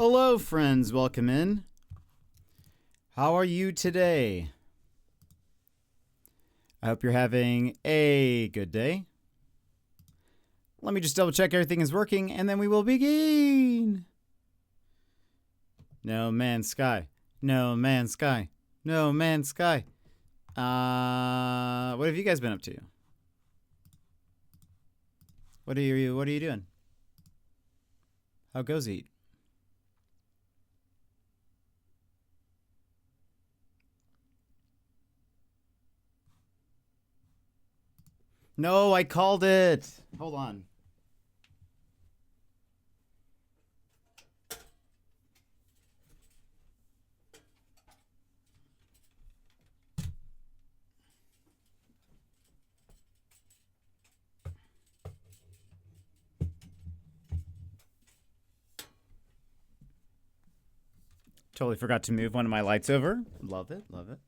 Hello, friends. Welcome in. How are you today? I hope you're having a good day. Let me just double check everything is working, and then we will begin. No Man's Sky. No Man's Sky. No Man's Sky. What have you guys been up to? What are you doing? How goes it? No, I called it. Hold on. Totally forgot to move one of my lights over. Love it, love it.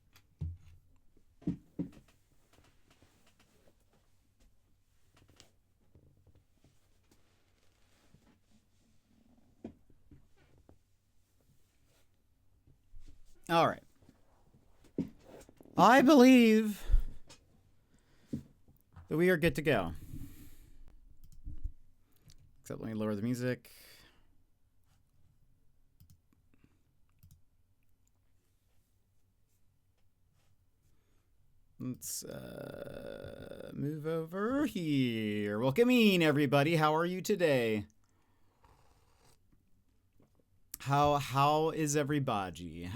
All right. I believe that we are good to go. Except let me lower the music. Let's move over here. Welcome in, everybody. How are you today? How is everybody?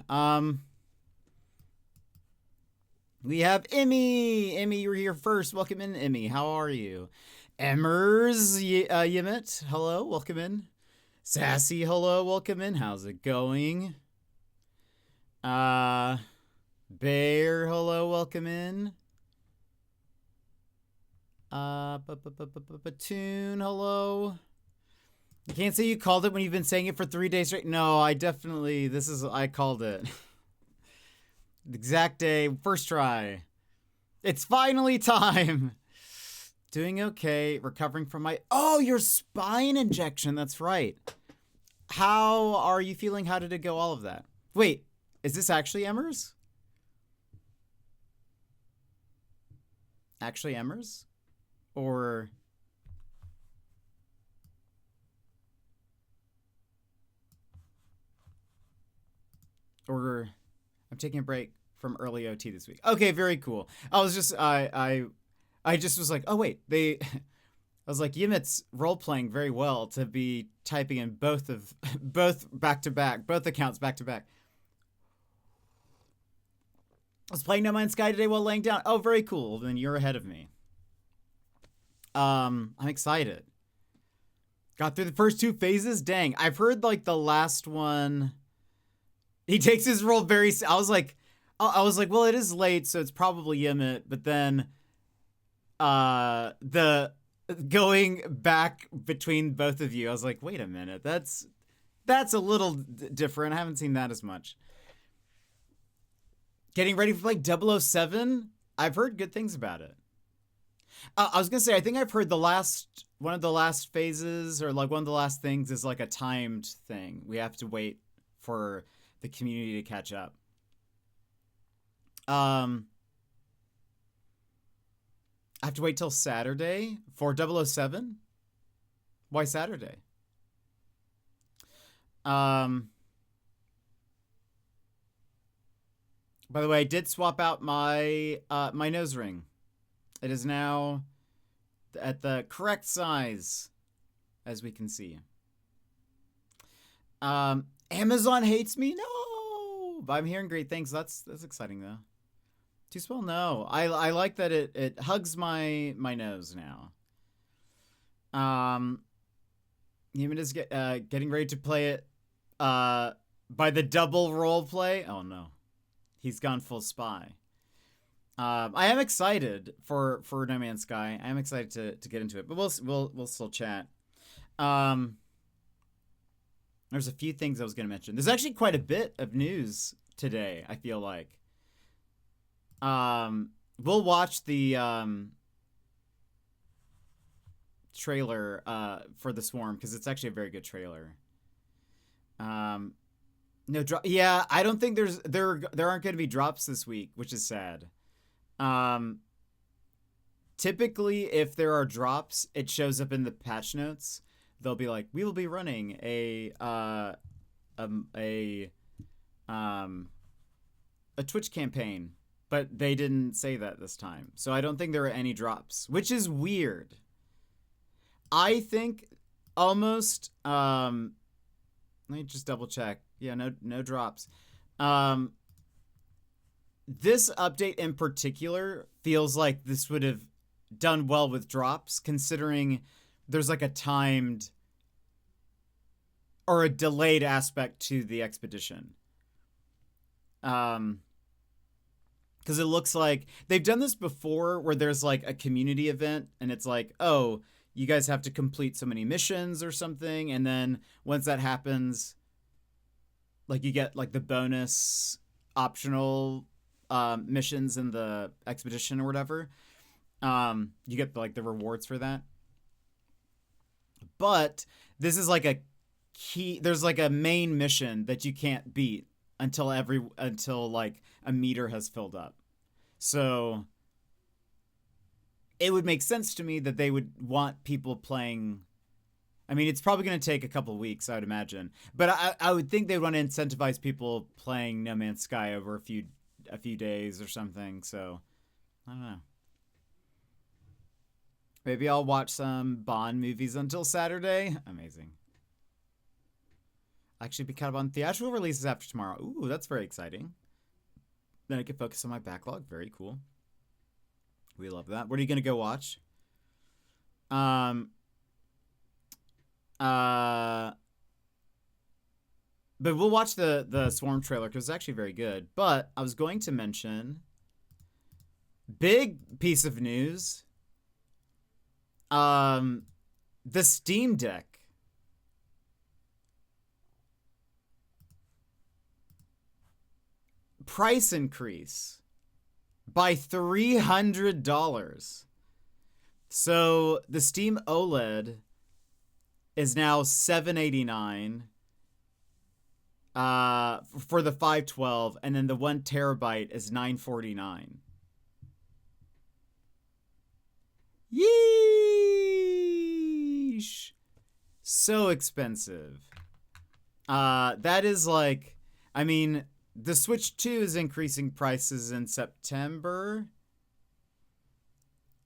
We have Emmy. Emmy, you were here first. Welcome in, Emmy. How are you? Emmers Yimit, hello, welcome in. Sassy, hello, welcome in. How's it going? Bear, hello, welcome in. Batoon, hello. You can't say you called it when you've been saying it for 3 days straight. No, I definitely, I called it. The exact day, first try. It's finally time. Doing okay, recovering from your spine injection, that's right. How are you feeling? How did it go, all of that? Wait, is this actually Emmers? Actually Emmers? Or I'm taking a break from early OT this week. Okay, very cool. I was just I just was like, oh wait, I was like, Yimit's role playing very well to be typing in both back to back, both accounts back to back. I was playing No Man's Sky today while laying down. Oh, very cool. Then you're ahead of me. I'm excited. Got through the first 2 phases. Dang, I've heard like the last one. He takes his role very. I was like, well, it is late, so it's probably Yimit. But then, the going back between both of you, I was like, wait a minute, that's a little different. I haven't seen that as much. Getting ready for like 007. I've heard good things about it. I was gonna say, I think I've heard one of the last phases, or like one of the last things, is like a timed thing. We have to wait for the community to catch up. I have to wait till Saturday for 007. Why Saturday? By the way, I did swap out my my nose ring. It is now at the correct size, as we can see. Amazon hates me? No! But I'm hearing great things. That's exciting, though. Too small? No. I like that it hugs my nose now. Human is getting ready to play it by the double role play. Oh, no. He's gone full spy. I am excited for No Man's Sky. I am excited to get into it, but we'll still chat. There's a few things I was going to mention. There's actually quite a bit of news today, I feel like. We'll watch the trailer for The Swarm, because it's actually a very good trailer. No drop. Yeah, I don't think there aren't going to be drops this week, which is sad. Typically, if there are drops, it shows up in the patch notes. They'll be like, "We will be running a Twitch campaign," but they didn't say that this time. So I don't think there are any drops, which is weird. I think almost let me just double check. Yeah, no drops. This update in particular feels like this would have done well with drops, considering there's like a timed or a delayed aspect to the expedition. Because it looks like they've done this before where there's like a community event and it's like, oh, you guys have to complete so many missions or something. And then once that happens, like you get like the bonus optional missions in the expedition or whatever. You get like the rewards for that. But this is like a key. There's like a main mission that you can't beat until like a meter has filled up. So it would make sense to me that they would want people playing. I mean, it's probably going to take a couple of weeks, I would imagine. But I would think they'd want to incentivize people playing No Man's Sky over a few days or something. So I don't know. Maybe I'll watch some Bond movies until Saturday. Amazing. Actually be caught up on theatrical releases after tomorrow. Ooh, that's very exciting. Then I can focus on my backlog. Very cool. We love that. What are you going to go watch? But we'll watch the Swarm trailer because it's actually very good. But I was going to mention big piece of news. The Steam Deck. Price increase by $300. So the Steam OLED is now $789 for the 512, and then the 1 terabyte is $949. Yeesh. So expensive. That is like, I mean, the Switch 2 is increasing prices in September,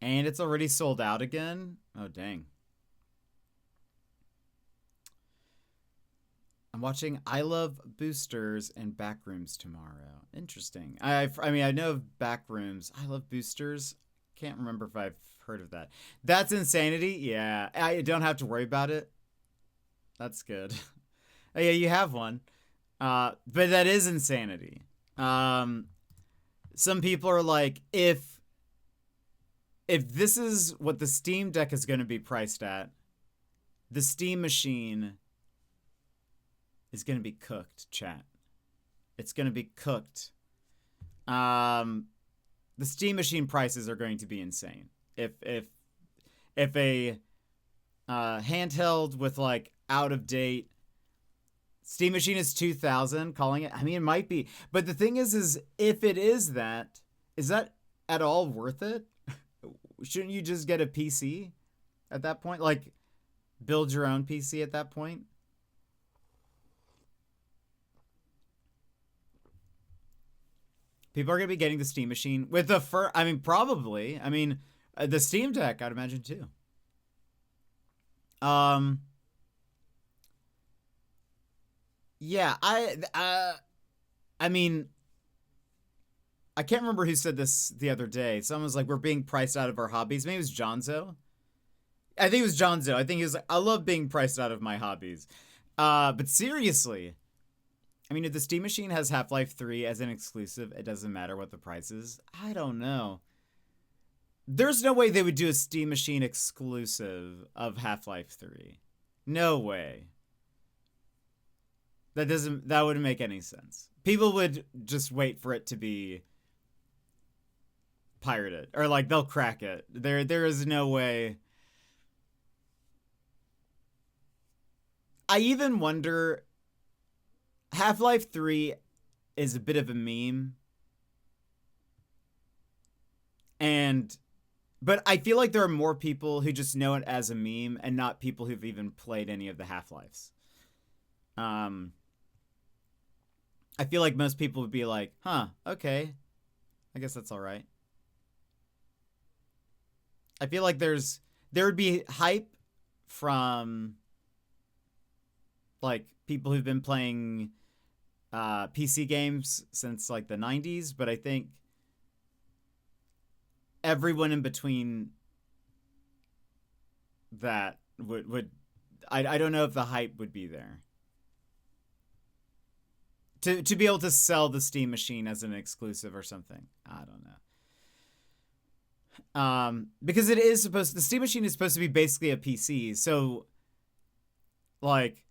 and it's already sold out again. Oh, dang. I'm watching I Love Boosters and Backrooms tomorrow. Interesting. I mean, I know of Backrooms. I Love Boosters. Can't remember if I've heard of that. That's Insanity. Yeah, I don't have to worry about it. That's good. Oh, yeah, you have one. But that is Insanity. Some people are like, if this is what the Steam Deck is going to be priced at, the Steam Machine is going to be cooked, chat. It's going to be cooked. The Steam Machine prices are going to be insane. If a handheld with like out of date Steam Machine is 2,000, calling it. I mean, it might be, but the thing is if it is that at all worth it? Shouldn't you just get a PC at that point? Like, build your own PC at that point? People are going to be getting the Steam Machine with the I mean, probably. I mean, the Steam Deck, I'd imagine, too. Yeah, I mean, I can't remember who said this the other day. Someone was like, we're being priced out of our hobbies. Maybe it was Jonzo. I think it was Jonzo. I think he was like, I love being priced out of my hobbies. But seriously, I mean, if the Steam Machine has Half-Life 3 as an exclusive, it doesn't matter what the price is. I don't know. There's no way they would do a Steam Machine exclusive of Half-Life 3. No way. That wouldn't make any sense. People would just wait for it to be pirated, or like they'll crack it. There is no way. I even wonder, Half-Life 3 is a bit of a meme. But I feel like there are more people who just know it as a meme and not people who've even played any of the Half-Lives. I feel like most people would be like, huh, okay. I guess that's all right. I feel like there would be hype from like people who've been playing PC games since like the 90s, but I think everyone in between that would I don't know if the hype would be there to be able to sell the Steam machine as an exclusive or something. I don't know. Because the Steam machine is supposed to be basically a PC. So like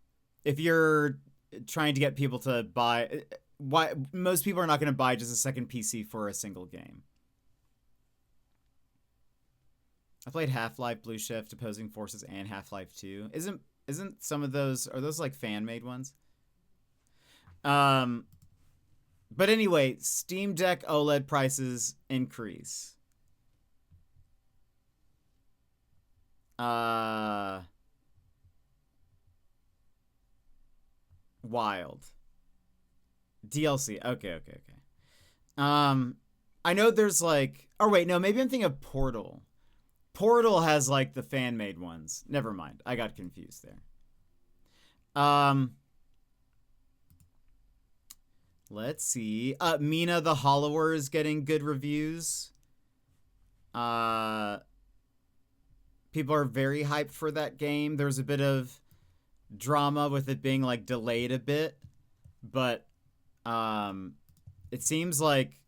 if you're trying to get people to buy, why most people are not going to buy just a second PC for a single game. I played Half-Life, Blue Shift, Opposing Forces, and Half-Life 2. Isn't some of those, are those like fan-made ones? But anyway, Steam Deck OLED prices increase. Wild. DLC. Okay. I know there's like, oh wait, no, maybe I'm thinking of Portal. Portal has like the fan-made ones. Never mind. I got confused there. Let's see. Mina the Hollower is getting good reviews. People are very hyped for that game. There's a bit of drama with it being like delayed a bit, but it seems like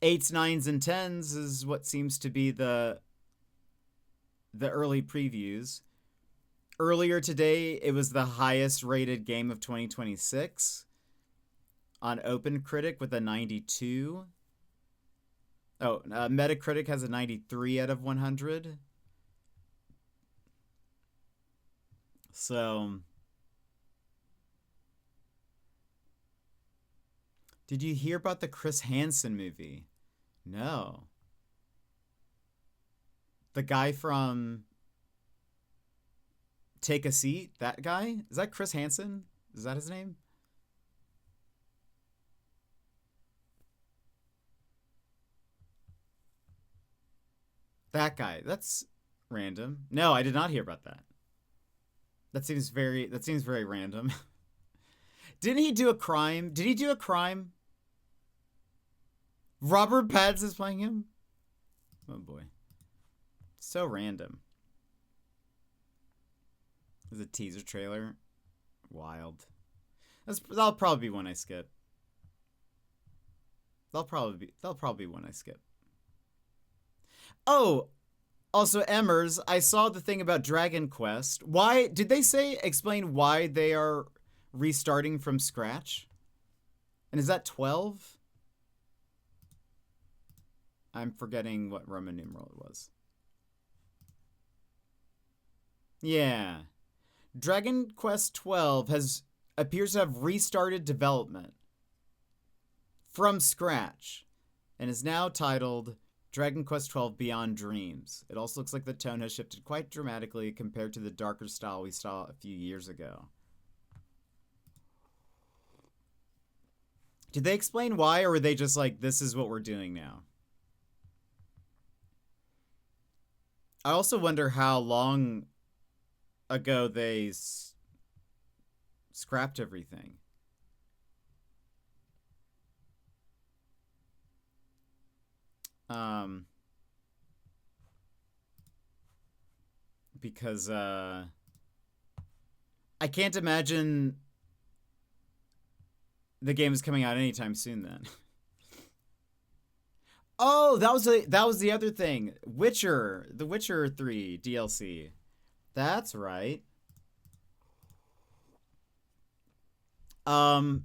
8s, 9s, and 10s is what seems to be the early previews. Earlier today, it was the highest rated game of 2026 on OpenCritic with a 92. Oh, Metacritic has a 93 out of 100. So, did you hear about the Chris Hansen movie? No. The guy from Take a Seat? That guy? Is that Chris Hansen? Is that his name? That guy. That's random. No, I did not hear about that. That seems very random. Didn't he do a crime? Did he do a crime? Robert Pattinson is playing him? Oh boy. So random. There's a teaser trailer. Wild. That'll probably be one I skip. That'll probably be one I skip. Oh, also Emmers, I saw the thing about Dragon Quest. Why did they explain why they are restarting from scratch? And is that 12? I'm forgetting what Roman numeral it was. Yeah. Dragon Quest 12 appears to have restarted development from scratch and is now titled Dragon Quest 12 Beyond Dreams. It also looks like the tone has shifted quite dramatically compared to the darker style we saw a few years ago. Did they explain why, or were they just like, this is what we're doing now? I also wonder how long ago they scrapped everything. Because I can't imagine the game is coming out anytime soon then. Oh, that was the other thing. The Witcher 3 DLC. That's right. I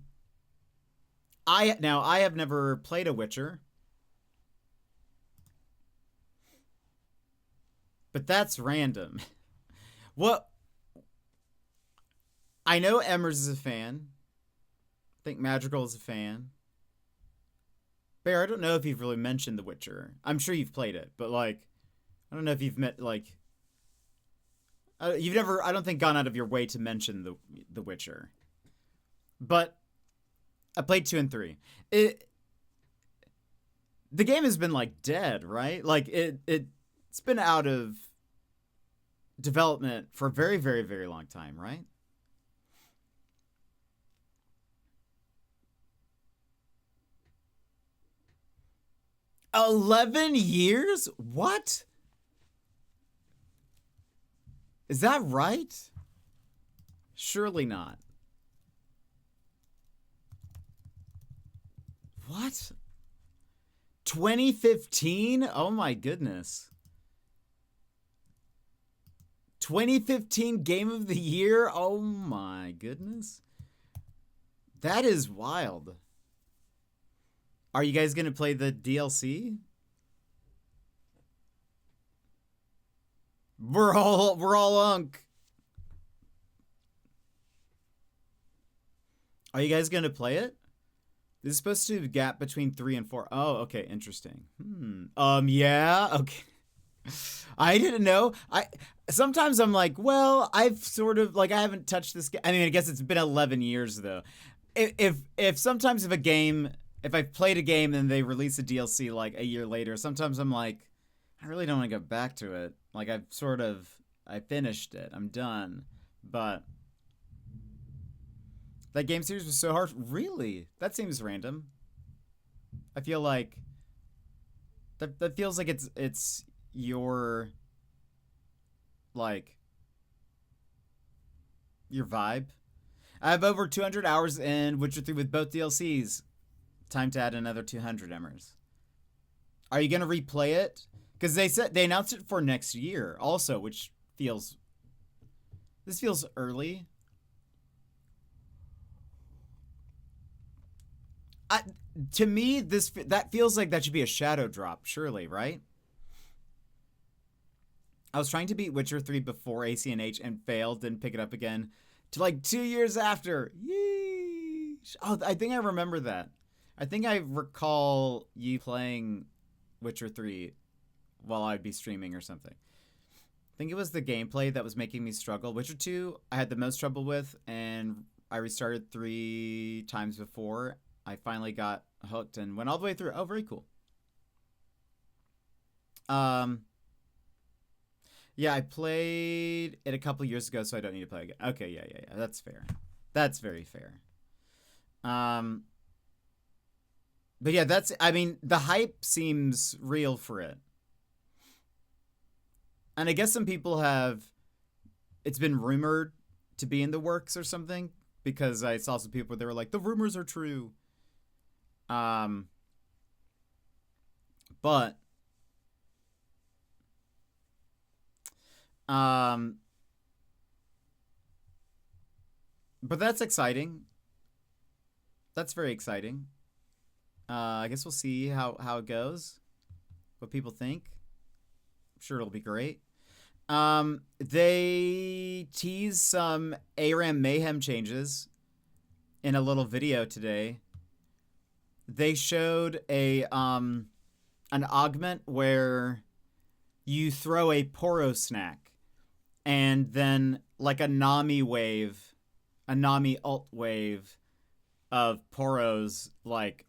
have never played a Witcher. But that's random. What? I know Emmers is a fan. Think Madrigal is a fan. Bear, I don't know if you've really mentioned The Witcher. I'm sure you've played it, but like, I don't know if you've met like. You've never, I don't think, gone out of your way to mention the Witcher. But I played 2 and 3. The game has been like dead, right? Like it's been out of development for a very, very, very long time, right? $11 years? What? Is that right? Surely not. What? 2015? Oh my goodness. 2015 Game of the Year? Oh my goodness. That is wild. Are you guys going to play the DLC? We're all unk. Are you guys going to play it? This is supposed to be a gap between 3 and 4. Oh, okay, interesting. Yeah, okay. I didn't know. Sometimes I'm like, well, I've sort of like I haven't touched this game. I mean, I guess it's been 11 years though. If sometimes if I've played a game and they release a DLC like a year later, sometimes I'm like, I really don't want to go back to it. Like I finished it. I'm done. But that game series was so hard. Really? That seems random. I feel like that feels like it's your like your vibe. I have over 200 hours in Witcher 3 with both DLCs. Time to add another 200 Emmers. Are you gonna replay it? Because they announced it for next year also, which feels early. To me, that feels like that should be a shadow drop, surely, right? I was trying to beat Witcher 3 before ACNH and failed, didn't pick it up again to like 2 years after. Yeesh. Oh, I think I remember that. I think I recall you playing Witcher 3 while I'd be streaming or something. I think it was the gameplay that was making me struggle. Witcher 2, I had the most trouble with, and I restarted 3 times before. I finally got hooked and went all the way through. Oh, very cool. Yeah, I played it a couple years ago, so I don't need to play again. Okay, yeah. That's fair. That's very fair. But yeah, I mean, the hype seems real for it. And I guess some people it's been rumored to be in the works or something, because I saw some people where they were like, the rumors are true. But that's exciting. That's very exciting. I guess we'll see how it goes. What people think. I'm sure it'll be great. They teased some ARAM Mayhem changes in a little video today. They showed an augment where you throw a Poro snack and then like a Nami alt wave of Poros like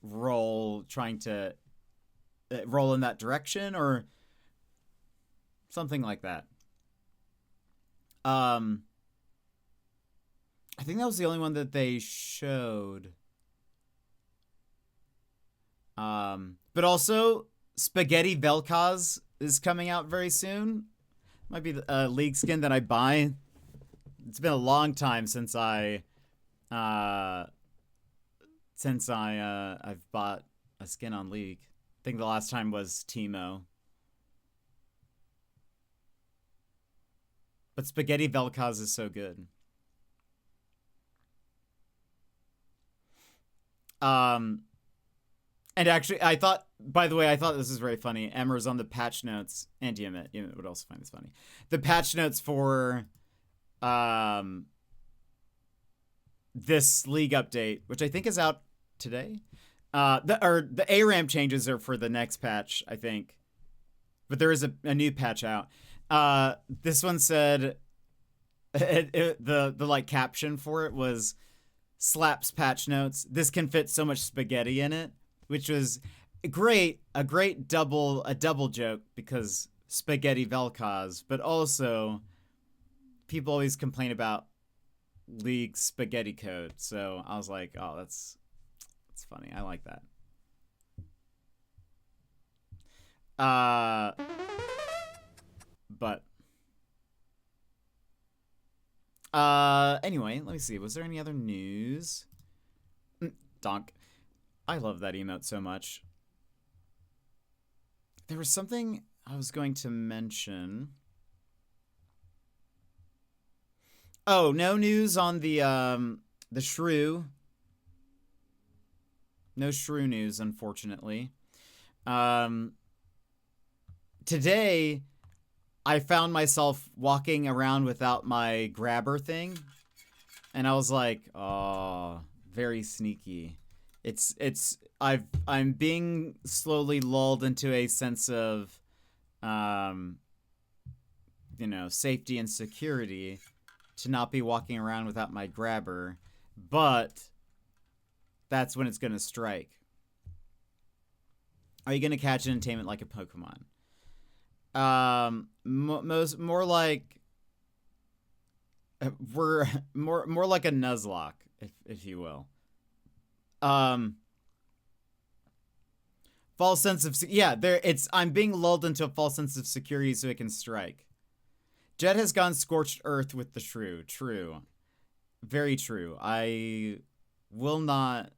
trying to roll in that direction or something like that. I think that was the only one that they showed. But also Spaghetti Vel'Koz is coming out very soon. Might be a League skin that I buy. It's been a long time since I've bought a skin on League. I think the last time was Teemo. But Spaghetti Vel'Koz is so good. And actually, by the way, I thought this was very funny. Emmer's on the patch notes, and Yemit would also find this funny. The patch notes for this league update, which I think is out today. The ARAM changes are for the next patch, I think. But there is a new patch out. This one said the like caption for it was slaps patch notes. This can fit so much spaghetti in it, which was a great double joke because spaghetti Vel'Koz, but also people always complain about League spaghetti code. So I was like, oh, that's funny. I like that. But anyway, let me see. Was there any other news? Donk. I love that emote so much. There was something I was going to mention. Oh, no news on the shrew. No shrew news, unfortunately. Today, I found myself walking around without my grabber thing. And I was like, oh, very sneaky. I'm being slowly lulled into a sense of, safety and security to not be walking around without my grabber, but that's when it's going to strike. Are you going to catch an entertainment like a Pokemon? More like we're more like a Nuzlocke, if you will. False sense of I'm being lulled into a false sense of security so it can strike. Jet has gone scorched earth with the shrew. True. Very true. I will not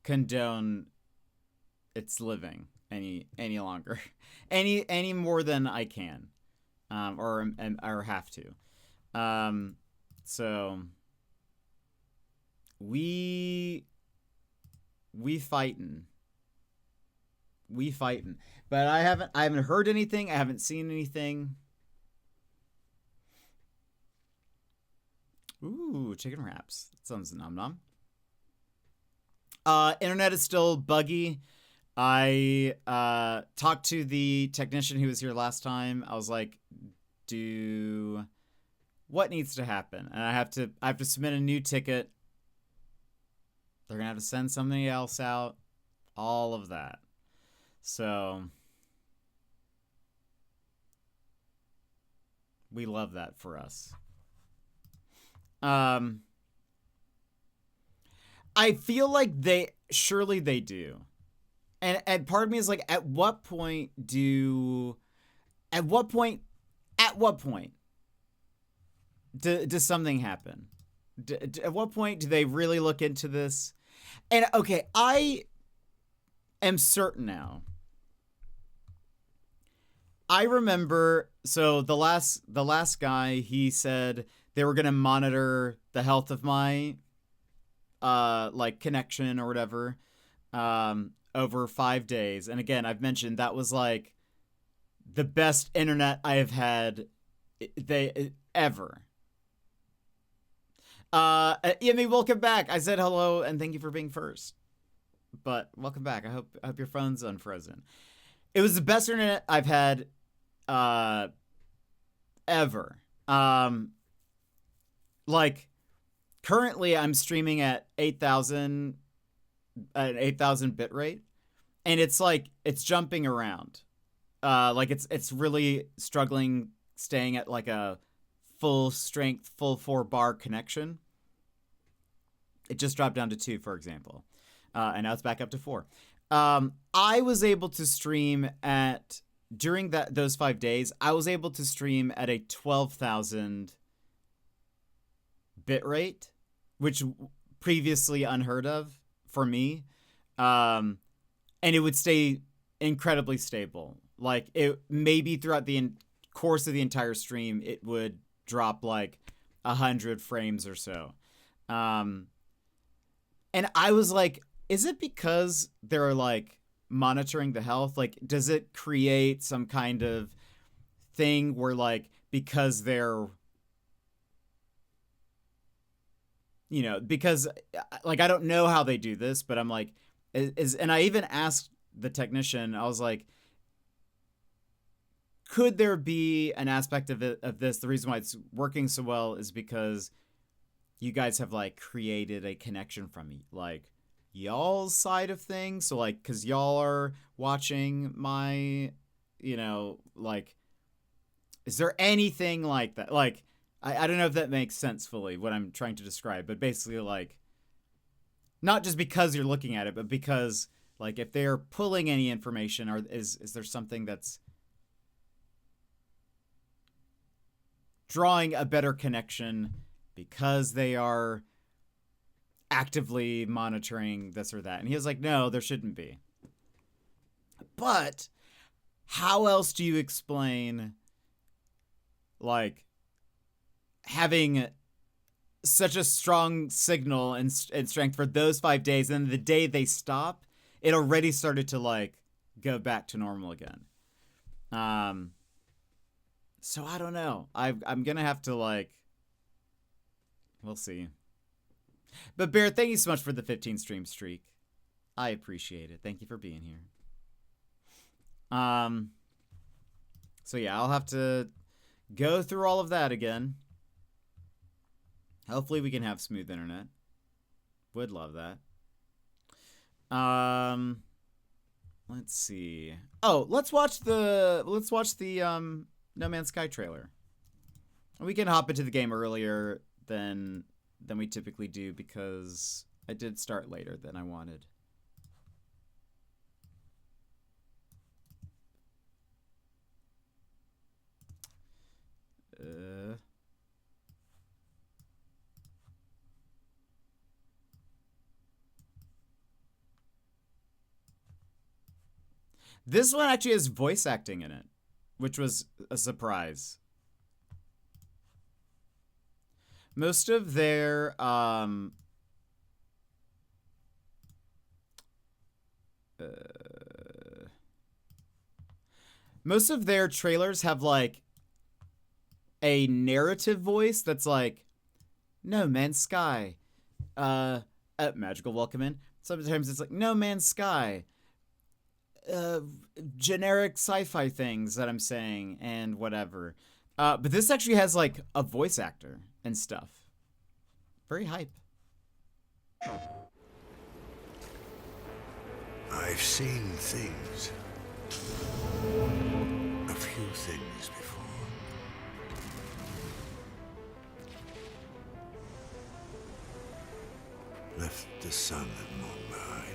condone its living any longer. any more than I can. Or have to. So we fightin'. But I haven't heard anything. I haven't seen anything. Ooh, chicken wraps. That sounds nom nom. Internet is still buggy. I talked to the technician who was here last time. I was like, what needs to happen? And I have to submit a new ticket. They're gonna have to send something else out. All of that. So we love that for us. I feel like surely they do. And part of me is like, at what point does something happen? At what point do they really look into this? And okay, I am certain now. I remember, so the last guy, he said they were going to monitor the health of my connection or whatever over 5 days. And again, I've mentioned that was like the best internet I have had ever. Yemi, welcome back. I said hello and thank you for being first. But welcome back. I hope your phone's unfrozen. It was the best internet I've had ever. Currently I'm streaming at 8,000 bit rate, and it's jumping around. It's really struggling staying at like a full strength, full 4-bar connection. It just dropped down to 2, for example. And now it's back up to 4. I was able to stream during those 5 days, I was able to stream at a 12,000 bit rate, which previously unheard of for me. And it would stay incredibly stable. Like, it maybe throughout the course of the entire stream, it would drop like 100 frames or so. And I was like, is it because they're like monitoring the health? Like, does it create some kind of thing where like, because they're you know, because like I don't know how they do this, but I'm like, and I even asked the technician, I was like, could there be an aspect of it, of this? The reason why it's working so well is because you guys have like created a connection from like y'all's side of things. So like, cause y'all are watching my, you know, like, is there anything like that? Like, I don't know if that makes sense fully what I'm trying to describe, but basically like, not just because you're looking at it, but because like if they're pulling any information, or is there something that's drawing a better connection because they are actively monitoring this or that? And he was like, no, there shouldn't be. But how else do you explain like having such a strong signal and strength for those 5 days, and the day they stop, it already started to like go back to normal again? So I don't know. I'm gonna have to like, we'll see. But Bear, thank you so much for the 15 stream streak. I appreciate it. Thank you for being here. So yeah, I'll have to go through all of that again. Hopefully we can have smooth internet. Would love that. Let's see. Oh, let's watch the No Man's Sky trailer. We can hop into the game earlier than we typically do because I did start later than I wanted. This one actually has voice acting in it, which was a surprise. Most of their most of their trailers have like a narrative voice that's like, No Man's Sky, magical welcome in. Sometimes it's like No Man's Sky, generic sci-fi things that I'm saying and whatever. But this actually has like a voice actor and stuff. Very hype. I've seen things. A few things before. Left the sun and moon behind.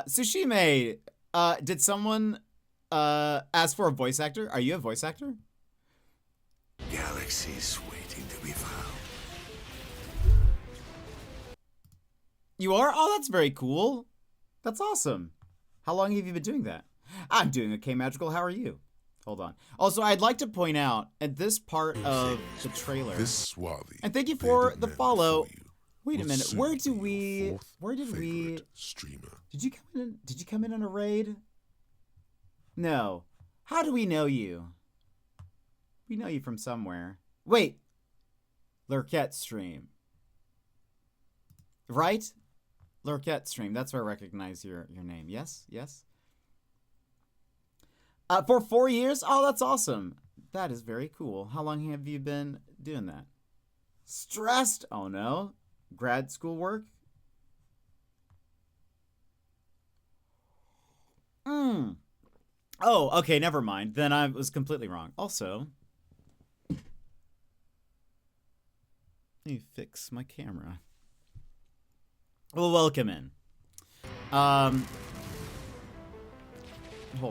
Sushime, did someone ask for a voice actor? Are you a voice actor? Galaxies waiting to be found. You are? Oh, that's very cool. That's awesome. How long have you been doing that? I'm doing okay, Magical. How are you? Hold on. Also, I'd like to point out at this part of the trailer. This swarthy. And thank you for the follow. You Wait a minute. Where did we? Streamer. Did you come in on a raid? No. How do we know you? We know you from somewhere. Wait. Lurkette stream. Right? Lurkette stream. That's where I recognize your name. Yes? Yes? For 4 years? Oh, that's awesome. That is very cool. How long have you been doing that? Stressed? Oh, no. Grad school work? Oh, okay, never mind. Then I was completely wrong. Also, let me fix my camera. Well, welcome in. Hold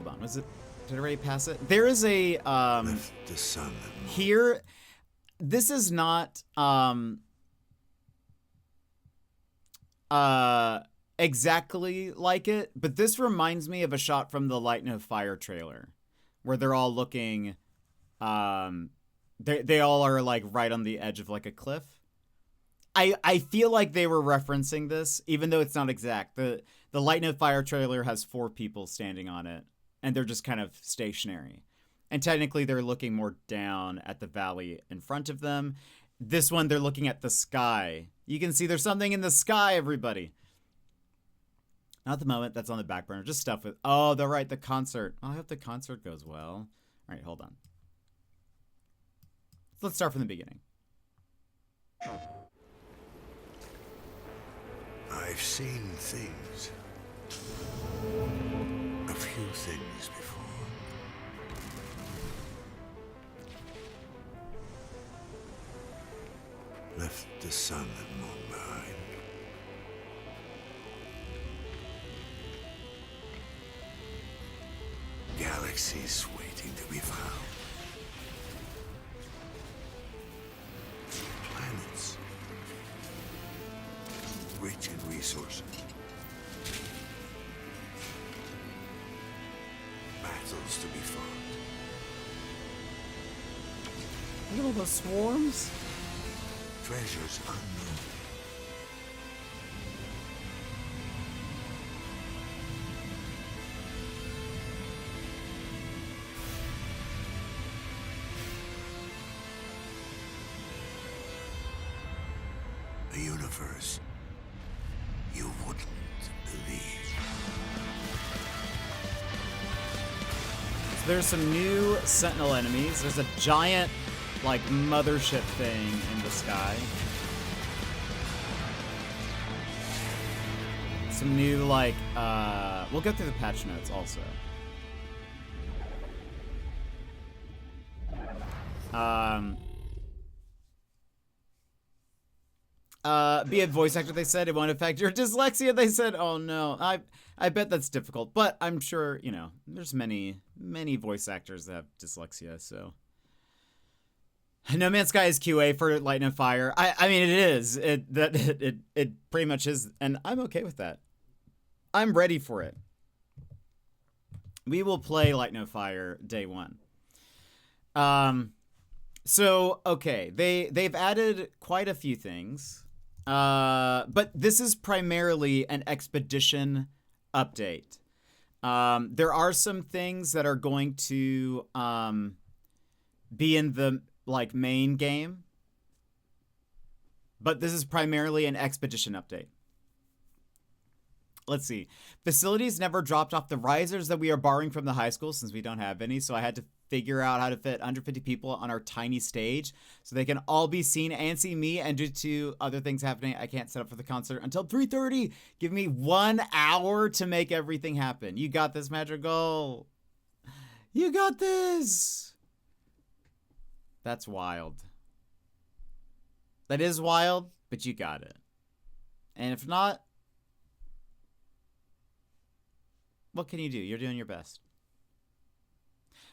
on. Was it? Did I already pass it? There is a The sun here. This is not exactly like it, but this reminds me of a shot from the Light No Fire trailer where they're all looking they all are like right on the edge of like a cliff. I feel like they were referencing this, even though it's not exact. The Light No Fire trailer has 4 people standing on it, and they're just kind of stationary. And technically, they're looking more down at the valley in front of them. This one, they're looking at the sky. You can see there's something in the sky, everybody. Not at the moment. That's on the back burner. Just stuff with... Oh, they're right. The concert. I hope the concert goes well. All right, hold on. Let's start from the beginning. I've seen things. A few things before. Left the sun and moon behind. Galaxies waiting to be found. Planets rich in resources. Battles to be fought. Look at all those swarms. Treasures unknown. A universe you wouldn't believe. So there's some new Sentinel enemies. There's a giant, like, mothership thing in the sky. Some new, like, we'll go through the patch notes also. Be a voice actor, they said. It won't affect your dyslexia, they said. Oh, no. I bet that's difficult. But I'm sure, you know, there's many voice actors that have dyslexia, so... No Man's Sky is QA for Light No Fire. I mean, it is. It pretty much is, and I'm okay with that. I'm ready for it. We will play Light No Fire day one. So okay, they've added quite a few things, but this is primarily an expedition update. There are some things that are going to be in the like main game, but this is primarily an expedition update. Let's see. Facilities never dropped off the risers that we are borrowing from the high school since we don't have any, so I had to figure out how to fit under 50 people on our tiny stage so they can all be seen and see me, and due to other things happening, I can't set up for the concert until 3:30. Give me 1 hour to make everything happen. You got this, Madrigal. You got this. That's wild. That is wild, but you got it. And if not, what can you do? You're doing your best.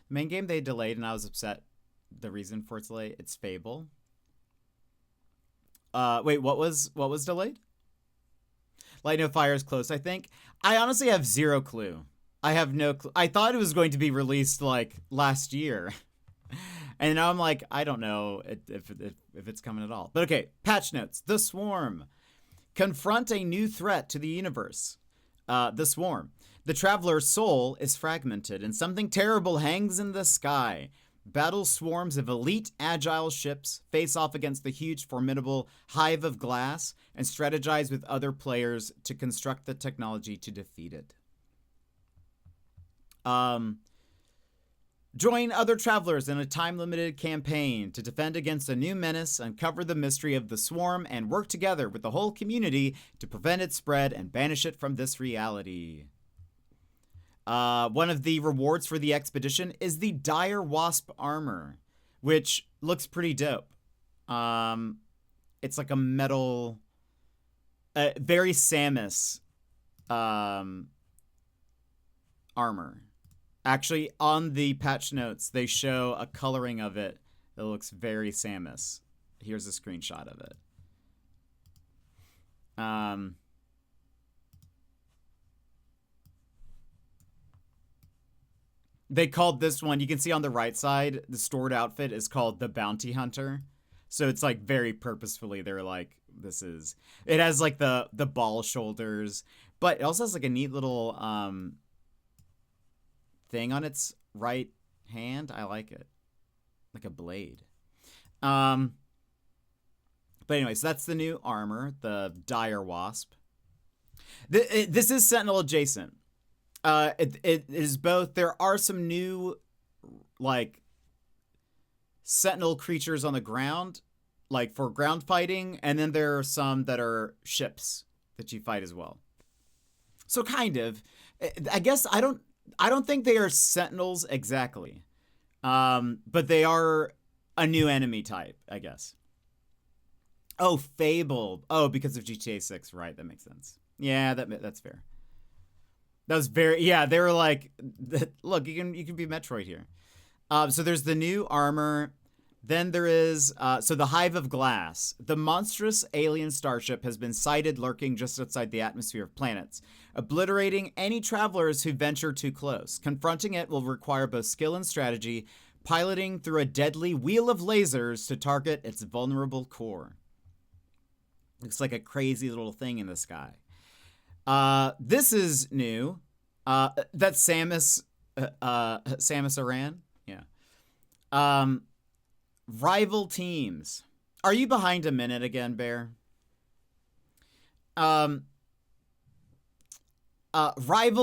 The main game they delayed, and I was upset. The reason for its delay, it's Fable. Wait, what was delayed? Light No Fire is close, I think. I honestly have zero clue. I have no clue. I thought it was going to be released like last year. And now I'm like, I don't know if it's coming at all. But okay, patch notes. The Swarm. Confront a new threat to the universe. The Swarm. The traveler's soul is fragmented, and something terrible hangs in the sky. Battle swarms of elite, agile ships, face off against the huge, formidable hive of glass, and strategize with other players to construct the technology to defeat it. Join other travelers in a time-limited campaign to defend against a new menace, uncover the mystery of the Swarm, and work together with the whole community to prevent its spread and banish it from this reality. One of the rewards for the expedition is the Dire Wasp armor, which looks pretty dope. It's like a metal, very Samus armor. Actually, on the patch notes, they show a coloring of it that looks very Samus. Here's a screenshot of it. They called this one, you can see on the right side, the stored outfit is called the Bounty Hunter. So it's like very purposefully, they're like, this is, it has like the ball shoulders, but it also has like a neat little thing on its right hand. I like it. Like a blade. But anyways, that's the new armor, the Dire Wasp. This is Sentinel adjacent. It is both. There are some new, like, Sentinel creatures on the ground, like for ground fighting, and then there are some that are ships that you fight as well. So kind of, I guess I don't think they are Sentinels exactly, but they are a new enemy type, I guess. Oh, Fable. Oh, because of GTA 6, right? That makes sense. Yeah, that's fair. That was very, yeah. They were like, look, you can be Metroid here. So there's the new armor. Then there is, so the Hive of Glass. The monstrous alien starship has been sighted lurking just outside the atmosphere of planets, obliterating any travelers who venture too close. Confronting it will require both skill and strategy, piloting through a deadly wheel of lasers to target its vulnerable core. Looks like a crazy little thing in the sky. This is new. That's Samus Aran. Yeah. Rival teams. Are you behind a minute again, Bear? Rival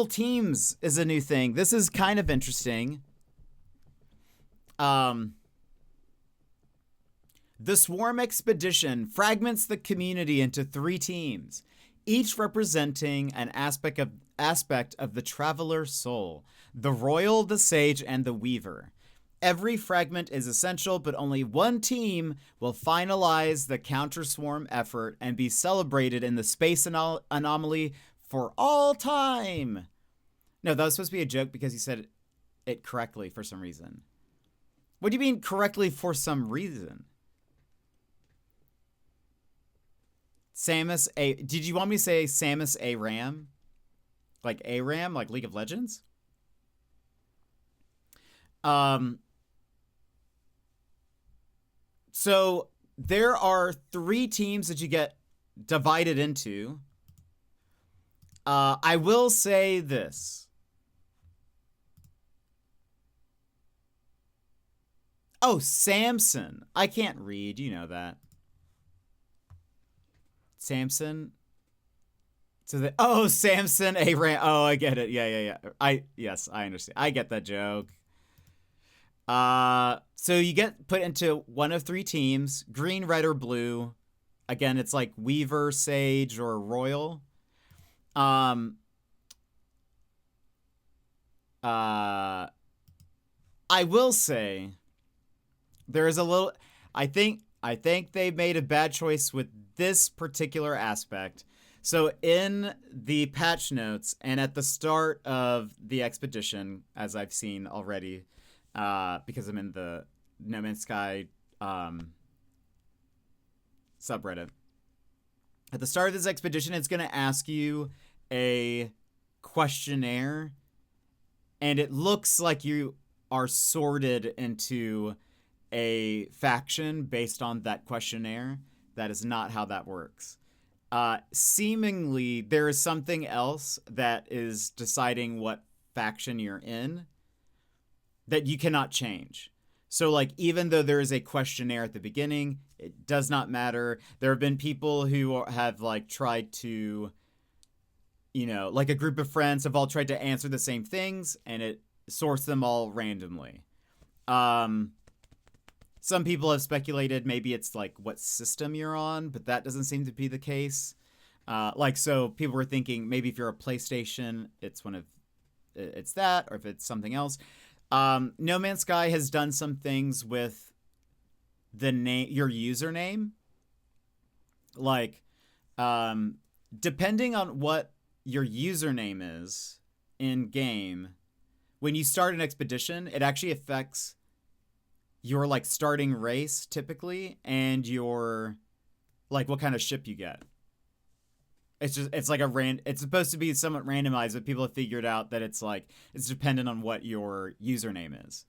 teams is a new thing. This is kind of interesting. The Swarm Expedition fragments the community into 3 teams, each representing an aspect of the Traveler soul: the Royal, the Sage, and the Weaver. Every fragment is essential, but only one team will finalize the counter-swarm effort and be celebrated in the space anomaly for all time. No, that was supposed to be a joke because you said it correctly for some reason. What do you mean correctly for some reason? Samus A... Did you want me to say Samus Aram? Like Aram? Like League of Legends? So there are 3 teams that you get divided into. I will say this. Oh, Samson. I can't read. You know that. Samson. So Samson Aram. Oh, I get it. Yeah. Yes, I understand. I get that joke. So you get put into one of 3 teams, green, red, or blue. Again, it's like Weaver, Sage, or Royal. I will say there is a little, I think they made a bad choice with this particular aspect. So in the patch notes and at the start of the expedition, as I've seen already, because I'm in the No Man's Sky subreddit. At the start of this expedition, it's going to ask you a questionnaire, and it looks like you are sorted into a faction based on that questionnaire. That is not how that works. Seemingly, there is something else that is deciding what faction you're in that you cannot change. So, like, even though there is a questionnaire at the beginning, it does not matter. There have been people who have, like, tried to, you know, like a group of friends have all tried to answer the same things, and it sorts them all randomly. Some people have speculated maybe it's, like, what system you're on, but that doesn't seem to be the case. So people were thinking maybe if you're a PlayStation, it's that, or if it's something else. No Man's Sky has done some things with your username. Like, depending on what your username is in game, when you start an expedition, it actually affects your, like, starting race typically, and your, like, what kind of ship you get. It's supposed to be somewhat randomized, but people have figured out that it's dependent on what your username is.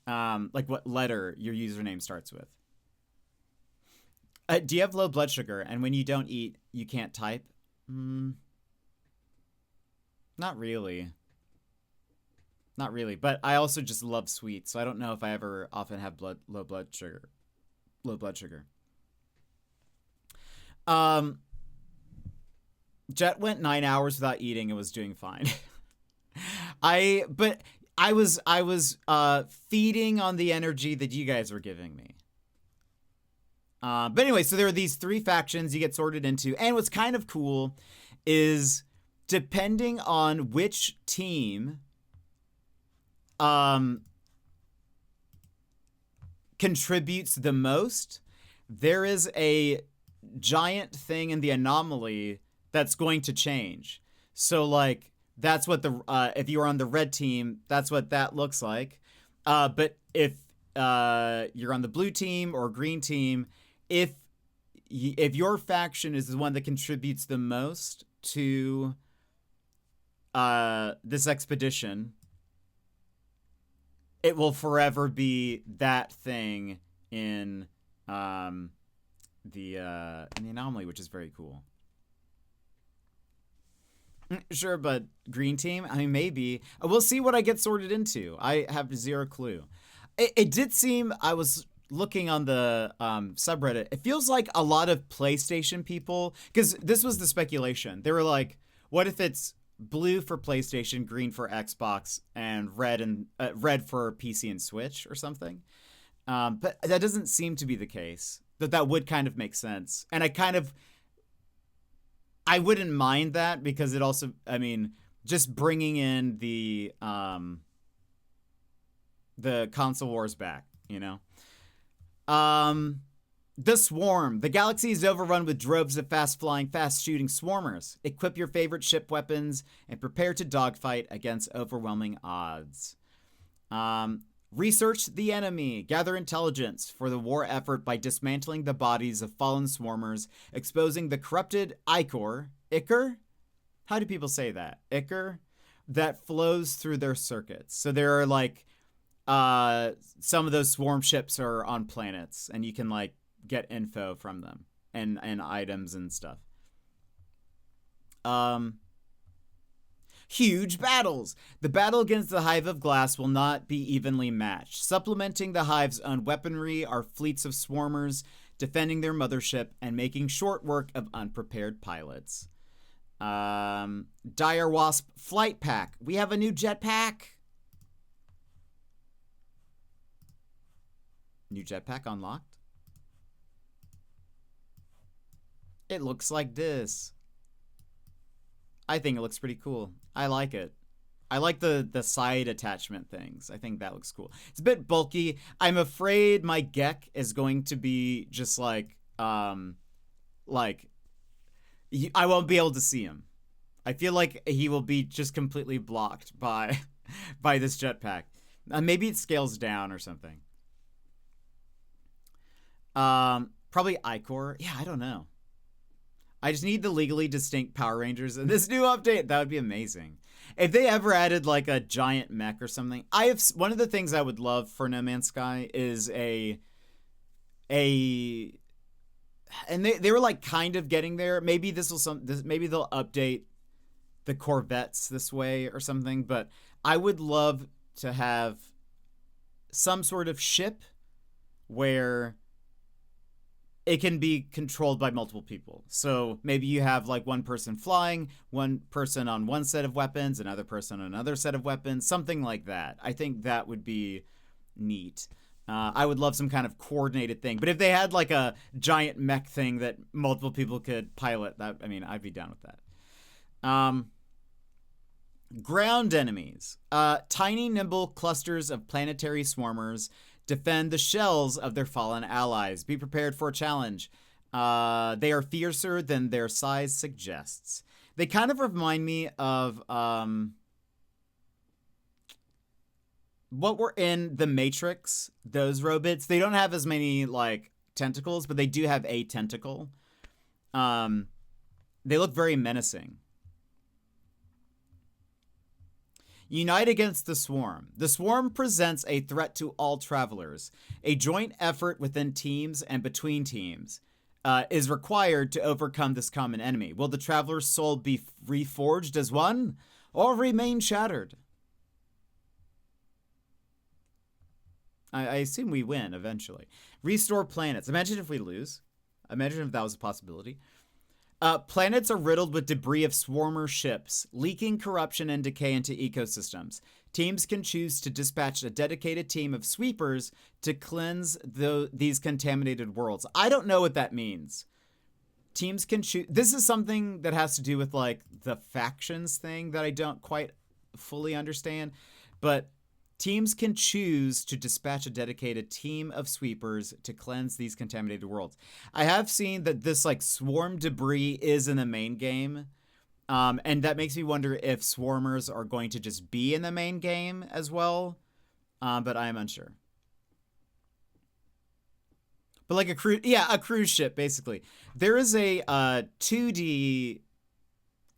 Like what letter your username starts with. Do you have low blood sugar? And when you don't eat, you can't type? Not really. Not really, but I also just love sweets, so I don't know if I ever often have low blood sugar. Low blood sugar. Jet went 9 hours without eating and was doing fine. I was feeding on the energy that you guys were giving me. But anyway, so there are these 3 factions you get sorted into, and what's kind of cool is depending on which team contributes the most, there is a giant thing in the anomaly that's going to change. So like that's what the if you're on the red team, that's what that looks like. But if you're on the blue team or green team, if your faction is the one that contributes the most to this expedition, it will forever be that thing in the anomaly, which is very cool. Sure, but green team? I mean, maybe. We'll see what I get sorted into. I have 0 clue. It did seem, I was looking on the subreddit, it feels like a lot of PlayStation people, because this was the speculation. They were like, what if it's blue for PlayStation, green for Xbox, and red for PC and Switch or something? But that doesn't seem to be the case. That would kind of make sense. And I wouldn't mind that, because it also, I mean, just bringing in the console wars back, you know? The Swarm. The galaxy is overrun with droves of fast-flying, fast-shooting swarmers. Equip your favorite ship weapons and prepare to dogfight against overwhelming odds. Research the enemy. Gather intelligence for the war effort by dismantling the bodies of fallen swarmers, exposing the corrupted ichor? How do people say that? Ichor? That flows through their circuits. So there are like, some of those swarm ships are on planets, and you can like get info from them and items and stuff. Huge battles. The battle against the Hive of Glass will not be evenly matched. Supplementing the Hive's own weaponry are fleets of swarmers defending their mothership and making short work of unprepared pilots. Dire Wasp Flight Pack. We have a new jetpack. New jetpack unlocked. It looks like this. I think it looks pretty cool. I like it. I like the side attachment things. I think that looks cool. It's a bit bulky. I'm afraid my Gek is going to be just like I won't be able to see him. I feel like he will be just completely blocked by this jetpack. Maybe it scales down or something. Probably Icor. Yeah, I don't know. I just need the legally distinct Power Rangers in this new update. That would be amazing. If they ever added like a giant mech or something. One of the things I would love for No Man's Sky is and they were like kind of getting there. Maybe maybe they'll update the Corvettes this way or something, but I would love to have some sort of ship where it can be controlled by multiple people. So maybe you have like one person flying, one person on one set of weapons, another person on another set of weapons, something like that. I think that would be neat. I would love some kind of coordinated thing. But if they had like a giant mech thing that multiple people could pilot, I'd be down with that. Ground enemies. Tiny, nimble clusters of planetary swarmers defend the shells of their fallen allies. Be prepared for a challenge. They are fiercer than their size suggests. They kind of remind me of what were in The Matrix, those robots. They don't have as many like tentacles, but they do have a tentacle. They look very menacing. Unite against the Swarm. The Swarm presents a threat to all travelers. A joint effort within teams and between teams is required to overcome this common enemy. Will the traveler's soul be reforged as one or remain shattered? I assume we win eventually. Restore planets. Imagine if we lose. Imagine if that was a possibility. Planets are riddled with debris of swarmer ships, leaking corruption and decay into ecosystems. Teams can choose to dispatch a dedicated team of sweepers to cleanse these contaminated worlds. I don't know what that means. Teams can choose. This is something that has to do with like the factions thing that I don't quite fully understand. But teams can choose to dispatch a dedicated team of sweepers to cleanse these contaminated worlds. I have seen that this like swarm debris is in the main game. And that makes me wonder if swarmers are going to just be in the main game as well. But I am unsure. But like a cruise ship, basically. There is a 2D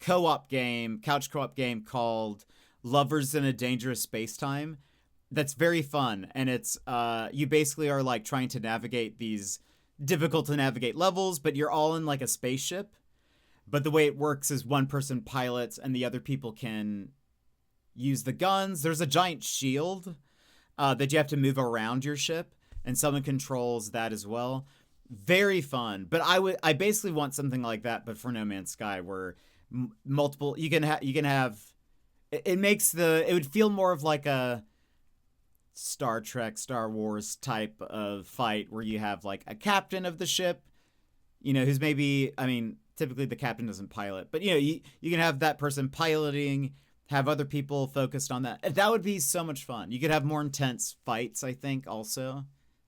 co-op game, couch co-op game called Lovers in a Dangerous Space-Time. That's very fun, and it's you basically are like trying to navigate these difficult to navigate levels, but you're all in like a spaceship. But the way it works is one person pilots and the other people can use the guns. There's a giant shield that you have to move around your ship, and someone controls that as well. Very fun. But I basically want something like that, but for No Man's Sky, where multiple you can have. It would feel more of like a Star Trek, Star Wars type of fight where you have like a captain of the ship, who's maybe, I mean, typically the captain doesn't pilot, but you can have that person piloting, have other people focused on that. That would be so much fun. You could have more intense fights, I think, also.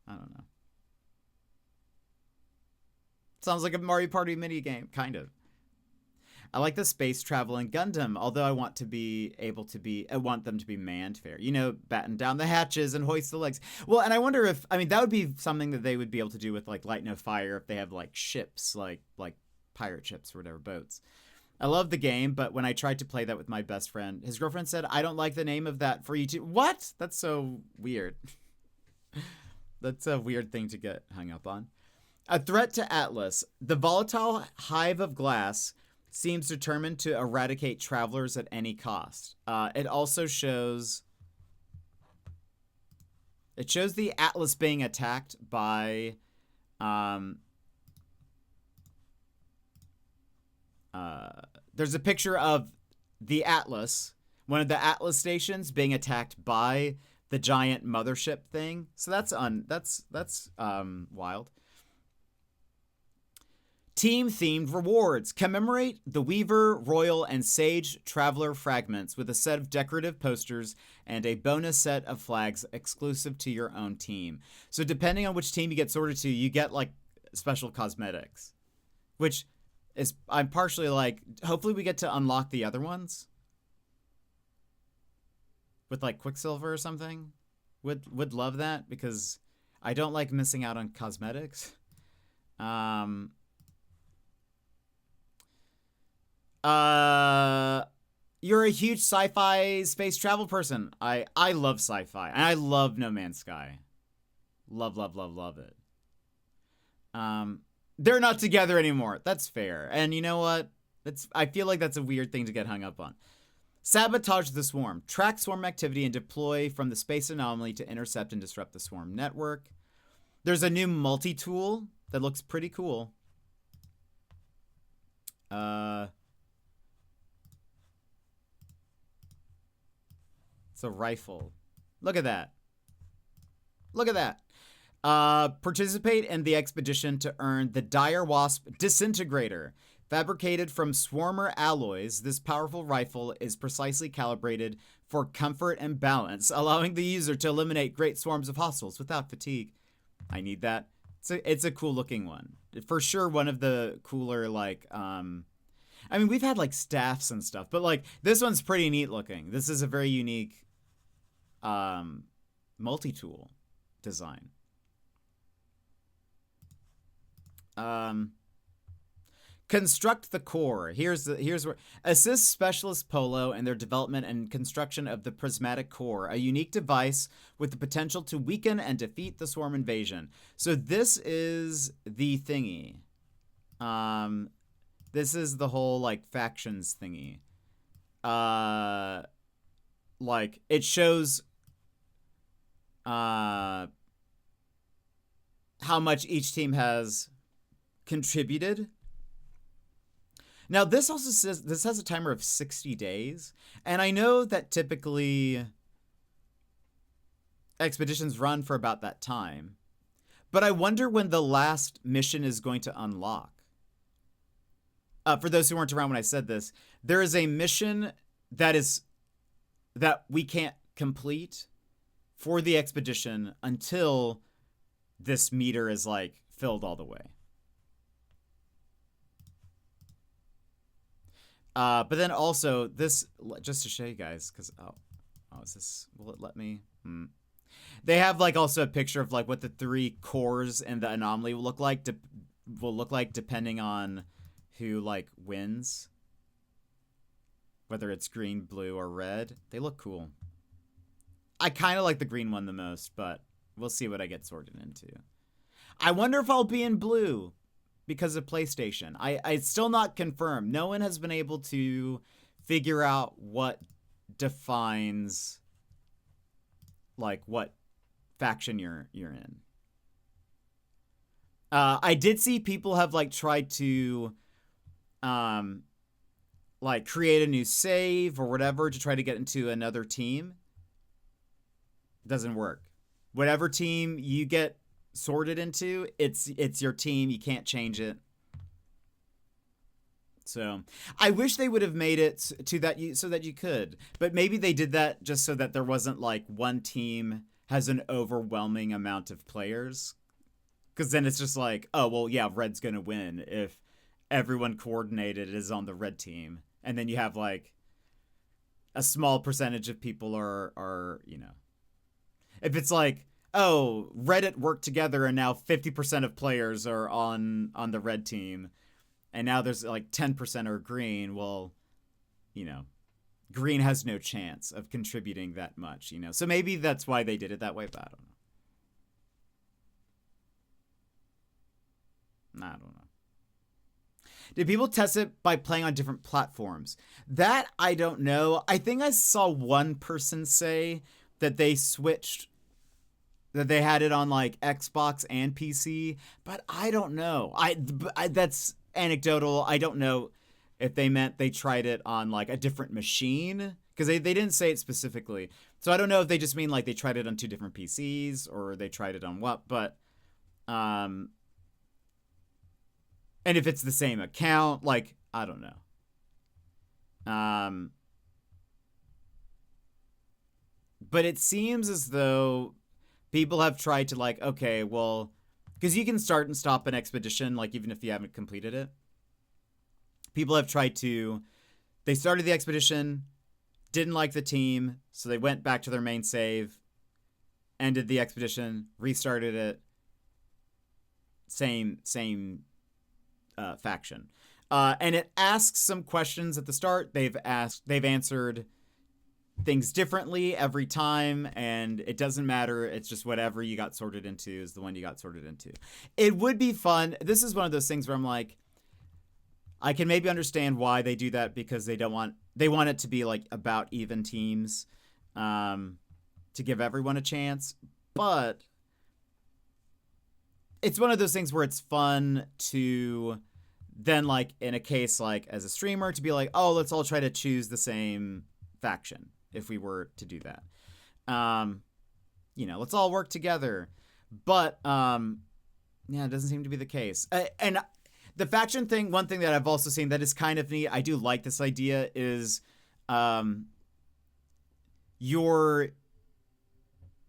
I don't know. Sounds like a Mario Party mini game, kind of. I like the space travel in Gundam, although I want them to be manned fare. Batten down the hatches and hoist the legs. Well, and I wonder if, that would be something that they would be able to do with like Light No Fire if they have like ships, like pirate ships or whatever, boats. I love the game, but when I tried to play that with my best friend, his girlfriend said, I don't like the name of that for you to... What? That's so weird. That's a weird thing to get hung up on. A threat to Atlas. The volatile hive of glass seems determined to eradicate travelers at any cost. It also shows... It shows the Atlas being attacked by... there's a picture of the Atlas, one of the Atlas stations, being attacked by the giant mothership thing. So that's wild. Team-themed rewards. Commemorate the Weaver, Royal, and Sage Traveler fragments with a set of decorative posters and a bonus set of flags exclusive to your own team. So depending on which team you get sorted to, you get like special cosmetics, which is, I'm partially like, hopefully we get to unlock the other ones with like Quicksilver or something. Would love that, because I don't like missing out on cosmetics. You're a huge sci-fi space travel person. I love sci-fi, and I love No Man's Sky. Love it. They're not together anymore. That's fair. And you know what? I feel like that's a weird thing to get hung up on. Sabotage the swarm. Track swarm activity and deploy from the space anomaly to intercept and disrupt the swarm network. There's a new multi-tool that looks pretty cool. It's a rifle. Look at that. Look at that. Participate in the expedition to earn the Dire Wasp Disintegrator. Fabricated from swarmer alloys, this powerful rifle is precisely calibrated for comfort and balance, allowing the user to eliminate great swarms of hostiles without fatigue. I need that. It's a cool looking one. For sure one of the cooler, like, we've had like staffs and stuff, but like this one's pretty neat looking. This is a very unique multi-tool design. Construct the core. Here's where assist Specialist Polo in their development and construction of the prismatic core, a unique device with the potential to weaken and defeat the swarm invasion. So this is the thingy. This is the whole like factions thingy. Like it shows how much each team has contributed. Now, this also says this has a timer of 60 days, and I know that typically expeditions run for about that time, but I wonder when the last mission is going to unlock. For those who weren't around when I said this, there is a mission that we can't complete for the expedition until this meter is like filled all the way. But then also this, just to show you guys, because is this, will it let me? They have like also a picture of like what the 3 cores and the anomaly will look like depending on who like wins, whether it's green, blue, or red. They look cool. I kind of like the green one the most, but we'll see what I get sorted into. I wonder if I'll be in blue because of PlayStation. It's still not confirmed. No one has been able to figure out what defines like what faction you're in. I did see people have like tried to like create a new save or whatever to try to get into another team. Doesn't work. Whatever team you get sorted into, it's your team. You can't change it. So I wish they would have made it to that so that you could, but maybe they did that just so that there wasn't like one team has an overwhelming amount of players, because then it's just like, oh well, yeah, red's gonna win if everyone coordinated is on the red team, and then you have like a small percentage of people are you know, if it's like, oh, Reddit worked together and now 50% of players are on the red team, and now there's like 10% are green, well, you know, green has no chance of contributing that much, you know. So maybe that's why they did it that way, but I don't know. Did people test it by playing on different platforms? That I don't know. I think I saw one person say that they switched, that they had it on like Xbox and PC, but I don't know. I that's anecdotal. I don't know if they meant they tried it on like a different machine, because they didn't say it specifically. So I don't know if they just mean like they tried it on 2 different PCs or they tried it on what, but and if it's the same account, like, I don't know. But it seems as though people have tried to like, okay, well, because you can start and stop an expedition, like even if you haven't completed it. People have tried to, they started the expedition, didn't like the team, so they went back to their main save, ended the expedition, restarted it, same faction. And it asks some questions at the start. They've answered things differently every time, and it doesn't matter. It's just whatever you got sorted into is the one you got sorted into. It would be fun. This is one of those things where I'm like, I can maybe understand why they do that, because they want it to be like about even teams, to give everyone a chance. But it's one of those things where it's fun to then, like, in a case like as a streamer, to be like, oh, let's all try to choose the same faction if we were to do that. You know, let's all work together. But yeah, it doesn't seem to be the case. And the faction thing, one thing that I've also seen that is kind of neat, I do like this idea, is your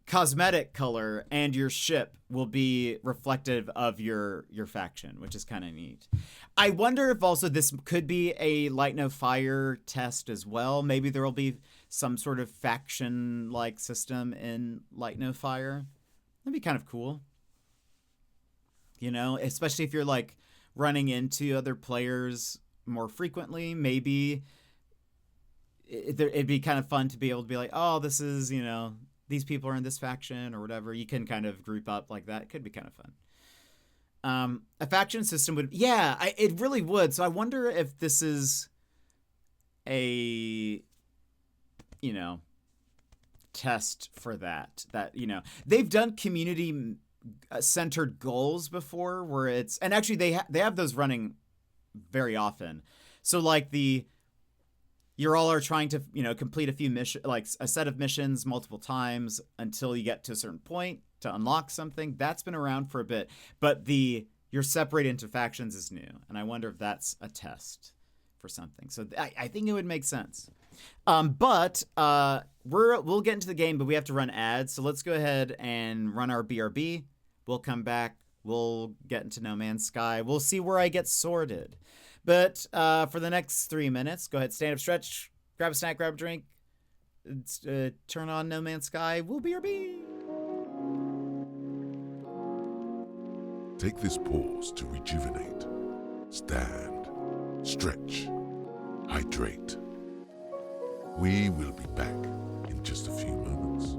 cosmetic color and your ship will be reflective of your faction, which is kind of neat. I wonder if also this could be a Light No Fire test as well. Maybe there will be some sort of faction-like system in Light No Fire. That'd be kind of cool. You know, especially if you're like running into other players more frequently, maybe it'd be kind of fun to be able to be like, oh, this is, you know, these people are in this faction or whatever. You can kind of group up like that. It could be kind of fun. A faction system would, yeah, it really would. So I wonder if this is a, you know, test for that, you know, they've done community centered goals before, where it's, and actually they have those running very often. So like you all are trying to, you know, complete a few mission, like a set of missions multiple times until you get to a certain point to unlock something. That's been around for a bit, but you're separated into factions is new, and I wonder if that's a test for something. So I think it would make sense. But we'll get into the game, but we have to run ads. So let's go ahead and run our BRB. We'll come back. We'll get into No Man's Sky. We'll see where I get sorted. But for the next 3 minutes, go ahead, stand up, stretch, grab a snack, grab a drink, turn on No Man's Sky. We'll BRB. Take this pause to rejuvenate. Stand, stretch, hydrate. We will be back in just a few moments.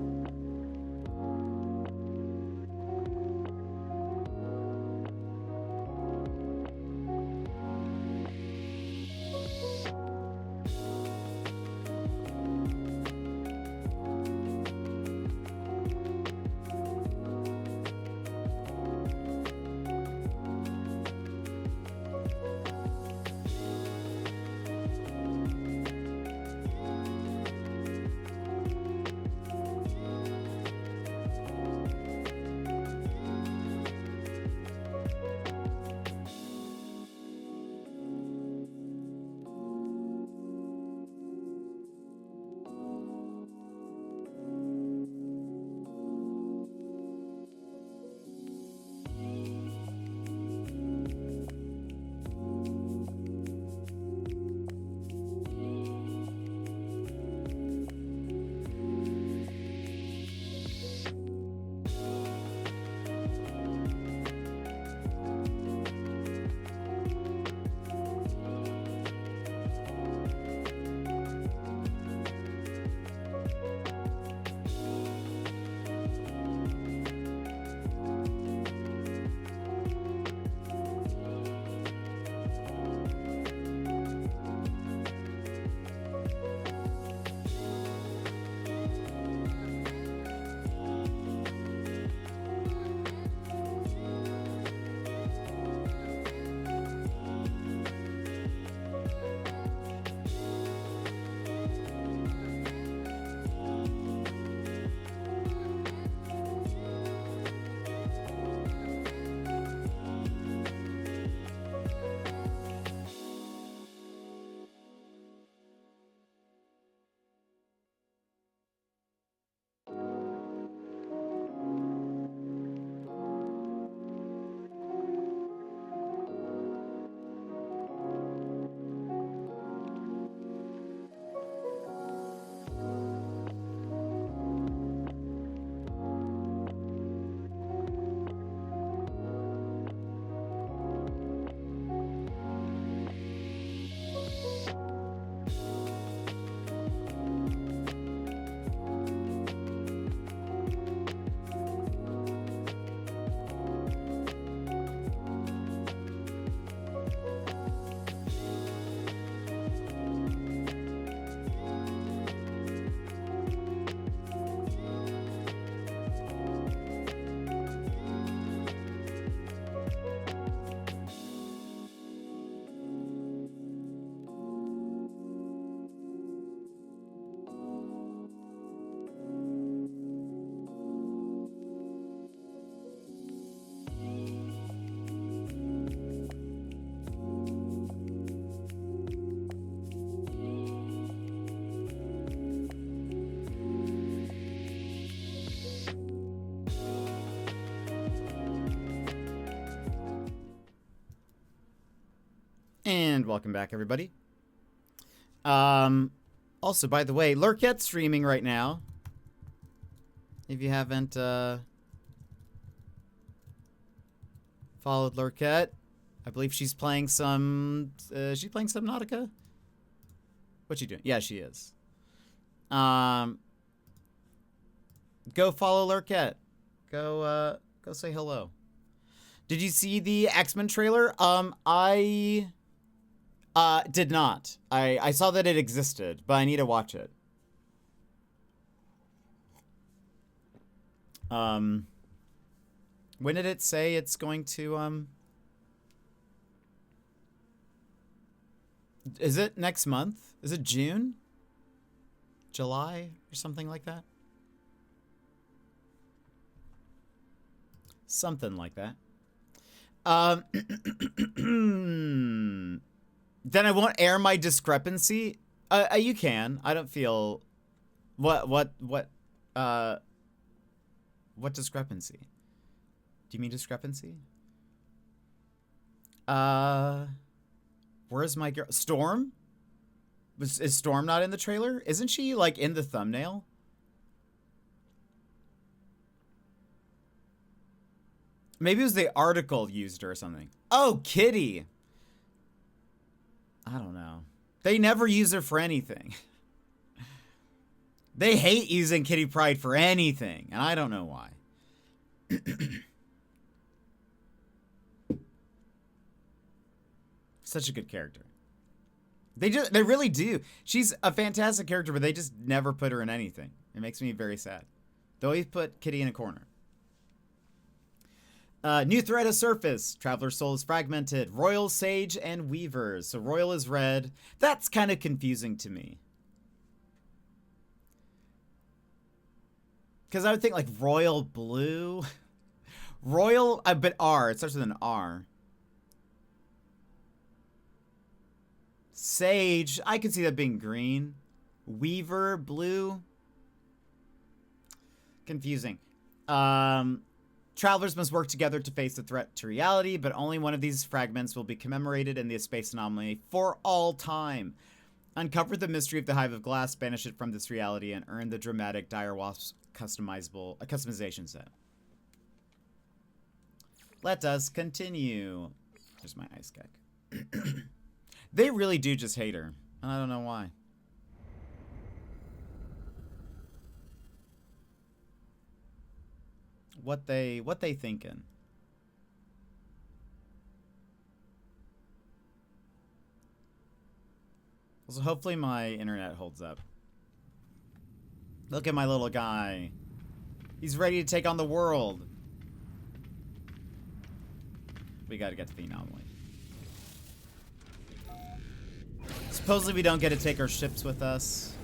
And welcome back, everybody. Also, by the way, Lurkette's streaming right now. If you haven't followed Lurkette, I believe she's playing some. Is she playing Subnautica? What's she doing? Yeah, she is. Go follow Lurkette. Go say hello. Did you see the X-Men trailer? I did not. I saw that it existed, but I need to watch it. When did it say it's going to, Is it next month? Is it June? July? Or something like that? Something like that. Then I won't air my discrepancy. You can. I don't feel... What discrepancy? Do you mean discrepancy? Where's my girl? Storm? Is Storm not in the trailer? Isn't she, like, in the thumbnail? Maybe it was the article used her or something. Oh, Kitty! I don't know. They never use her for anything. They hate using Kitty Pryde for anything, and I don't know why. Such a good character. They really do. She's a fantastic character, but they just never put her in anything. It makes me very sad. They always put Kitty in a corner. New threat has surfaced. Traveler's soul is fragmented. Royal, Sage, and Weavers. So Royal is red. That's kind of confusing to me. Because I would think like Royal Blue. Royal, but R. It starts with an R. Sage, I could see that being green. Weaver, blue. Confusing. Travelers must work together to face the threat to reality, but only one of these fragments will be commemorated in the space anomaly for all time. Uncover the mystery of the Hive of Glass, banish it from this reality, and earn the dramatic Dire Wasp's customization set. Let us continue. Here's my ice gag. They really do just hate her. I don't know why. What they thinking? So hopefully my internet holds up. Look at my little guy. He's ready to take on the world. We gotta get to the anomaly. Supposedly we don't get to take our ships with us.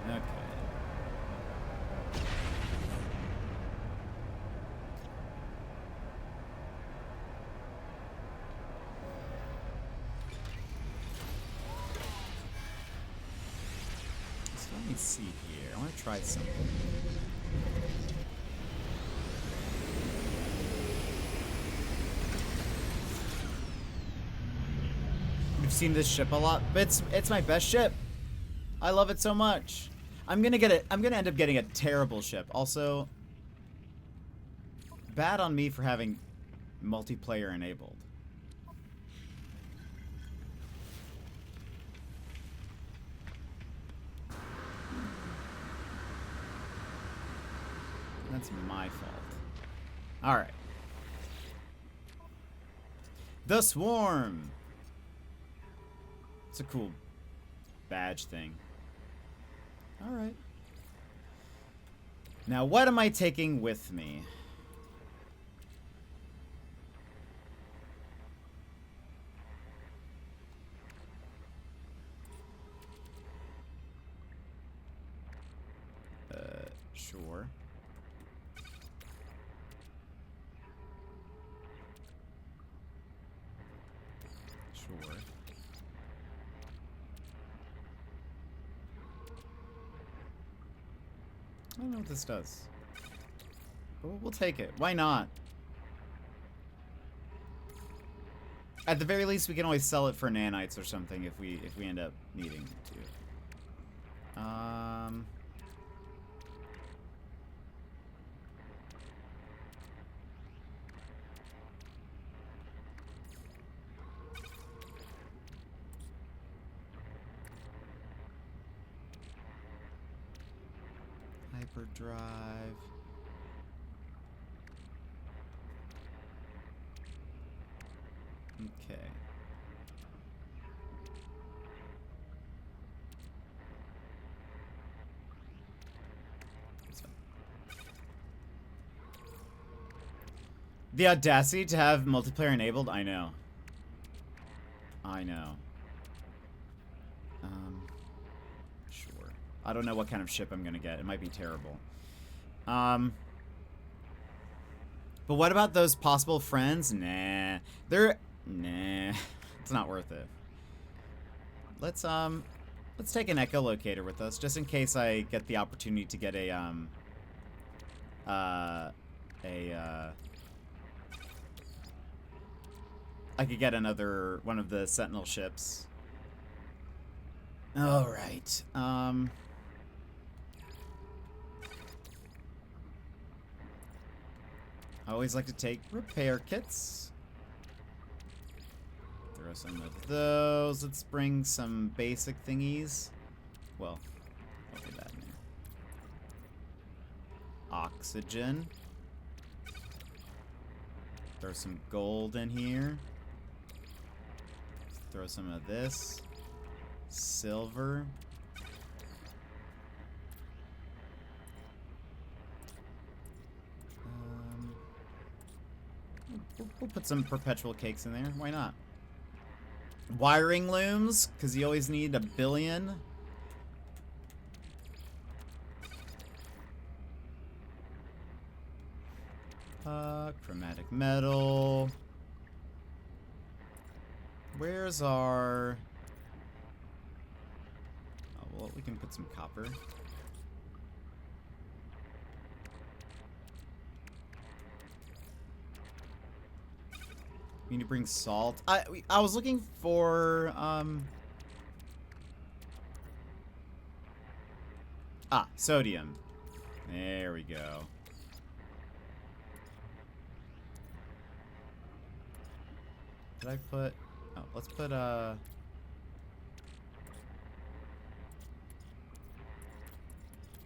Okay. So let me see here. I want to try something. We've seen this ship a lot, but it's my best ship. I love it so much. I'm gonna end up getting a terrible ship. Also, bad on me for having multiplayer enabled. That's my fault. Alright. The Swarm. It's a cool badge thing. Alright. Now, what am I taking with me? Sure. Sure. I don't know what this does. But we'll take it. Why not? At the very least, we can always sell it for nanites or something if we end up needing to. Hyperdrive. Okay. The audacity to have multiplayer enabled? I know. I know. Sure. I don't know what kind of ship I'm gonna get. It might be terrible. But what about those possible friends? Nah. Nah. It's not worth it. Let's take an echolocator with us, just in case I get the opportunity to get I could get another one of the Sentinel ships. All right. I always like to take repair kits. Throw some of those. Let's bring some basic thingies. Well, look at that in there. Oxygen. Throw some gold in here. Throw some of this. Silver. We'll put some perpetual cakes in there. Why not? Wiring looms, because you always need 1 billion. Chromatic metal. Where's our... Oh, well, we can put some copper. We need to bring salt. I was looking for, sodium. There we go. Did I put... Oh, let's put,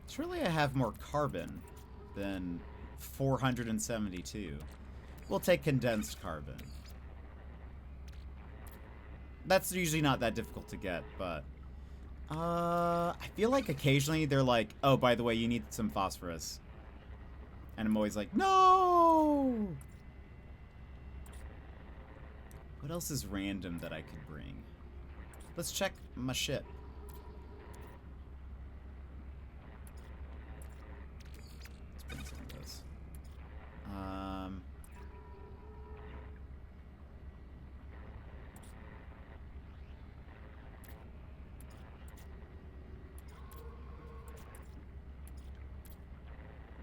surely I have more carbon than 472. We'll take condensed carbon. That's usually not that difficult to get, but... I feel like occasionally they're like, oh, by the way, you need some phosphorus. And I'm always like, no! What else is random that I could bring? Let's check my ship. Let's bring some of those.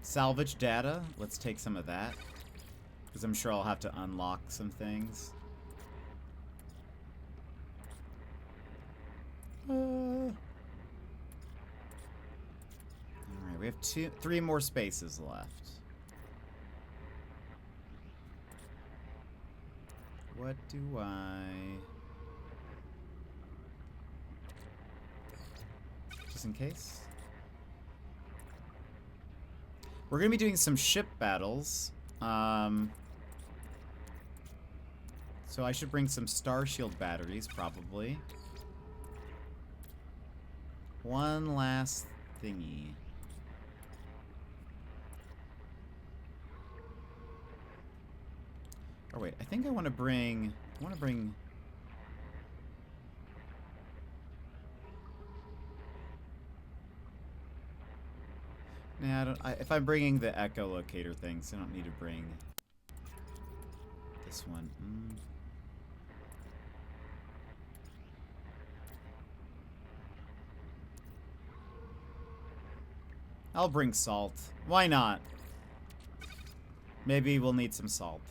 Salvage data. Let's take some of that. Because I'm sure I'll have to unlock some things. Alright, we have 3 more spaces left. What do just in case? We're gonna be doing some ship battles. So I should bring some Star Shield batteries, probably. One last thingy. Oh wait, I think I want to bring... Nah, I don't... if I'm bringing the echolocator things, I don't need to bring this one. I'll bring salt. Why not? Maybe we'll need some salt.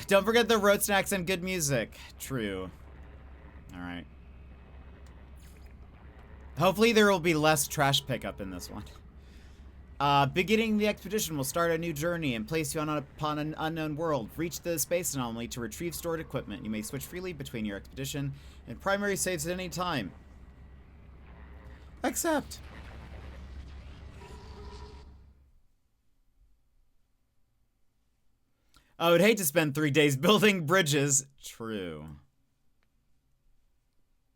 Don't forget the road snacks and good music. True. Alright. Hopefully there will be less trash pickup in this one. Beginning the expedition will start a new journey and place you upon an unknown world. Reach the space anomaly to retrieve stored equipment. You may switch freely between your expedition and primary saves at any time. Accept. I would hate to spend 3 days building bridges. True.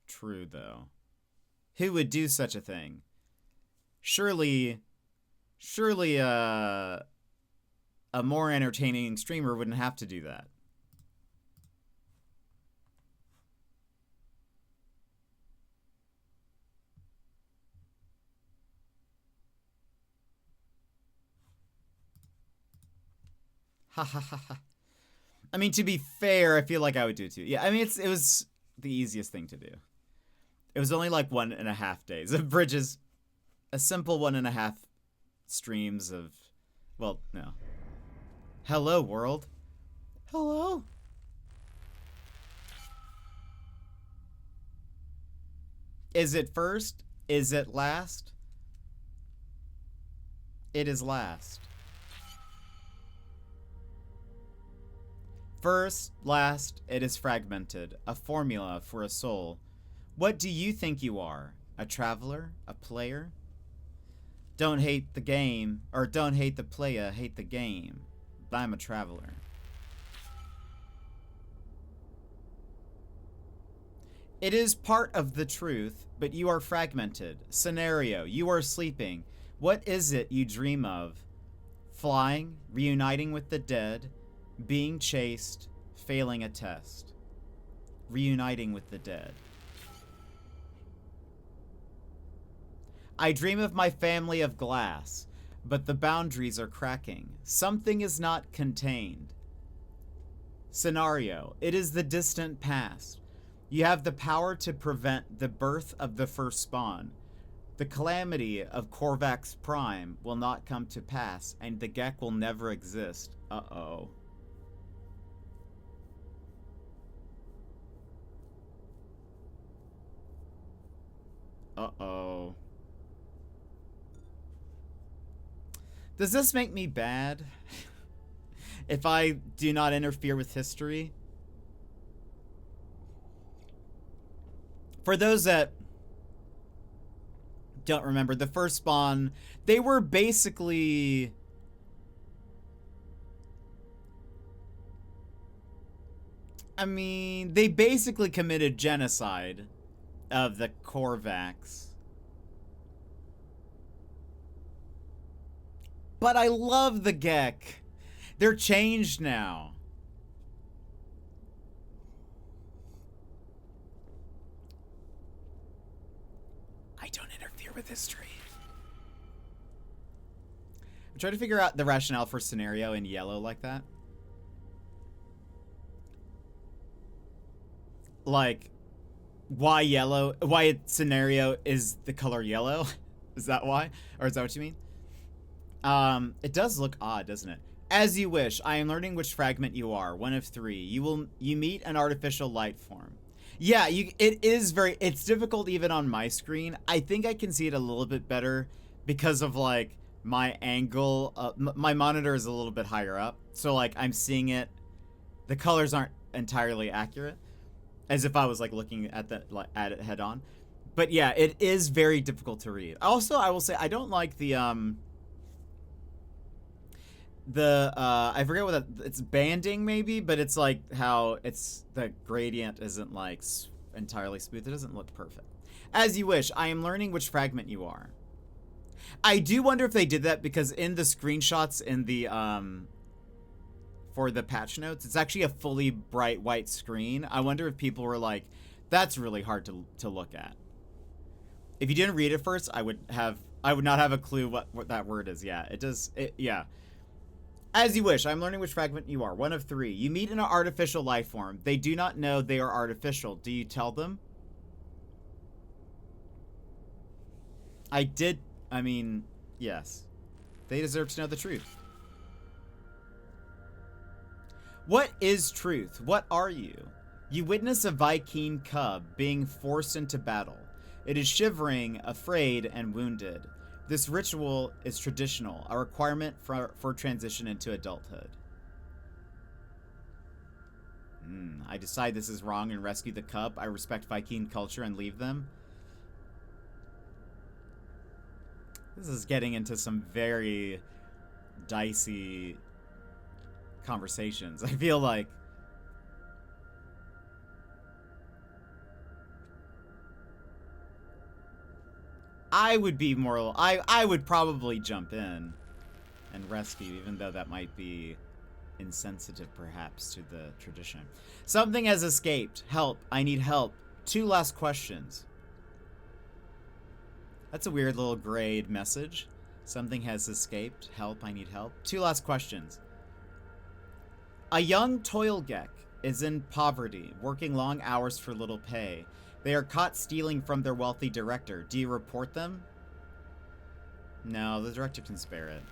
True, though. Who would do such a thing? Surely, a a more entertaining streamer wouldn't have to do that. Ha ha ha ha. I mean, to be fair, I feel like I would do it too. Yeah, I mean, it was the easiest thing to do. It was only like 1.5 days of bridges. A simple 1.5 streams of, well, no. Hello, world. Hello. Is it first? Is it last? It is last. First, last, it is fragmented. A formula for a soul. What do you think you are? A traveler? A player? Don't hate the game, or don't hate the player, hate the game. I'm a traveler. It is part of the truth, but you are fragmented. Scenario, you are sleeping. What is it you dream of? Flying, reuniting with the dead, being chased, failing a test. Reuniting with the dead. I dream of my family of glass, but the boundaries are cracking. Something is not contained. Scenario, it is the distant past. You have the power to prevent the birth of the first spawn. The calamity of Korvax Prime will not come to pass, and the Gek will never exist. Uh-oh. Uh-oh. Does this make me bad? If I do not interfere with history? For those that don't remember, the first spawn, they were basically... I mean, they basically committed genocide of the Korvax. But I love the Gek. They're changed now. I don't interfere with history. I'm trying to figure out the rationale for scenario in yellow like that. Like, why yellow? Why scenario is the color yellow? Is that why? Or is that what you mean? It does look odd, doesn't it? As you wish, I am learning which fragment you are. One of 3. You meet an artificial light form. Yeah, it's difficult even on my screen. I think I can see it a little bit better because of like my angle. My monitor is a little bit higher up. So like I'm seeing it. The colors aren't entirely accurate as if I was like looking at it head on. But yeah, it is very difficult to read. Also, I will say I don't like the I forget what it's banding maybe, but it's like how it's the gradient isn't like entirely smooth. It doesn't look perfect. As you wish, I am learning which fragment you are. I do wonder if they did that because in the screenshots in the for the patch notes, it's actually a fully bright white screen. I wonder if people were like, that's really hard to look at. If you didn't read it first, I would not have a clue what that word is. Yeah, yeah. As you wish, I'm learning which fragment you are. One of 3. You meet an artificial life form. They do not know they are artificial. Do you tell them? I mean, yes. They deserve to know the truth. What is truth? What are you? You witness a Viking cub being forced into battle. It is shivering, afraid, and wounded. This ritual is traditional, a requirement for transition into adulthood. I decide this is wrong and rescue the cub. I respect Viking culture and leave them. This is getting into some very dicey conversations. I feel like... I would be more... I would probably jump in and rescue, even though that might be insensitive perhaps to the tradition. Something has escaped. Help. I need help. 2 last questions. That's a weird little grade message. Something has escaped. Help. I need help. 2 last questions. A young toilgeck is in poverty, working long hours for little pay. They are caught stealing from their wealthy director. Do you report them? No, the director can spare it.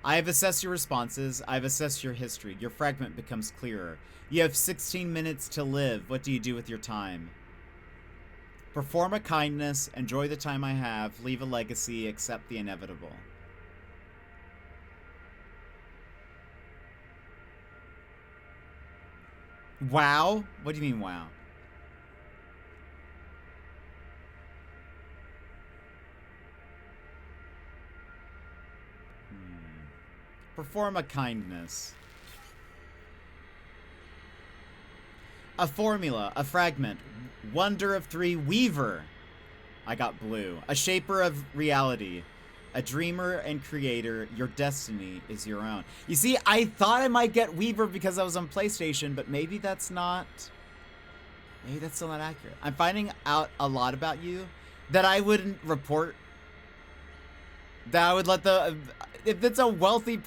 I have assessed your responses. I've assessed your history. Your fragment becomes clearer. You have 16 minutes to live. What do you do with your time? Perform a kindness. Enjoy the time I have. Leave a legacy. Accept the inevitable. Wow? What do you mean, wow? Perform a kindness. A formula, a fragment, wonder of 3, weaver. I got blue. A shaper of reality, a dreamer and creator. Your destiny is your own. You see, I thought I might get weaver because I was on PlayStation, but maybe that's not. Maybe that's still not accurate. I'm finding out a lot about you that I wouldn't report. That I would let the. If it's a wealthy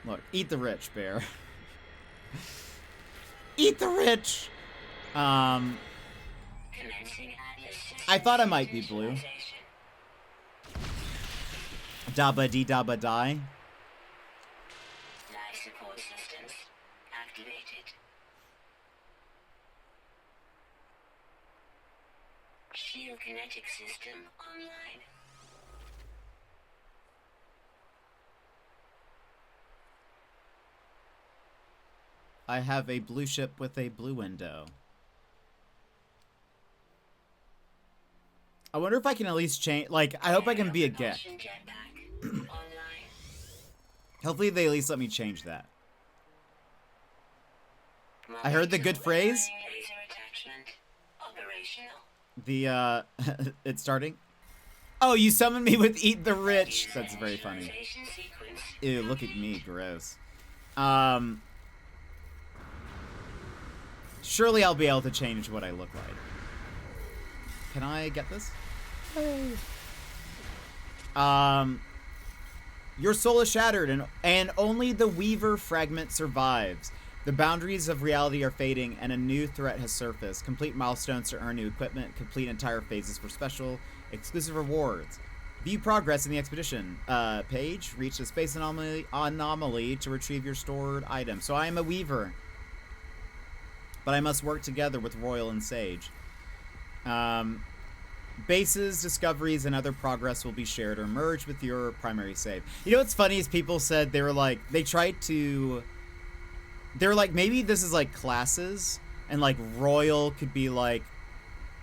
Look, eat the rich, bear. Eat the rich! I thought I might be blue. Dabba dee dabba die. Life support systems activated. Shield kinetic system online. I have a blue ship with a blue window. I wonder if I can at least change. Like, I hope I can be a get. Hopefully they at least let me change that. I heard the good phrase. The, it's starting. Oh, you summoned me with eat the rich. That's very funny. Ew, look at me, gross. Surely I'll be able to change what I look like. Can I get this? Hey. Your soul is shattered, and only the Weaver fragment survives. The boundaries of reality are fading, and a new threat has surfaced. Complete milestones to earn new equipment. Complete entire phases for special, exclusive rewards. View progress in the expedition page. Reach the space anomaly to retrieve your stored items. So I am a Weaver. But I must work together with Royal and Sage. Bases, discoveries, and other progress will be shared or merged with your primary save. You know what's funny is people said they were like, they were like, maybe this is like classes, and like Royal could be like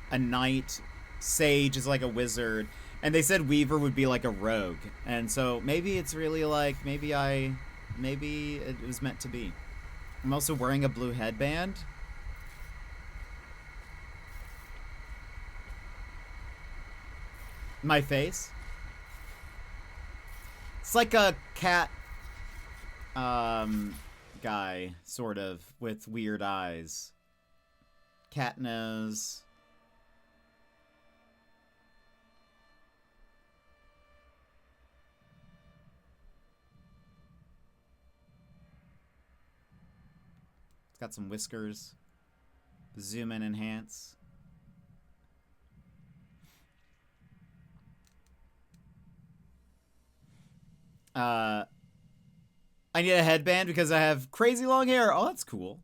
a knight, Sage is like a wizard, and they said Weaver would be like a rogue. And so maybe it's really like, maybe it was meant to be. I'm also wearing a blue headband. My face. It's like a cat guy, sort of, with weird eyes. Cat nose. It's got some whiskers. Zoom in, enhance. I need a headband because I have crazy long hair. Oh, that's cool.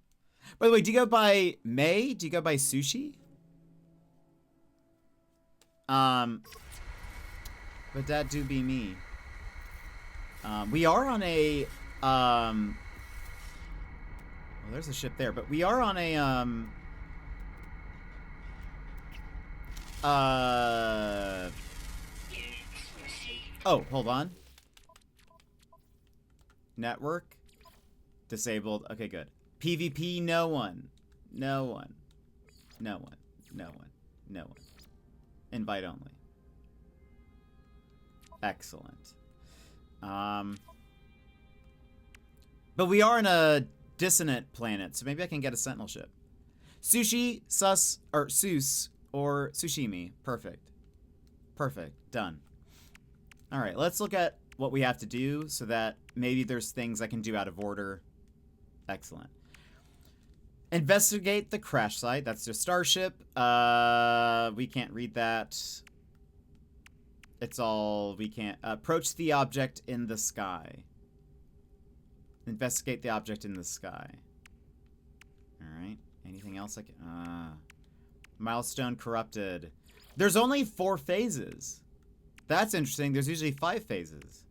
By the way, do you go by May? Do you go by Sushi? But that do be me. We are on a, well, there's a ship there, but we are on a, oh, hold on. Network disabled. Okay, good. PvP, no one. No one. No one. No one. No one. Invite only. Excellent. But we are in a dissonant planet, so maybe I can get a sentinel ship. Sushi, sus, or Seuss, or Sushimi. Perfect. Perfect. Done. Alright, let's look at what we have to do so that maybe there's things I can do out of order. Excellent. Investigate the crash site. That's the starship. We can't read that. It's all... We can't... approach the object in the sky. Investigate the object in the sky. Alright. Anything else I can... milestone corrupted. There's only 4 phases. That's interesting. There's usually 5 phases.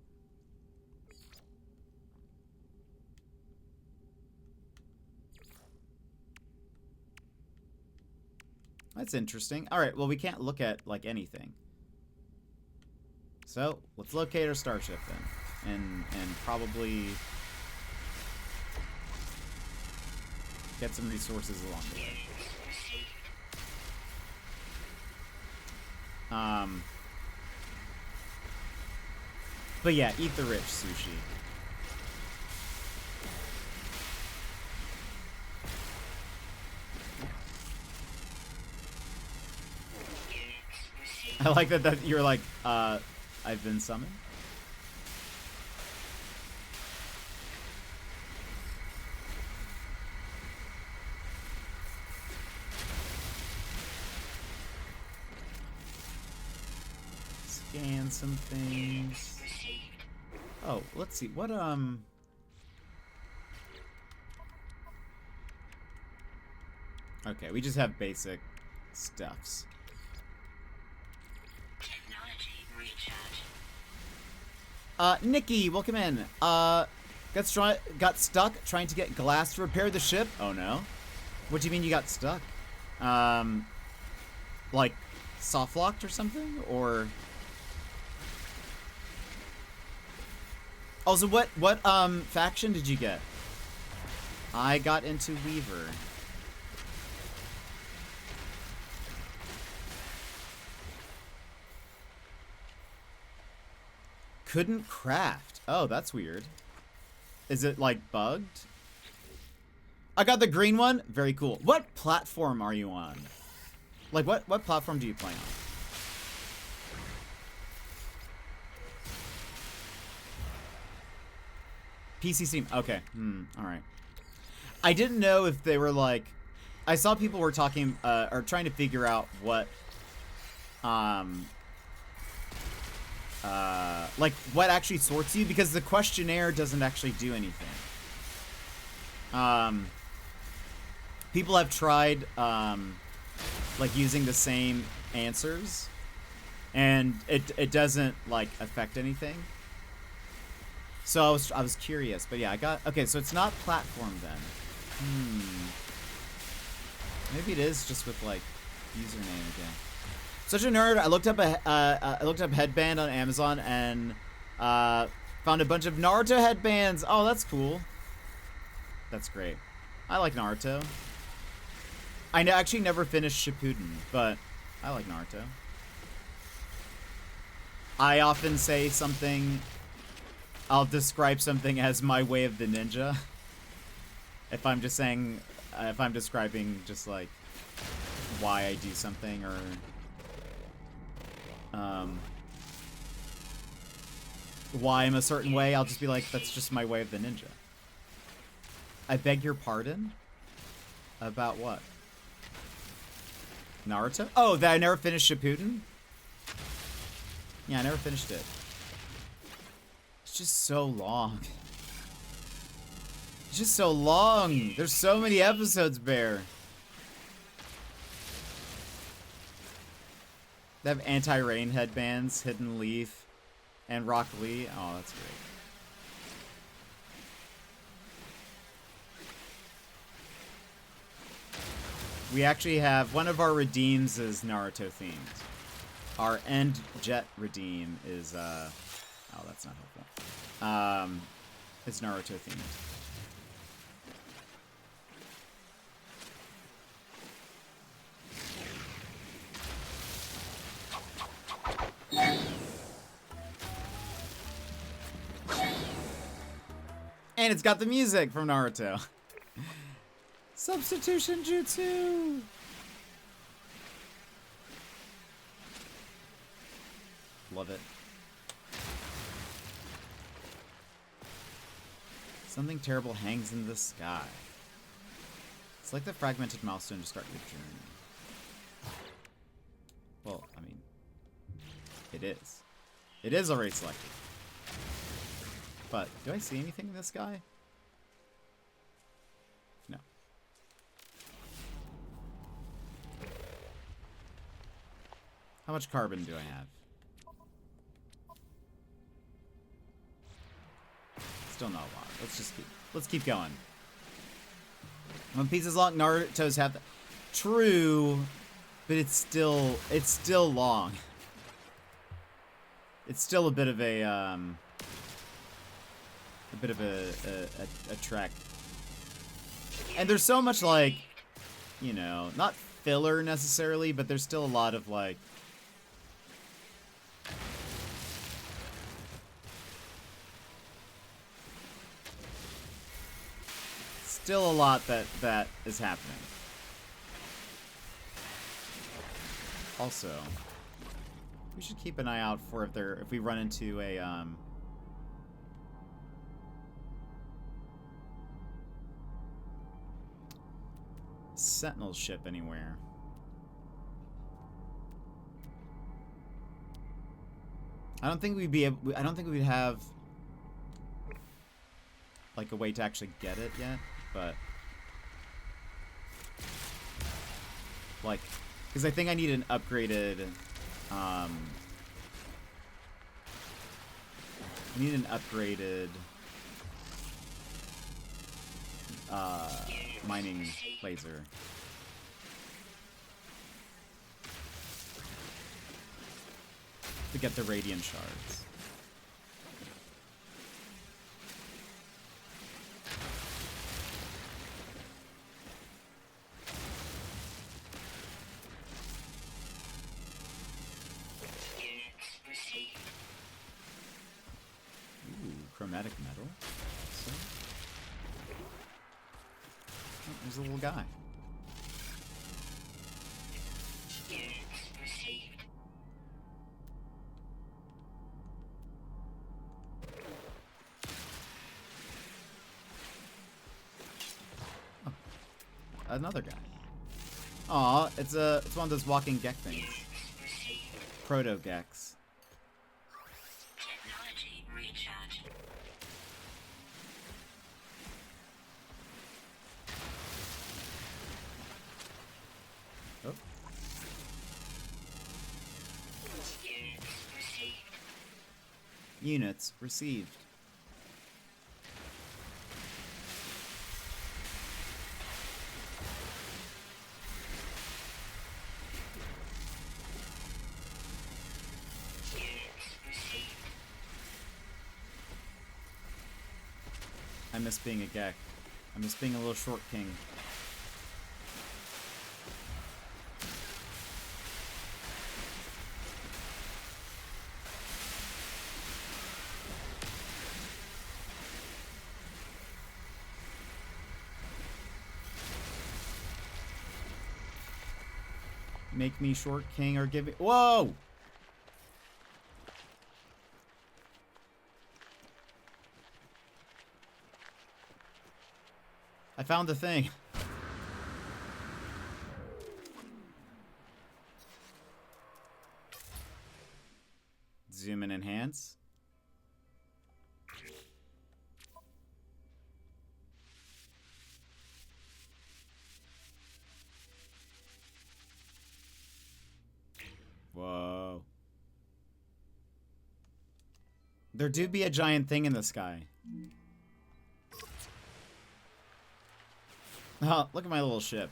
That's interesting. Alright, well, we can't look at, like, anything. So, let's locate our starship, then. And probably... get some resources along the way. But yeah, eat the rich sushi. I like that you're like, I've been summoned. Scan some things. Oh, let's see. What, okay, we just have basic stuffs. Nikki, welcome in. Got stuck trying to get glass to repair the ship. Oh no. What do you mean you got stuck? Like soft locked or something? Or also, what faction did you get? I got into Weaver. Couldn't craft. Oh, that's weird. Is it like bugged? I got the green one. Very cool. What platform are you on? Like what platform do you play on? PC Steam. Okay. All right. I didn't know if they were like, I saw people were talking or trying to figure out what like what actually sorts you, because the questionnaire doesn't actually do anything. People have tried like using the same answers, and it doesn't like affect anything. So I was curious, but yeah, I got okay. So it's not platform then. Maybe it is just with like username again. Such a nerd. I looked up headband on Amazon and found a bunch of Naruto headbands. Oh, that's cool. That's great. I like Naruto. I actually never finished Shippuden, but I like Naruto. I often say something. I'll describe something as my way of the ninja. If I'm just saying, if I'm describing just like why I do something or why I'm a certain way, I'll just be like, that's just my way of the ninja. I beg your pardon? About what? Naruto? Oh, that I never finished Shippuden? Yeah, I never finished it. It's just so long. It's just so long. There's so many episodes, Bear. They have anti-rain headbands, Hidden Leaf, and Rock Lee. Oh, that's great. We actually have one of our redeems is Naruto themed. Our end jet redeem is oh, that's not helpful. It's Naruto themed. And it's got the music from Naruto. Substitution jutsu. Love it. Something terrible hangs in the sky. It's like the fragmented milestone to start your journey. Well, I mean, it is. It is already selected. But, do I see anything in the sky? No. How much carbon do I have? Still not a lot. Let's keep going. One Piece is long, Naruto's have the, true, but it's still long. It's still a bit of a trek. And there's so much, like, you know, not filler necessarily, but there's still a lot of, like, still a lot that is happening. Also, we should keep an eye out for if we run into a Sentinel ship anywhere. I don't think we'd have like a way to actually get it yet, but like, because I think I need an upgraded mining laser. To get the radiant shards. Ooh, chromatic metal. So, oh, there's a little guy. Another guy. Aw, it's one of those walking Gek things. Proto Geks. Technology recharge. Oh. Units received. Units received. I miss being a Gek. I miss being a little short king. Make me short king or give me— whoa! I found the thing. Zoom and enhance. Whoa. There do be a giant thing in the sky. Oh, look at my little ship.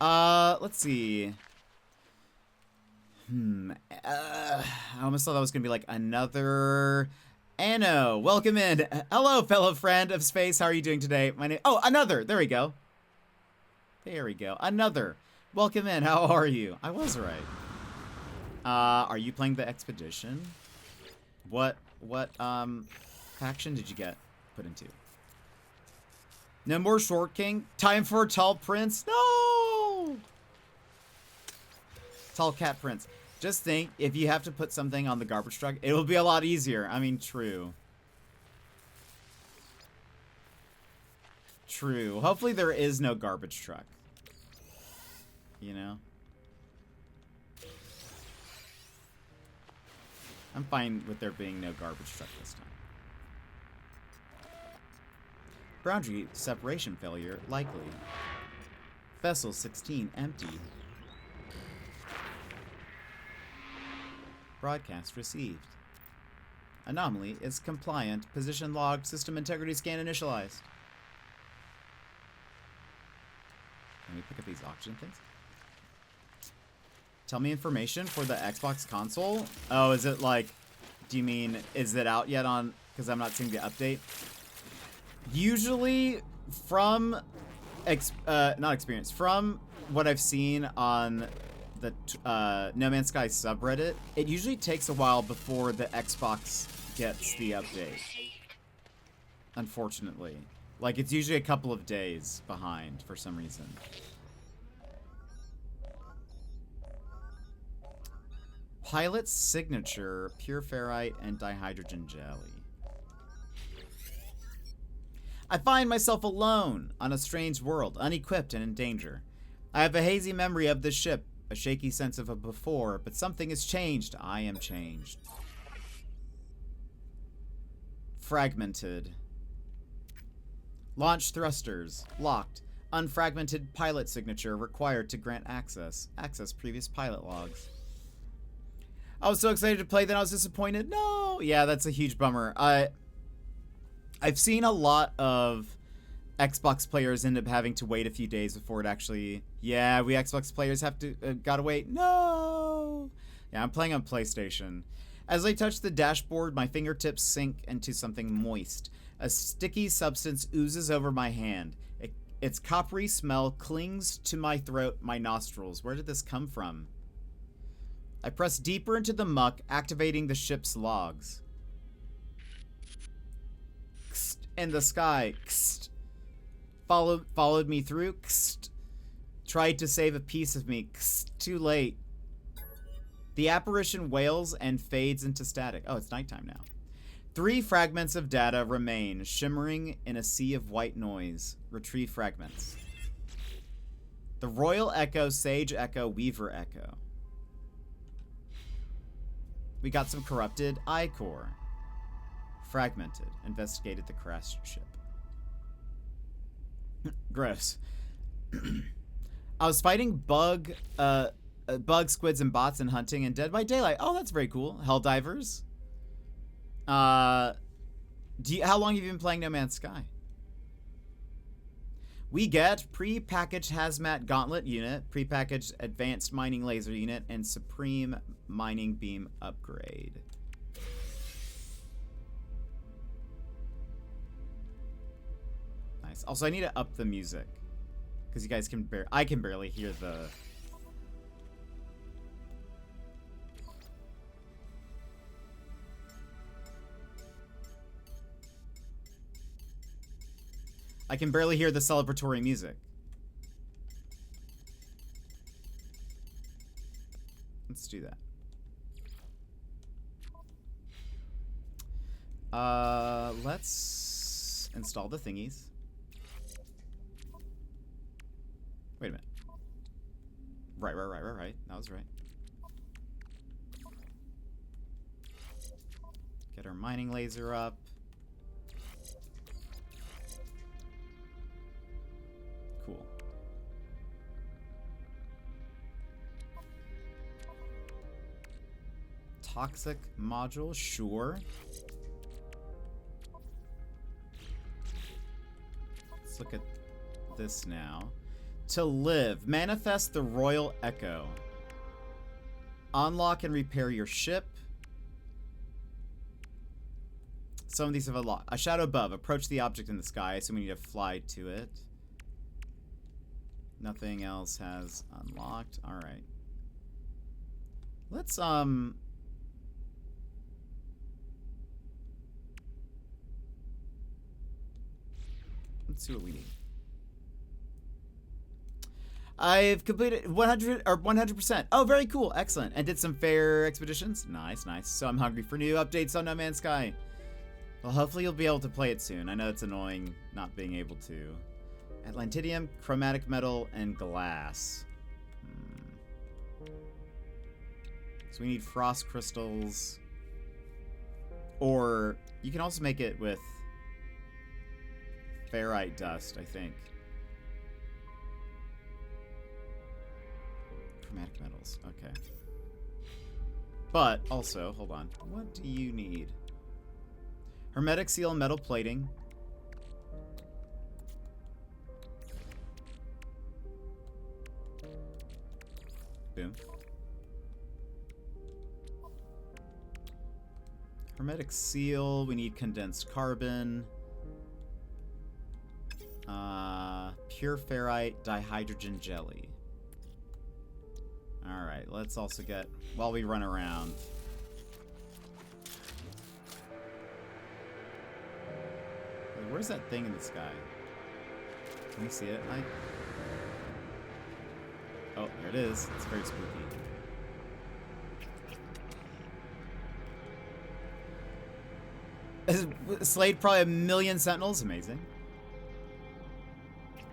Let's see. I almost thought that was gonna be like another Anno. Welcome in. Hello, fellow friend of space. How are you doing today? My name— oh, another. There we go. There we go. Another. Welcome in. How are you? I was right. Are you playing the expedition? What faction did you get put into? No more Short King. Time for a Tall Prince. No! Tall Cat Prince. Just think, if you have to put something on the garbage truck, it will be a lot easier. I mean, true. True. Hopefully there is no garbage truck. You know? I'm fine with there being no garbage truck this time. Boundary separation failure likely. Vessel 16 empty. Broadcast received. Anomaly is compliant. Position logged. System integrity scan initialized. Can we pick up these oxygen things? Tell me information for the Xbox console. Oh, is it like, do you mean, is it out yet on, because I'm not seeing the update? Usually from, not experience, from what I've seen on the No Man's Sky subreddit, it usually takes a while before the Xbox gets the update. Unfortunately. Like, it's usually a couple of days behind for some reason. Pilot's signature, pure ferrite, and dihydrogen jelly. I find myself alone on a strange world, unequipped and in danger. I have a hazy memory of this ship, a shaky sense of a before, but something has changed. I am changed. Fragmented. Launch thrusters. Locked. Unfragmented pilot signature required to grant access. Access previous pilot logs. I was so excited to play, then I was disappointed. No! Yeah, that's a huge bummer. I've seen a lot of Xbox players end up having to wait a few days before it actually... Yeah, we Xbox players have to... gotta wait. No! Yeah, I'm playing on PlayStation. As I touch the dashboard, my fingertips sink into something moist. A sticky substance oozes over my hand. Its coppery smell clings to my throat, my nostrils. Where did this come from? I press deeper into the muck, activating the ship's logs. In the sky. Followed me through. Tried to save a piece of me. Too late. The apparition wails and fades into static. Oh, it's nighttime now. 3 fragments of data remain, shimmering in a sea of white noise. Retrieve fragments. The Royal Echo, Sage Echo, Weaver Echo. We got some corrupted I-core. Fragmented. Investigated the crashed ship. Gross. I was fighting bug, squids, and bots and hunting in Dead by Daylight. Oh, that's very cool. Helldivers. How long have you been playing No Man's Sky? We get pre-packaged hazmat gauntlet unit, pre-packaged advanced mining laser unit, and supreme mining beam upgrade. Nice. Also, I need to up the music because you guys can I can barely hear the. I can barely hear the celebratory music. Let's do that. Let's install the thingies. Wait a minute. Right. That was right. Get our mining laser up. Cool. Toxic module, sure. Let's look at this now. To live, manifest the Royal Echo. Unlock and repair your ship. Some of these have unlocked. A shadow above. Approach the object in the sky. I assume we need to fly to it. Nothing else has unlocked. All right. Let's Let's see what we need. I've completed 100%. Oh, very cool. Excellent. And did some fair expeditions. Nice, nice. So I'm hungry for new updates on No Man's Sky. Well, hopefully you'll be able to play it soon. I know it's annoying not being able to. Atlantidium, chromatic metal, and glass. So we need frost crystals. Or you can also make it with ferrite dust, I think. Chromatic metals, okay. But also, hold on. What do you need? Hermetic seal, metal plating. Boom. Hermetic seal, we need condensed carbon. Pure ferrite, dihydrogen jelly. Alright, let's also get, while we run around. Wait, where's that thing in the sky? Can we see it? Oh, there it is. It's very spooky. Slayed probably 1 million sentinels. Amazing.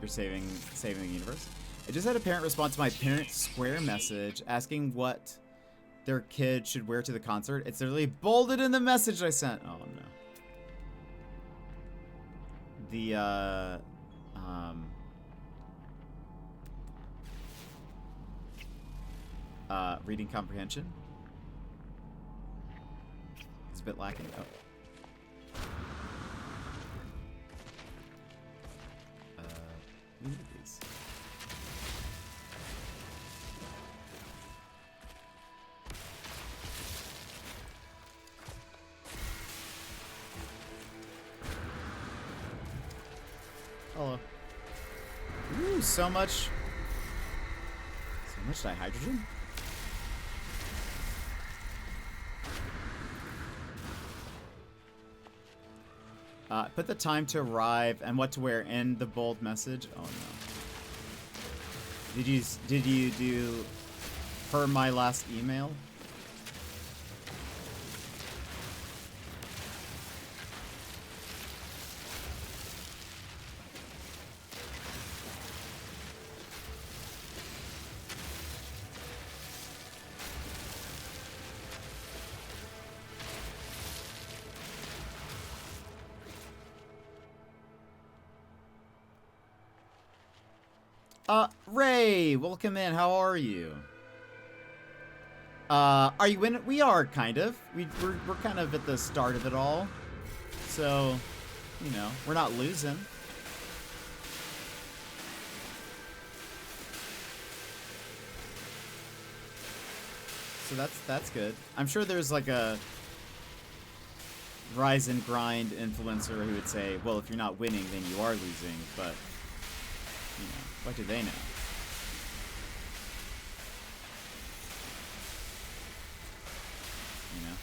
You're saving the universe. I just had a parent respond to my parent square message asking what their kid should wear to the concert. It's literally bolded in the message I sent. Oh no. The reading comprehension. It's a bit lacking. Oh. We need these. Hello. Ooh, so much dihydrogen. Put the time to arrive and what to wear in the bold message. Oh no. Did you do per my last email? Ray, welcome in. How are you? Are you in it? We are, kind of. We're kind of at the start of it all. So, you know, we're not losing. So that's good. I'm sure there's like a rise and grind influencer who would say, well, if you're not winning, then you are losing, but you know, what do they know? You know?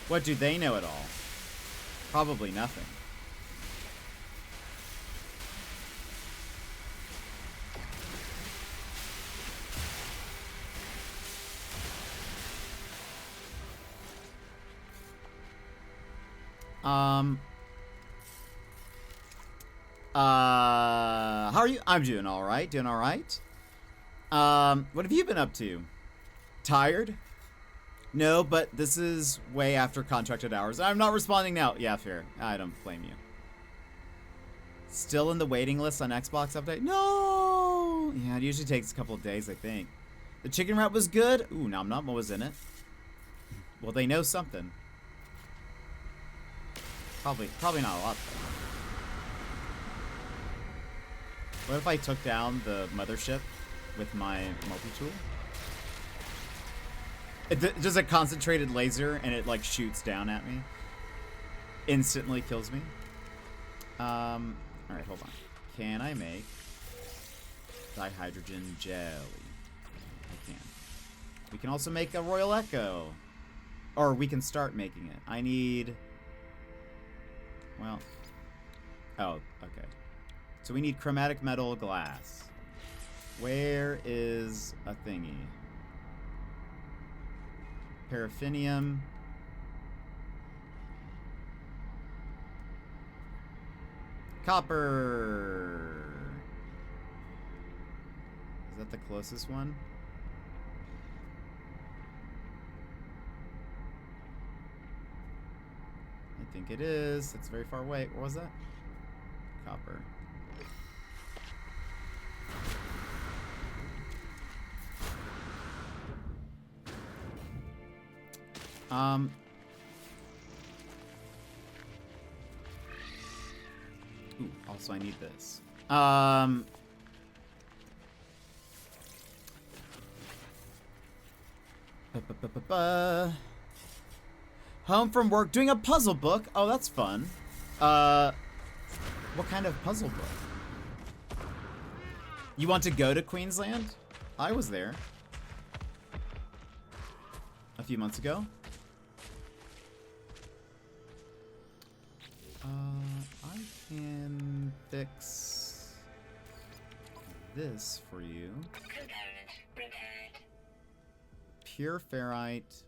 What do they know at all? Probably nothing. How are you? I'm doing all right. Doing all right. What have you been up to? Tired? No, but this is way after contracted hours. I'm not responding now. Yeah, fair. I don't blame you. Still in the waiting list on Xbox update? No! Yeah, it usually takes a couple of days, I think. The chicken wrap was good? Ooh, nom nom, what was in it? Well, they know something. Probably not a lot, though. What if I took down the mothership with my multi-tool? Just a concentrated laser, and it, like, shoots down at me. Instantly kills me. Alright, hold on. Can I make dihydrogen jelly? I can. We can also make a Royal Echo. Or we can start making it. I need Well. Oh, okay. So we need chromatic metal glass. Where is a thingy? Paraffinium. Copper. Is that the closest one? I think it is. It's very far away. Where was that? Copper. Ooh, also I need this. Home from work, doing a puzzle book. Oh, that's fun. What kind of puzzle book? You want to go to Queensland? I was there a few months ago. I can fix this for you. Component repaired. Pure ferrite.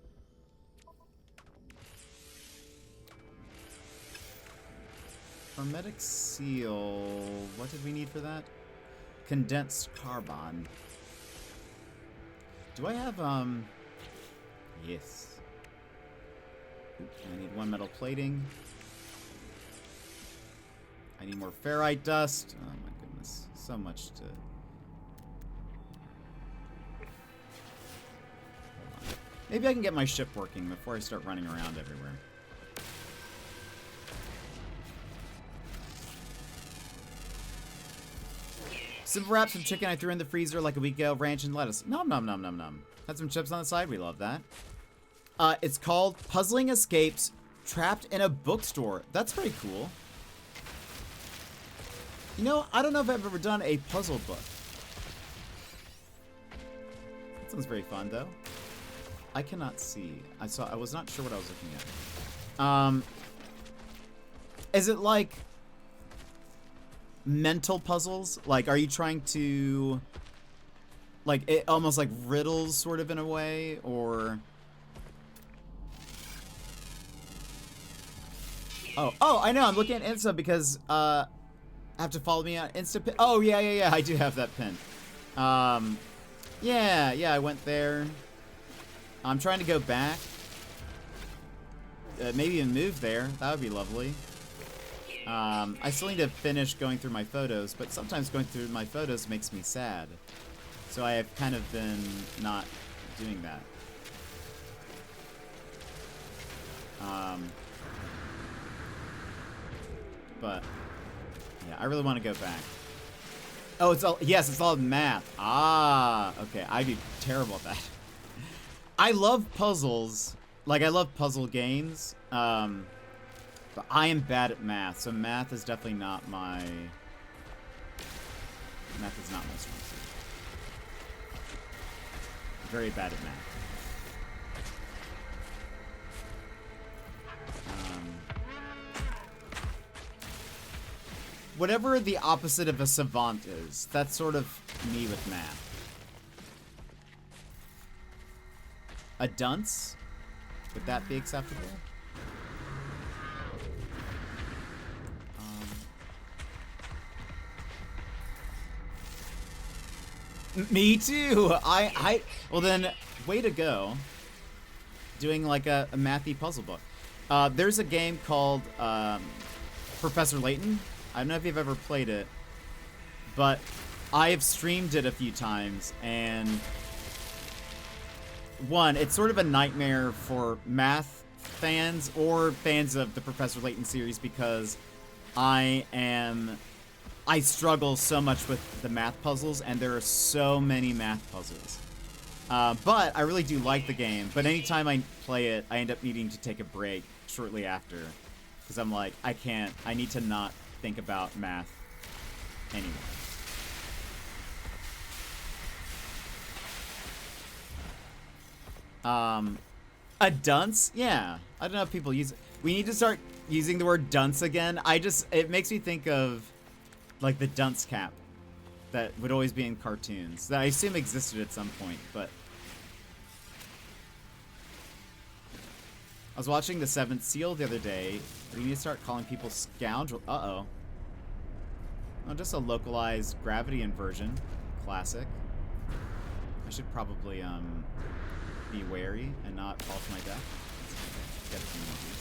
Hermetic seal. What did we need for that? Condensed carbon. Do I have, yes. Oops, I need one metal plating. I need more ferrite dust. Oh my goodness. So much to... Hold on. Maybe I can get my ship working before I start running around everywhere. Simple wrap, some chicken I threw in the freezer like a week ago. Ranch and lettuce. Nom nom nom nom nom. Had some chips on the side. We love that. It's called Puzzling Escapes Trapped in a Bookstore. That's pretty cool. You know, I don't know if I've ever done a puzzle book. That sounds very fun, though. I cannot see. I was not sure what I was looking at. Is it like mental puzzles? Like, are you trying to, like, it almost like riddles, sort of, in a way, or? Oh, I know. I'm looking at Insta because have to follow me on Insta. Oh yeah. I do have that pin. Yeah. I went there. I'm trying to go back. Maybe even move there. That would be lovely. I still need to finish going through my photos, but sometimes going through my photos makes me sad. So I have kind of been not doing that. But yeah, I really want to go back. Oh, it's all math. Ah, okay. I'd be terrible at that. I love puzzles. Like, I love puzzle games. But I am bad at math, so math is definitely not my... Math is not my strong suit. Very bad at math. Whatever the opposite of a savant is, that's sort of me with math. A dunce? Would that be acceptable? Me too! Well then, way to go. Doing like a mathy puzzle book. There's a game called Professor Layton. I don't know if you've ever played it, but I have streamed it a few times, and one, it's sort of a nightmare for math fans or fans of the Professor Layton series because I struggle so much with the math puzzles, and there are so many math puzzles. But I really do like the game, but anytime I play it, I end up needing to take a break shortly after, because I'm like, I need to not think about math anymore. A dunce? Yeah. I don't know if people use it. We need to start using the word dunce again. It makes me think of like the dunce cap that would always be in cartoons that I assume existed at some point, but I was watching The Seventh Seal the other day. We need to start calling people scoundrel. Uh-oh. Oh, just a localized gravity inversion. Classic. I should probably, be wary and not fall to my death. Get a few more of these.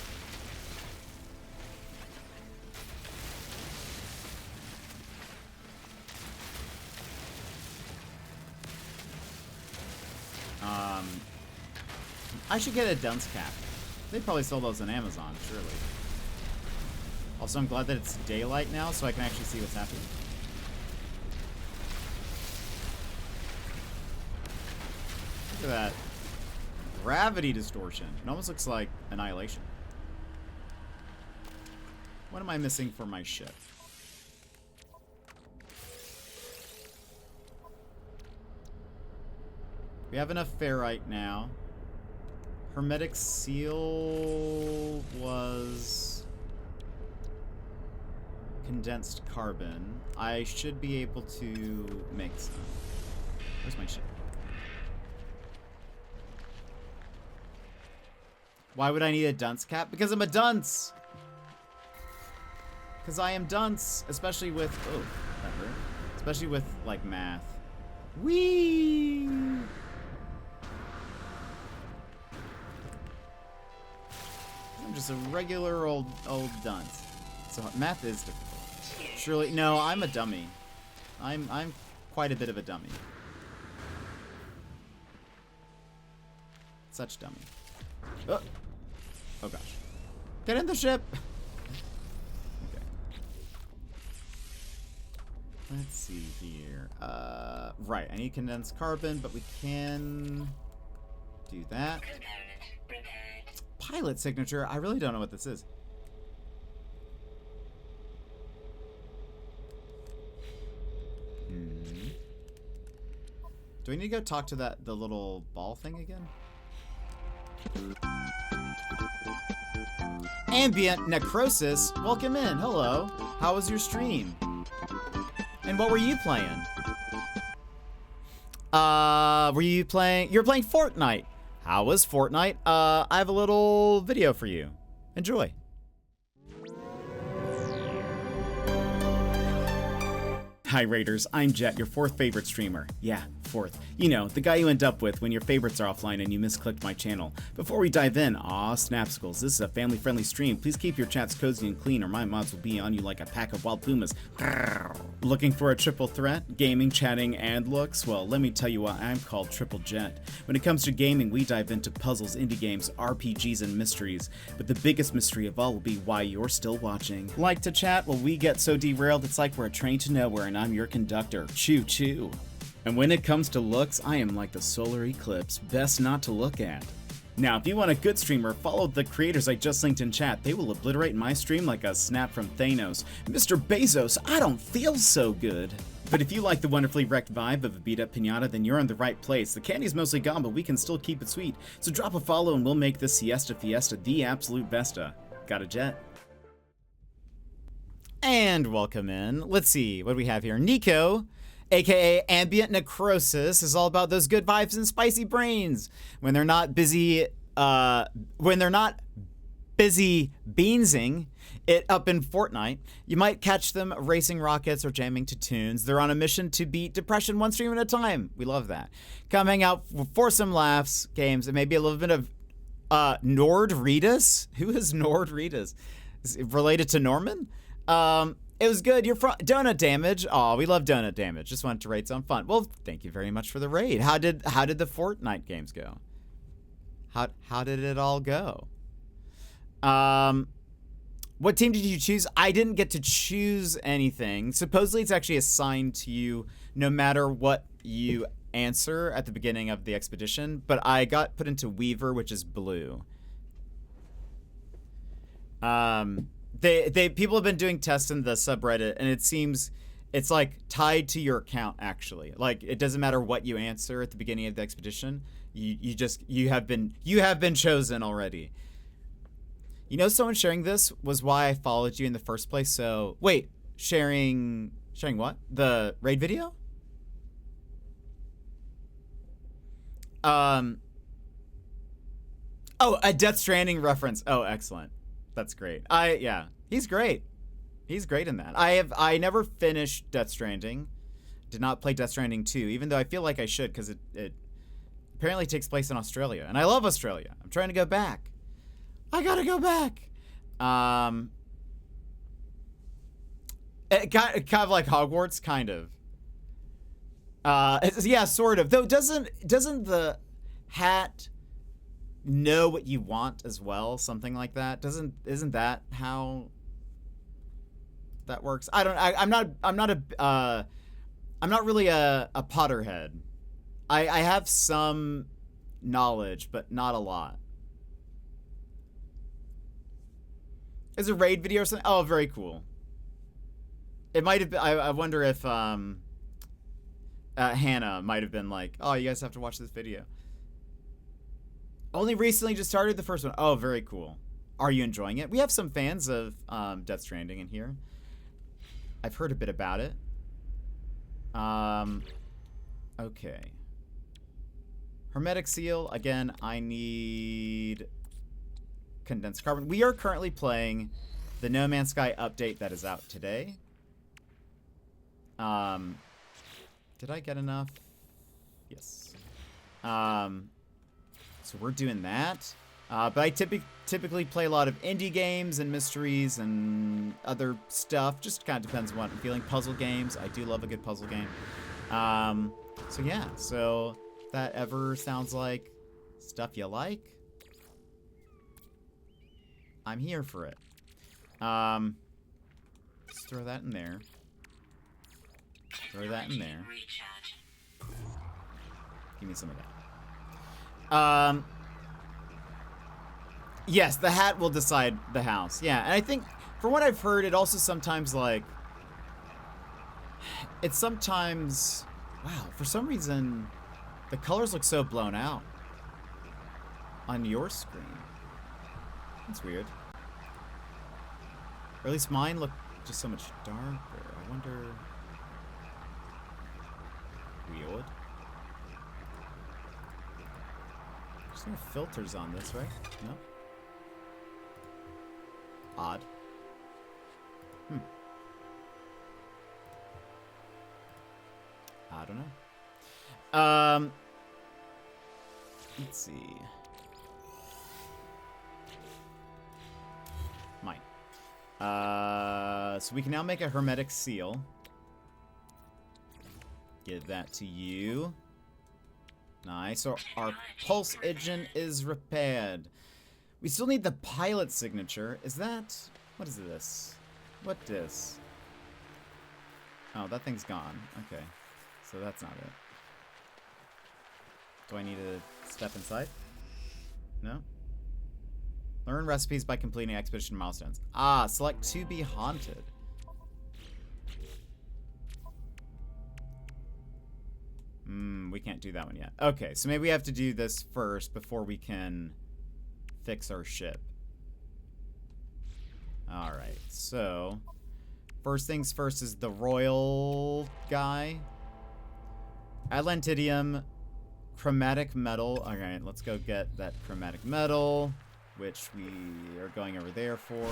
I should get a dunce cap. They probably sell those on Amazon, surely. Also, I'm glad that it's daylight now, so I can actually see what's happening. Look at that. Gravity distortion. It almost looks like Annihilation. What am I missing for my ship? We have enough ferrite now. Hermetic seal was condensed carbon. I should be able to make some. Where's my ship? Why would I need a dunce cap? Because I'm a dunce! Because I am dunce, especially with... Oh, that hurt. Especially with, like, math. Whee! I'm just a regular old dunce. So math is difficult. Surely... No, I'm a dummy. I'm quite a bit of a dummy. Such dummy. Oh. Oh gosh. Get in the ship! Okay. Let's see here. Right, I need condensed carbon, but we can do that. Pilot signature? I really don't know what this is. Do we need to go talk to the little ball thing again? Ambient Necrosis, welcome in. Hello. How was your stream? And what were you playing? You're playing Fortnite. How was Fortnite? I have a little video for you. Enjoy. Hi Raiders, I'm Jet, your fourth favorite streamer. Yeah, fourth. You know, the guy you end up with when your favorites are offline and you misclicked my channel. Before we dive in, snapsicles, this is a family-friendly stream. Please keep your chats cozy and clean or my mods will be on you like a pack of wild pumas. Looking for a triple threat? Gaming, chatting, and looks? Well, let me tell you why I'm called Triple Jet. When it comes to gaming, we dive into puzzles, indie games, RPGs, and mysteries. But the biggest mystery of all will be why you're still watching. Like to chat? Well, we get so derailed it's like we're a train to nowhere and I'm your conductor. Choo choo. And when it comes to looks, I am like the solar eclipse, best not to look at. Now, if you want a good streamer, follow the creators I just linked in chat. They will obliterate my stream like a snap from Thanos. Mr. Bezos, I don't feel so good. But if you like the wonderfully wrecked vibe of a beat-up pinata, then you're in the right place. The candy's mostly gone, but we can still keep it sweet. So drop a follow and we'll make this Siesta Fiesta the absolute besta. Got a jet? And welcome in. Let's see, what do we have here? Nico, aka Ambient Necrosis, is all about those good vibes and spicy brains. When they're not busy beansing it up in Fortnite, you might catch them racing rockets or jamming to tunes. They're on a mission to beat depression one stream at a time. We love that. Come hang out for some laughs, games, and maybe a little bit of Nordritas. Who is Nordritas? Is it related to Norman? It was good. You're from Donut Damage. Oh, we love Donut Damage. Just wanted to rate some fun. Well, thank you very much for the raid. How did the Fortnite games go? How did it all go? What team did you choose? I didn't get to choose anything. Supposedly it's actually assigned to you no matter what you answer at the beginning of the expedition, but I got put into Weaver, which is blue. People have been doing tests in the subreddit, and it seems it's like tied to your account actually. Like it doesn't matter what you answer at the beginning of the expedition, You have been chosen already. You know, someone sharing this was why I followed you in the first place. So wait, sharing what? The raid video? Oh, a Death Stranding reference. Oh, excellent. That's great. Yeah, he's great. He's great in that. I never finished Death Stranding. Did not play Death Stranding 2, even though I feel like I should, because it apparently takes place in Australia, and I love Australia. I'm trying to go back. I gotta go back. It kind of like Hogwarts, kind of. Yeah, sort of. Though doesn't the hat know what you want as well? Something like that. Isn't that how that works? I'm not really a Potterhead. I have some knowledge, but not a lot. Is a raid video or something? Oh, very cool. It might have been. I wonder if Hannah might have been like, "Oh, you guys have to watch this video." Only recently just started the first one. Oh, very cool. Are you enjoying it? We have some fans of Death Stranding in here. I've heard a bit about it. Okay. Hermetic seal. Again, I need condensed carbon. We are currently playing the No Man's Sky update that is out today. Did I get enough? Yes. So we're doing that. But I typically play a lot of indie games and mysteries and other stuff. Just kind of depends on what I'm feeling. Puzzle games. I do love a good puzzle game. So yeah. So if that ever sounds like stuff you like, I'm here for it. Let's throw that in there. Throw that in there. Give me some of that. Yes, the hat will decide the house. Yeah, and I think from what I've heard, it also sometimes like it's sometimes wow, for some reason the colors look so blown out on your screen. That's weird. Or at least mine look just so much darker. I wonder. Weird. There's no filters on this, right? No? Odd. I don't know. Let's see. Mine. So we can now make a hermetic seal. Give that to you. Nice. So our pulse engine is repaired. We still need the pilot signature. Is that... What is this? What this? Oh, that thing's gone. Okay. So that's not it. Do I need to step inside? No? Learn recipes by completing expedition milestones. Ah, select to be haunted. We can't do that one yet. Okay, so maybe we have to do this first before we can fix our ship. Alright, so first things first is the royal guy. Atlantidium, chromatic metal. Alright, let's go get that chromatic metal, which we are going over there for.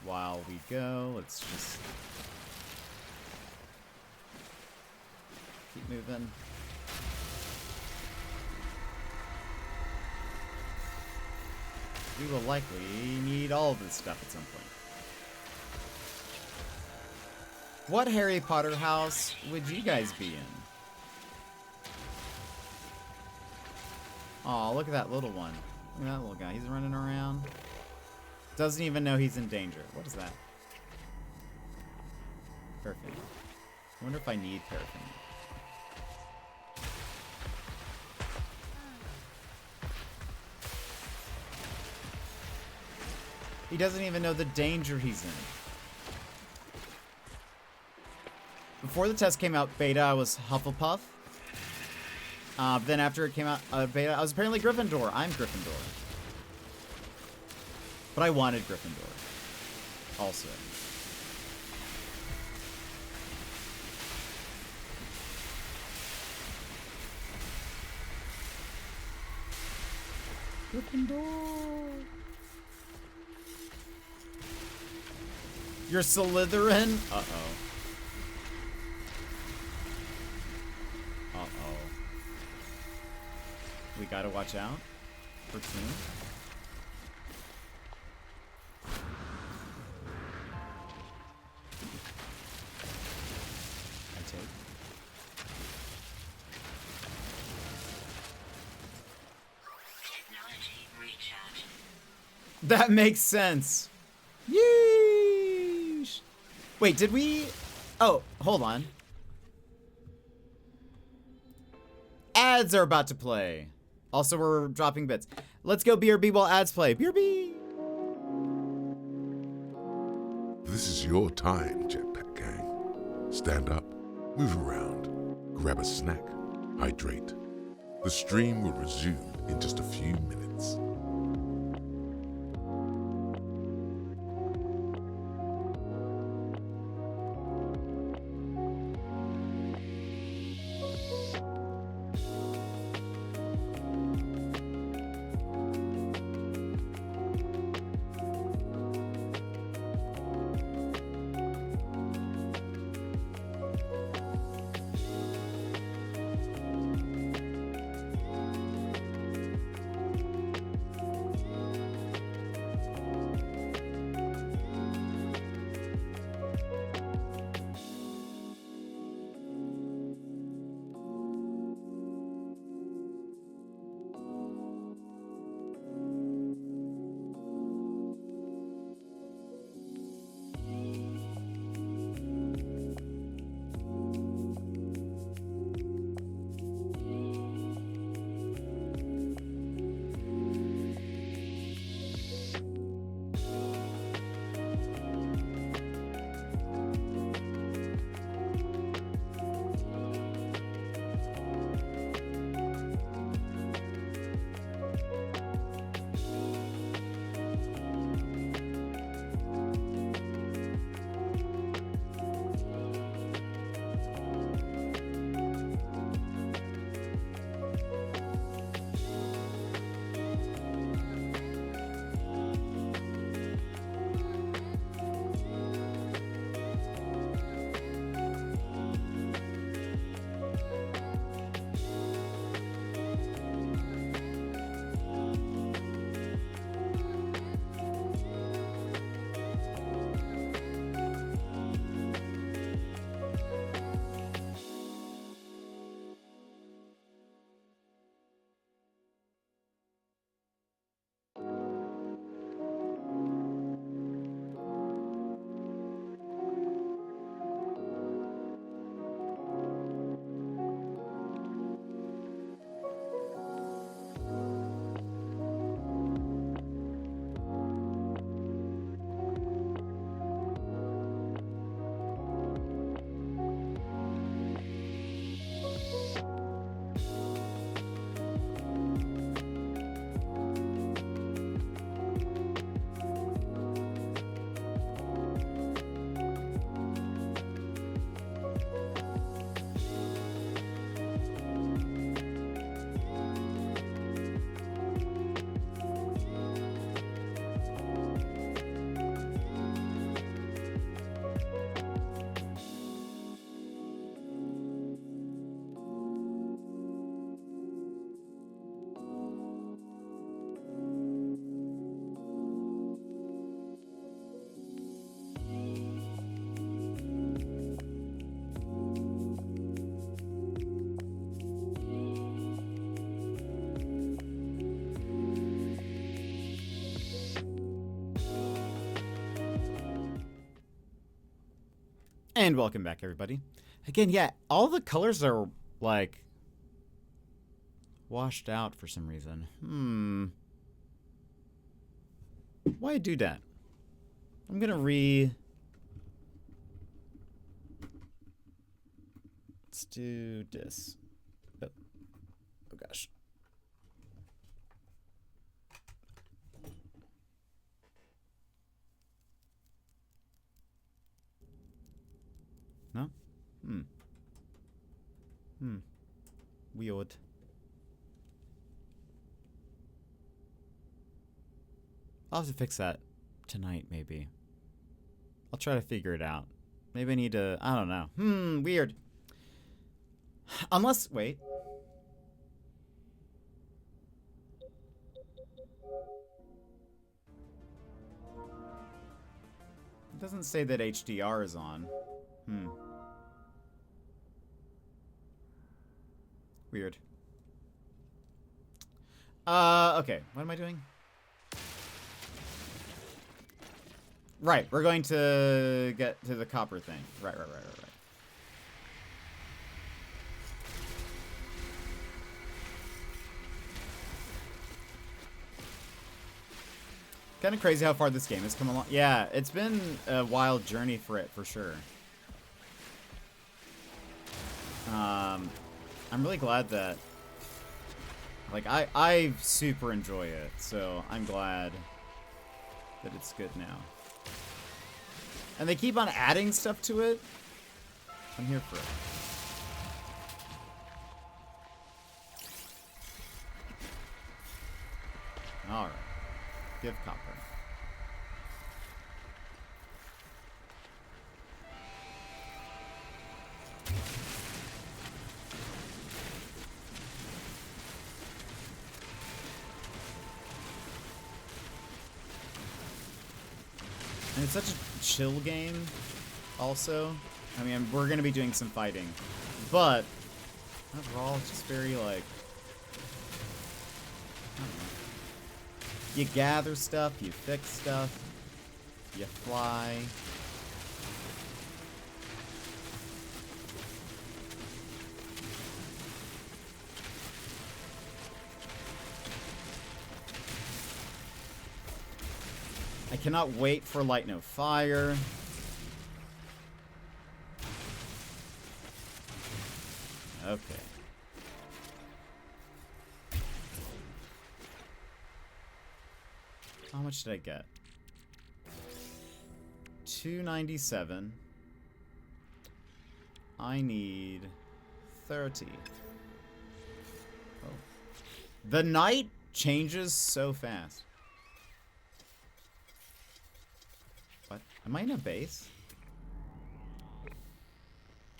While we go, let's just keep moving. We will likely need all of this stuff at some point. What Harry Potter house would you guys be in? Aw, look at that little one. Look at that little guy. He's running around. Doesn't even know he's in danger. What is that? Paraffin. I wonder if I need paraffin. He doesn't even know the danger he's in. Before the test came out, beta, I was Hufflepuff. Then after it came out, beta, I was apparently Gryffindor. I'm Gryffindor. But I wanted Gryffindor. Also. Gryffindor. You're Slytherin? Uh-oh. Uh-oh. We gotta watch out for Toon. I take. Technology recharge. That makes sense. Yeesh. Wait, did we... Oh, hold on. Ads are about to play. Also, we're dropping bits. Let's go BRB while ads play. BRB! This is your time, Jetpack Gang. Stand up, move around, grab a snack, hydrate. The stream will resume in just a few minutes. And welcome back, everybody. Again, yeah, all the colors are, like, washed out for some reason. Why do that? I'm gonna let's do this. Oh, oh gosh. No? Weird. I'll have to fix that tonight, maybe. I'll try to figure it out. Maybe I need to, I don't know. Weird. Unless, wait. It doesn't say that HDR is on. Weird. Okay. What am I doing? Right, we're going to get to the copper thing. Right. Kind of crazy how far this game has come along. Yeah, it's been a wild journey for it, for sure. I'm really glad that, like, I super enjoy it, so I'm glad that it's good now. And they keep on adding stuff to it. I'm here for it. Alright. Give copper. And it's such a chill game, also. I mean, we're going to be doing some fighting. But, overall, it's just very, like... I don't know. You gather stuff, you fix stuff, you fly. I cannot wait for Light No Fire. Okay. How much did I get? 297. I need 30. Oh. The night changes so fast. What? Am I in a base?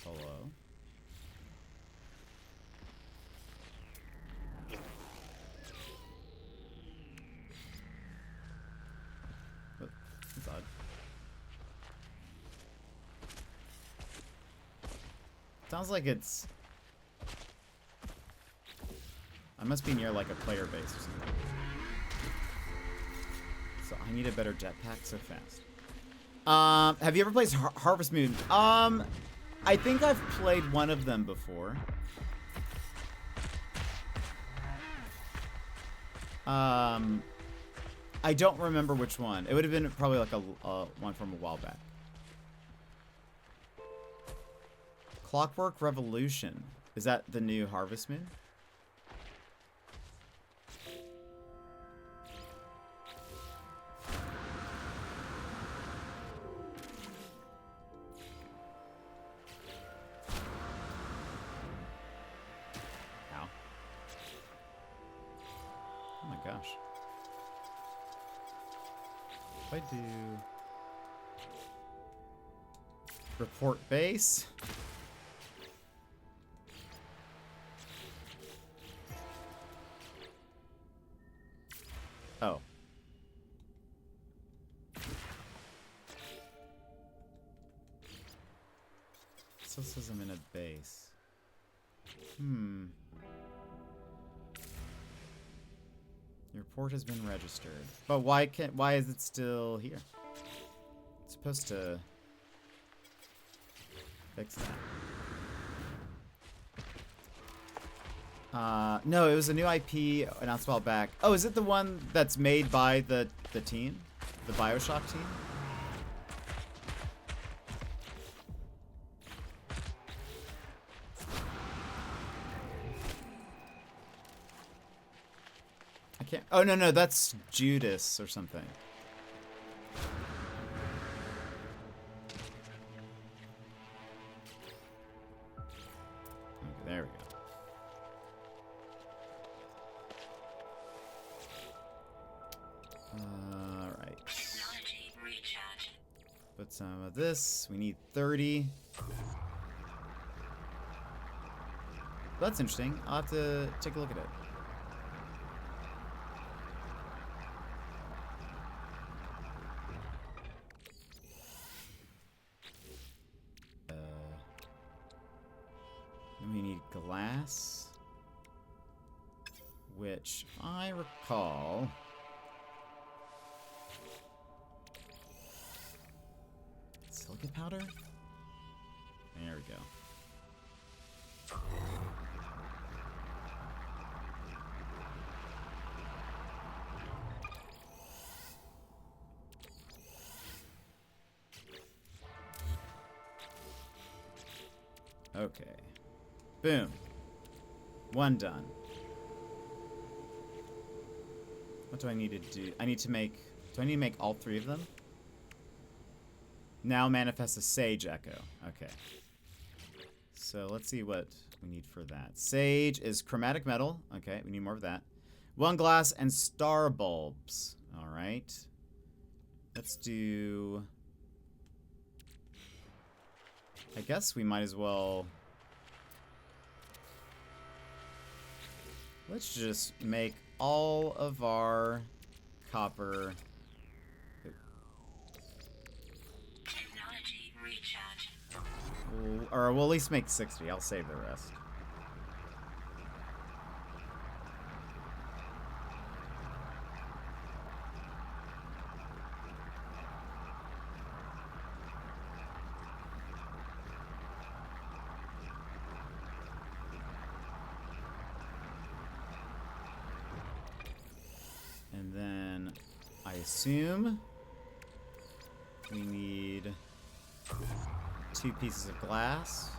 Hello? That's odd. Sounds like it's... I must be near like a player base or something. So I need a better jetpack so fast. Have you ever played Harvest Moon? I think I've played one of them before. I don't remember which one. It would have been probably like a one from a while back. Clockwork Revolution. Is that the new Harvest Moon? Ow. Oh my gosh. If I do... report base... Oh. Still says I'm in a base. Your report has been registered. But why is it still here? It's supposed to fix that. No, it was a new IP announced a while back. Oh, is it the one that's made by the team? The BioShock team? can't. Oh, no, no, that's Judas or something. Okay, there we go. Alright. Technology recharge. Put some of this. We need 30. That's interesting. I'll have to take a look at it. Then we need glass, which, if I recall, silica powder? There we go. Okay. Boom. One done. What do I need to do? I need to make... Do I need to make all 3 of them? Now manifest a sage echo. Okay. So let's see what we need for that. Sage is chromatic metal. Okay, we need more of that. 1 glass and star bulbs. Alright. Let's do... I guess we might as well... Let's just make all of our copper... Technology recharge. Or we'll at least make 60. I'll save the rest. And then I assume we need 2 pieces of glass.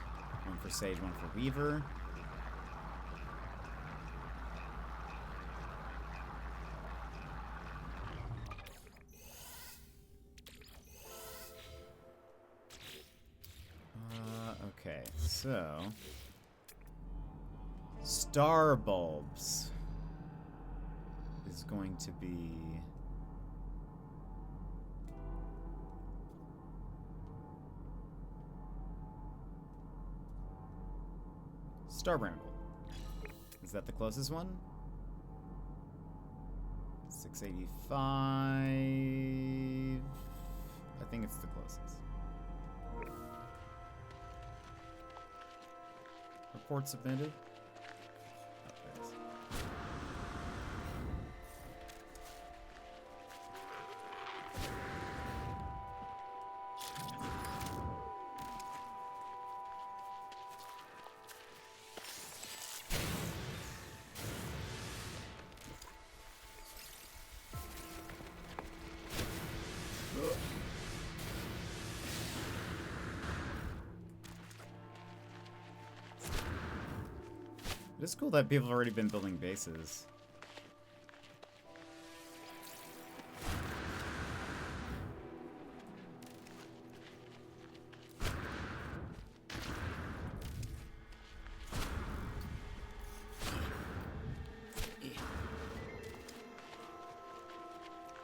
1 for Sage, 1 for Weaver. Okay, so star bulbs is going to be Star Bramble. Is that the closest one? 685. I think it's the closest. Report submitted. Oh, there it is. It's cool that people have already been building bases.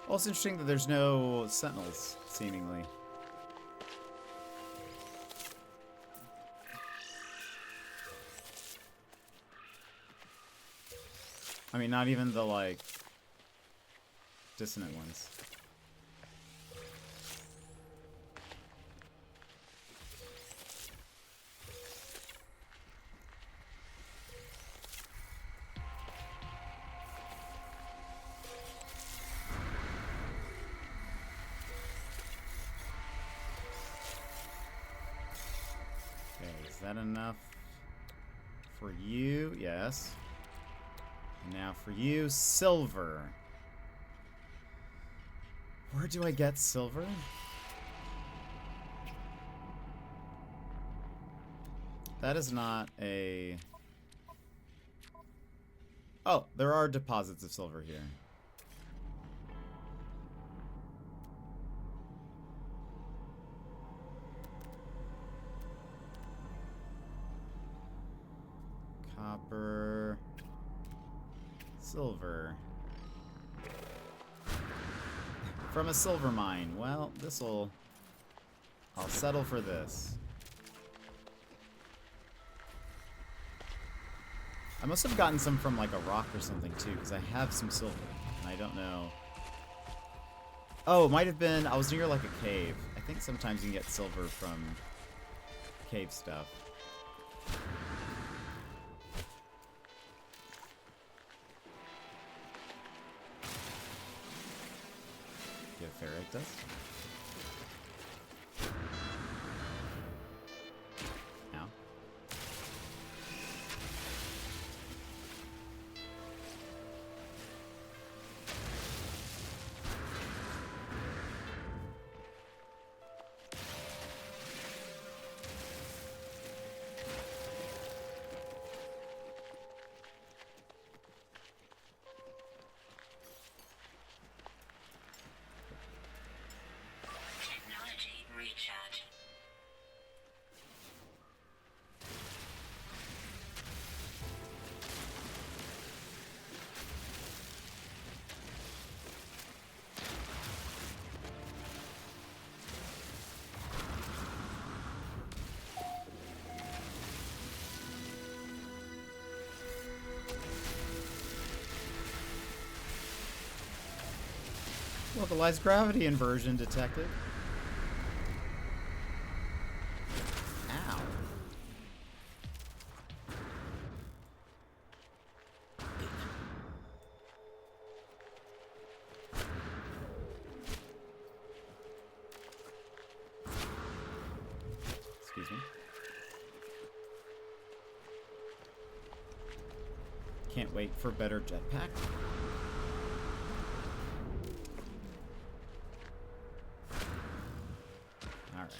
Also interesting that there's no sentinels, seemingly. I mean, not even the, like, dissonant ones. Okay, is that enough for you? Yes. Now for you, silver. Where do I get silver? That is not a... Oh, there are deposits of silver here. Copper. Silver. From a silver mine. Well, this'll... I'll settle for this. I must have gotten some from like a rock or something too, because I have some silver. And I don't know. Oh, it might have been... I was near like a cave. I think sometimes you can get silver from cave stuff. Do you have ferrite dust? Ow. Technology recharge. Localized gravity inversion detected. Ow. Excuse me. Can't wait for better jetpack. Alright.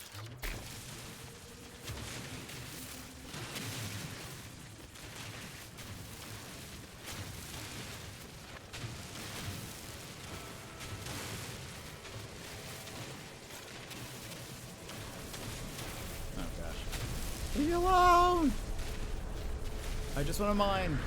Oh gosh. Leave me alone! I just want to mine.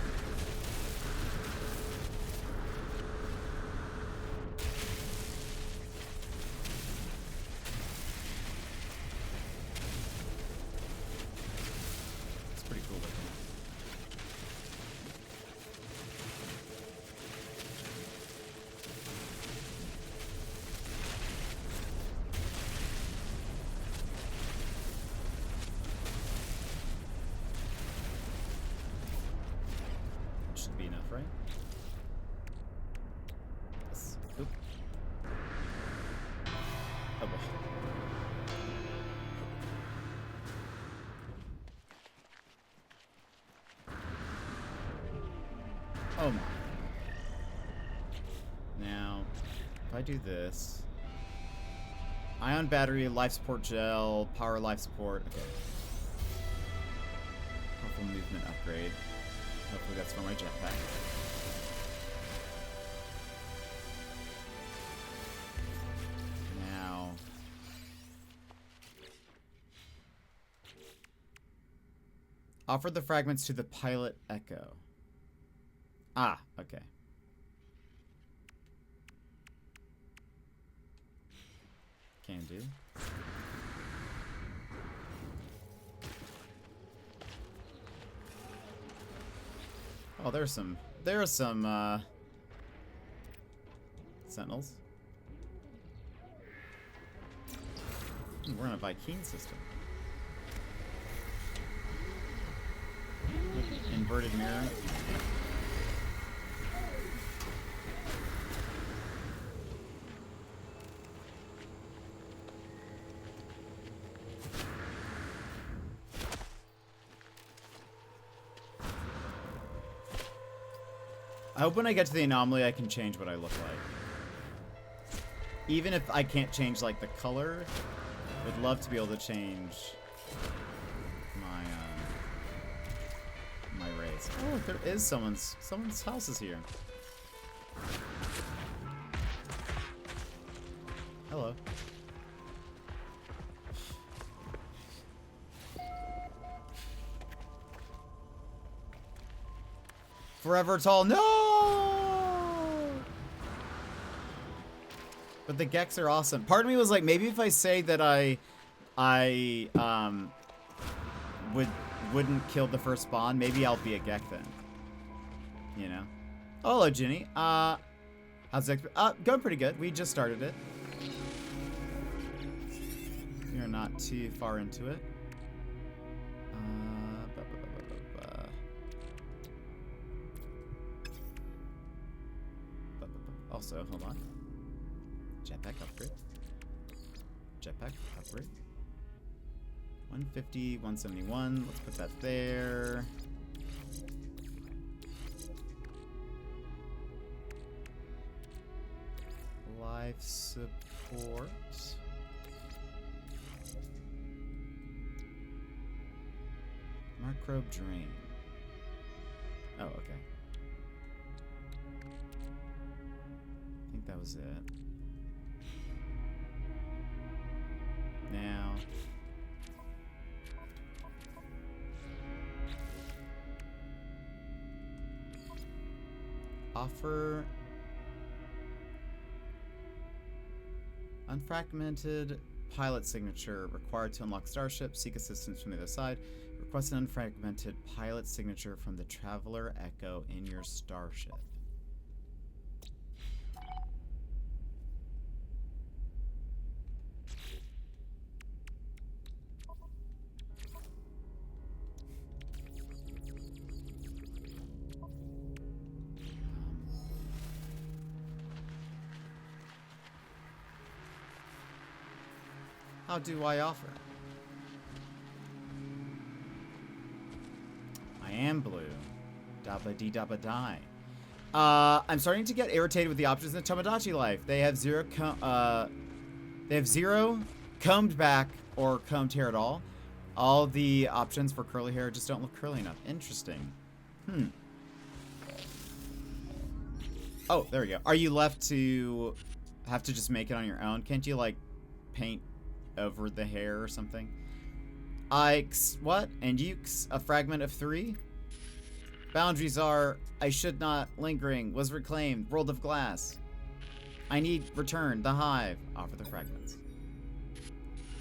It's pretty cool looking. Should be enough, right? Yes. Oop. Oh boy. Oh my. Now, if I do this... Ion battery, life support gel, power life support. Okay. Powerful movement upgrade. Hopefully that's for my jetpack. Now... Offer the fragments to the pilot Echo. Ah, okay. Can do. Oh, there are some sentinels. We're on a Viking system. Inverted mirror. I hope when I get to the anomaly I can change what I look like. Even if I can't change like the color, would love to be able to change my my race. Oh, look, there is someone's house is here. Hello. Forever tall. No! But the Geks are awesome. Part of me was like, maybe if I say that I wouldn't kill the first spawn, maybe I'll be a Gek then. You know? Oh, hello, Ginny. How's it? Going pretty good. We just started it. You're not too far into it. Also, hold on. Jetpack upgrade. Jetpack upgrade. 150, 171. Let's put that there. Life support. Microbe drain. Oh, okay. I think that was it. Now. Offer unfragmented pilot signature required to unlock Starship. Seek assistance from the other side. Request an unfragmented pilot signature from the Traveler Echo in your Starship. How do I offer? I am blue. Dabba dee dabba die. I'm starting to get irritated with the options in Tomodachi Life. They have zero combed back or combed hair at all. All the options for curly hair just don't look curly enough. Interesting. Oh, there we go. Are you left to have to just make it on your own? Can't you like paint over the hair or something? Ike's what? And Yuke's a fragment of 3? Boundaries are I should not, lingering, was reclaimed, world of glass. I need return, the hive. Offer the fragments.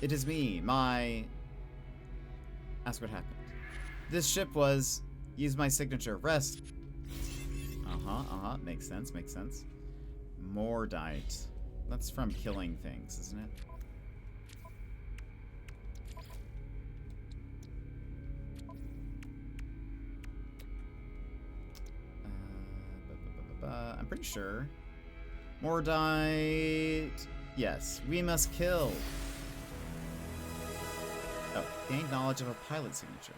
It is me, my... Ask what happened. This ship was... Use my signature, rest. Makes sense, makes sense. Mordite. That's from killing things, isn't it? I'm pretty sure. Mordite. Yes, we must kill. Oh, gain knowledge of a pilot signature.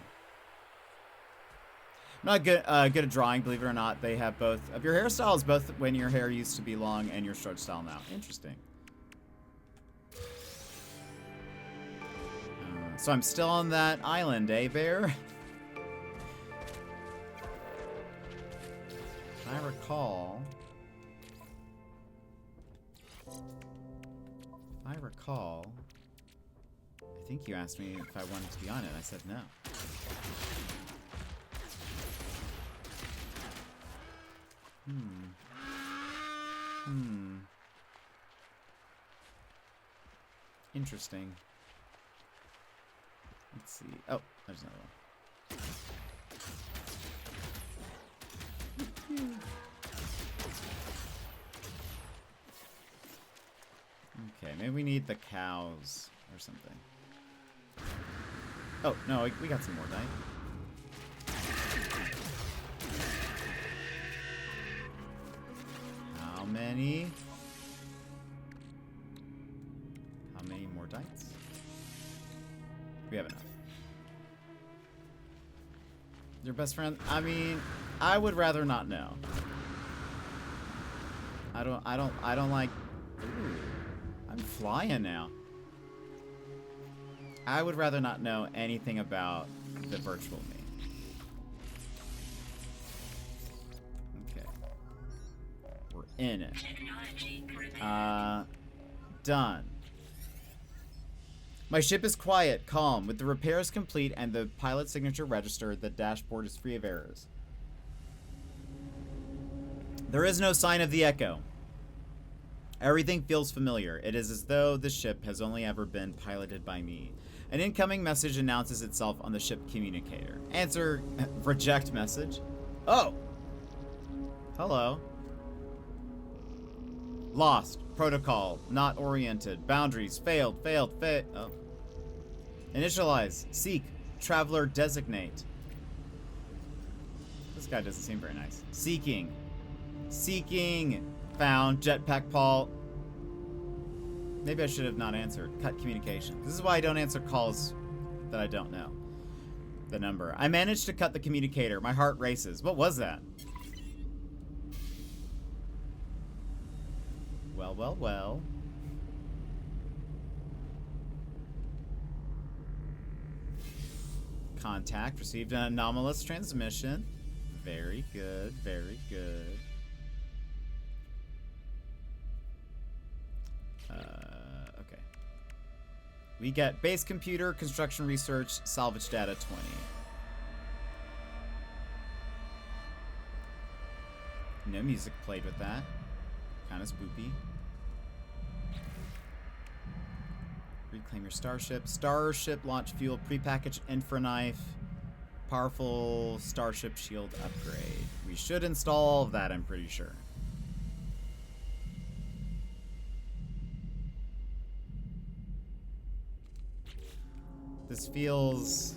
I'm not good at drawing, believe it or not. They have both of your hairstyles, both when your hair used to be long and your short style now. Interesting. So I'm still on that island, eh, Bear? I recall. I think you asked me if I wanted to be on it. I said no. Interesting. Let's see. Oh, there's another one. Okay, maybe we need the cows or something. Oh, no, we got some more dye. How many? How many more dites? We have enough. Your best friend? I mean, I would rather not know. I don't like... Ooh, I'm flying now. I would rather not know anything about the virtual me. In. Technology prepared. Done. My ship is quiet, calm. With the repairs complete and the pilot signature registered, the dashboard is free of errors. There is no sign of the echo. Everything feels familiar. It is as though the ship has only ever been piloted by me. An incoming message announces itself on the ship communicator. Answer, reject message. Oh! Hello. Lost. Protocol. Not oriented. Boundaries. Failed. Oh. Initialize. Seek. Traveler designate. This guy doesn't seem very nice. Seeking. Found. Jetpackpaul. Maybe I should have not answered. Cut communication. This is why I don't answer calls that I don't know. The number. I managed to cut the communicator. My heart races. What was that? Well. Contact. Received an anomalous transmission. Very good. Okay. We get base computer, construction research, salvage data 20. No music played with that. Kind of spoopy. Reclaim your starship. Starship launch fuel, prepackaged infra knife, powerful starship shield upgrade. We should install all of that, I'm pretty sure. This feels...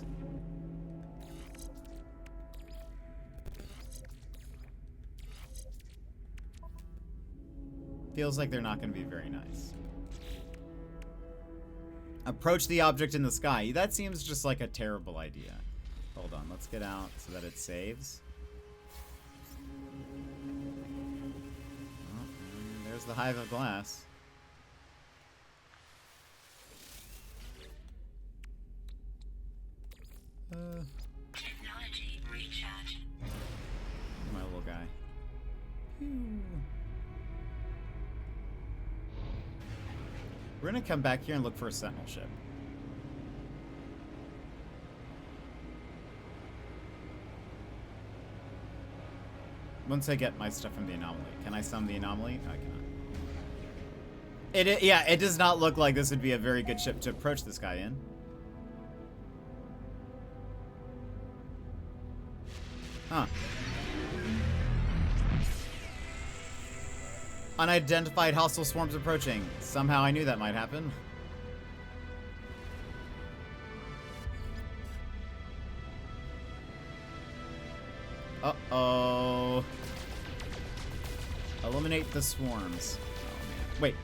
feels like they're not going to be very nice. Approach the object in the sky. That seems just like a terrible idea. Hold on, let's get out so that it saves. Oh, there's the hive of glass. Technology recharge. My little guy. We're gonna come back here and look for a sentinel ship. Once I get my stuff from the anomaly. Can I summon the anomaly? No, I cannot. Yeah, it does not look like this would be a very good ship to approach this guy in. Huh. Unidentified hostile swarms approaching. Somehow I knew that might happen. Uh-oh. Eliminate the swarms. Oh, man. Wait.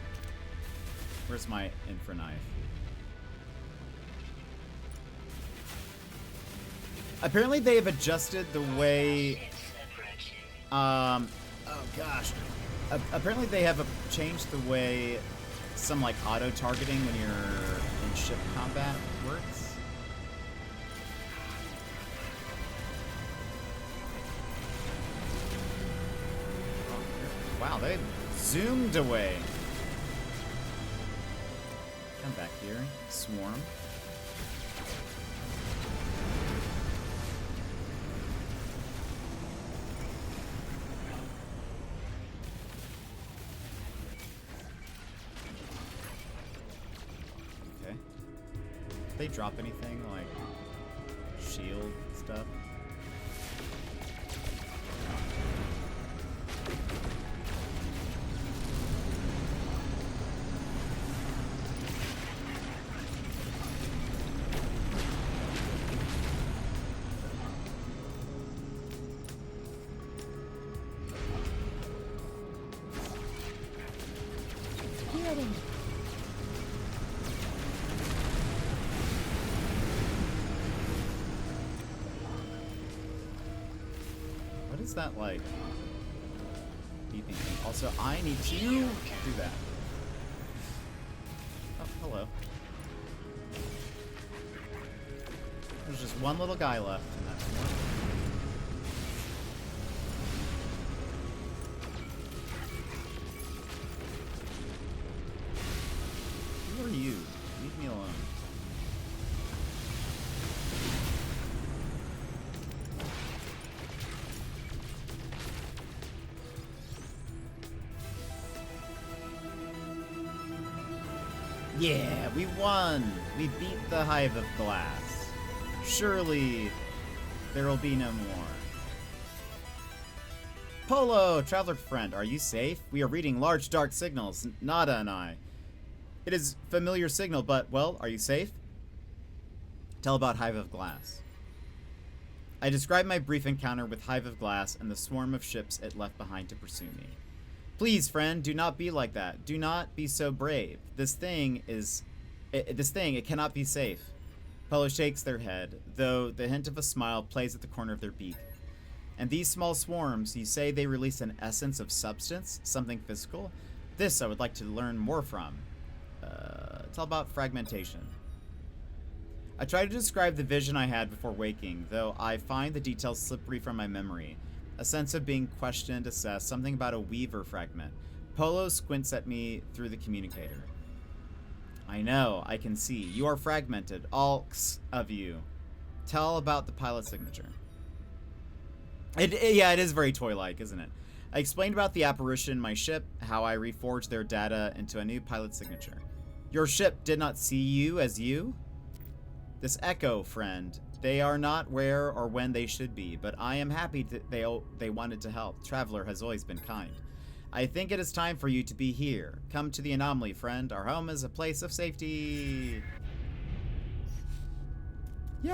Where's my infra knife? Apparently they have adjusted the way... oh, gosh. Apparently they have changed the way some, like, auto-targeting when you're in ship combat works. Wow, they zoomed away. Come back here. Swarm. Okay. Did they drop anything like shield stuff? What is that like? Beeping thing. Also, I need to do that. Oh, hello. There's just one little guy left, and that's one. Yeah, we won! We beat the Hive of Glass. Surely there will be no more. Polo, traveler friend, are you safe? We are reading large dark signals, Nada and I. It is familiar signal, but, well, are you safe? Tell about Hive of Glass. I described my brief encounter with Hive of Glass and the swarm of ships it left behind to pursue me. Please, friend, do not be like that. Do not be so brave. This thing, it cannot be safe. Polo shakes their head, though the hint of a smile plays at the corner of their beak. And these small swarms, you say they release an essence of substance, something physical? This I would like to learn more from. It's all about fragmentation. I try to describe the vision I had before waking, though I find the details slippery from my memory. A sense of being questioned, assessed, something about a weaver fragment. Polo squints at me through the communicator. I know, I can see. You are fragmented, all of you. Tell about the pilot signature. Yeah, it is very toy-like, isn't it? I explained about the apparition in my ship, how I reforged their data into a new pilot signature. Your ship did not see you as you? This echo, friend. They are not where or when they should be, but I am happy that they wanted to help. Traveler has always been kind. I think it is time for you to be here. Come to the anomaly, friend. Our home is a place of safety. Yay!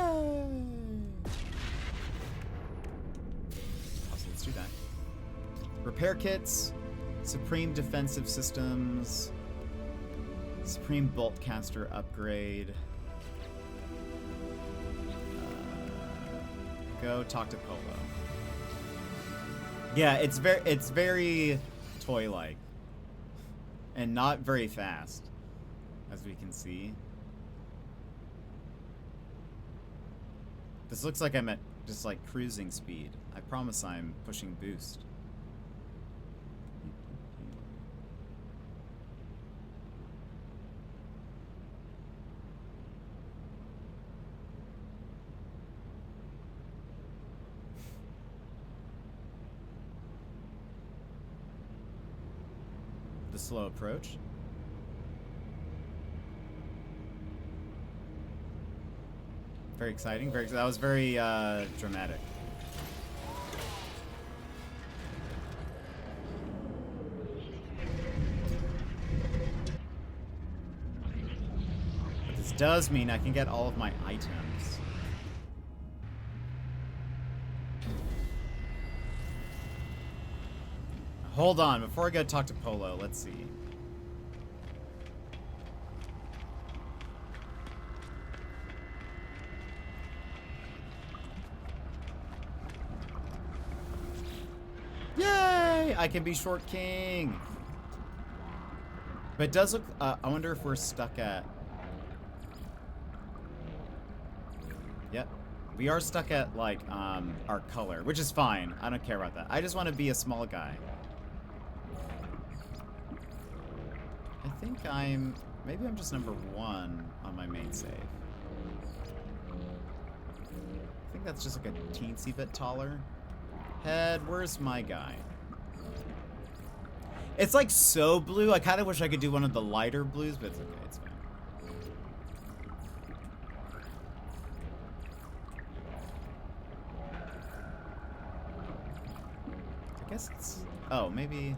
Also, let's do that. Repair kits, Supreme Defensive Systems, Supreme Bolt Caster upgrade. Go talk to Polo. Yeah, it's very toy-like and not very fast, as we can see. This looks like I'm at just like cruising speed. I promise I'm pushing boost. The slow approach. Very exciting. That was very dramatic. But this does mean I can get all of my items. Hold on, before I go talk to Polo, let's see. Yay! I can be Short King! But it does look, I wonder if we're stuck at... Yep. We are stuck at, like, our color, which is fine. I don't care about that. I just want to be a small guy. I think maybe I'm just number 1 on my main save. I think that's just like a teensy bit taller. Head, where's my guy? It's like so blue. I kind of wish I could do one of the lighter blues, but it's okay, it's fine. I guess it's, oh, maybe.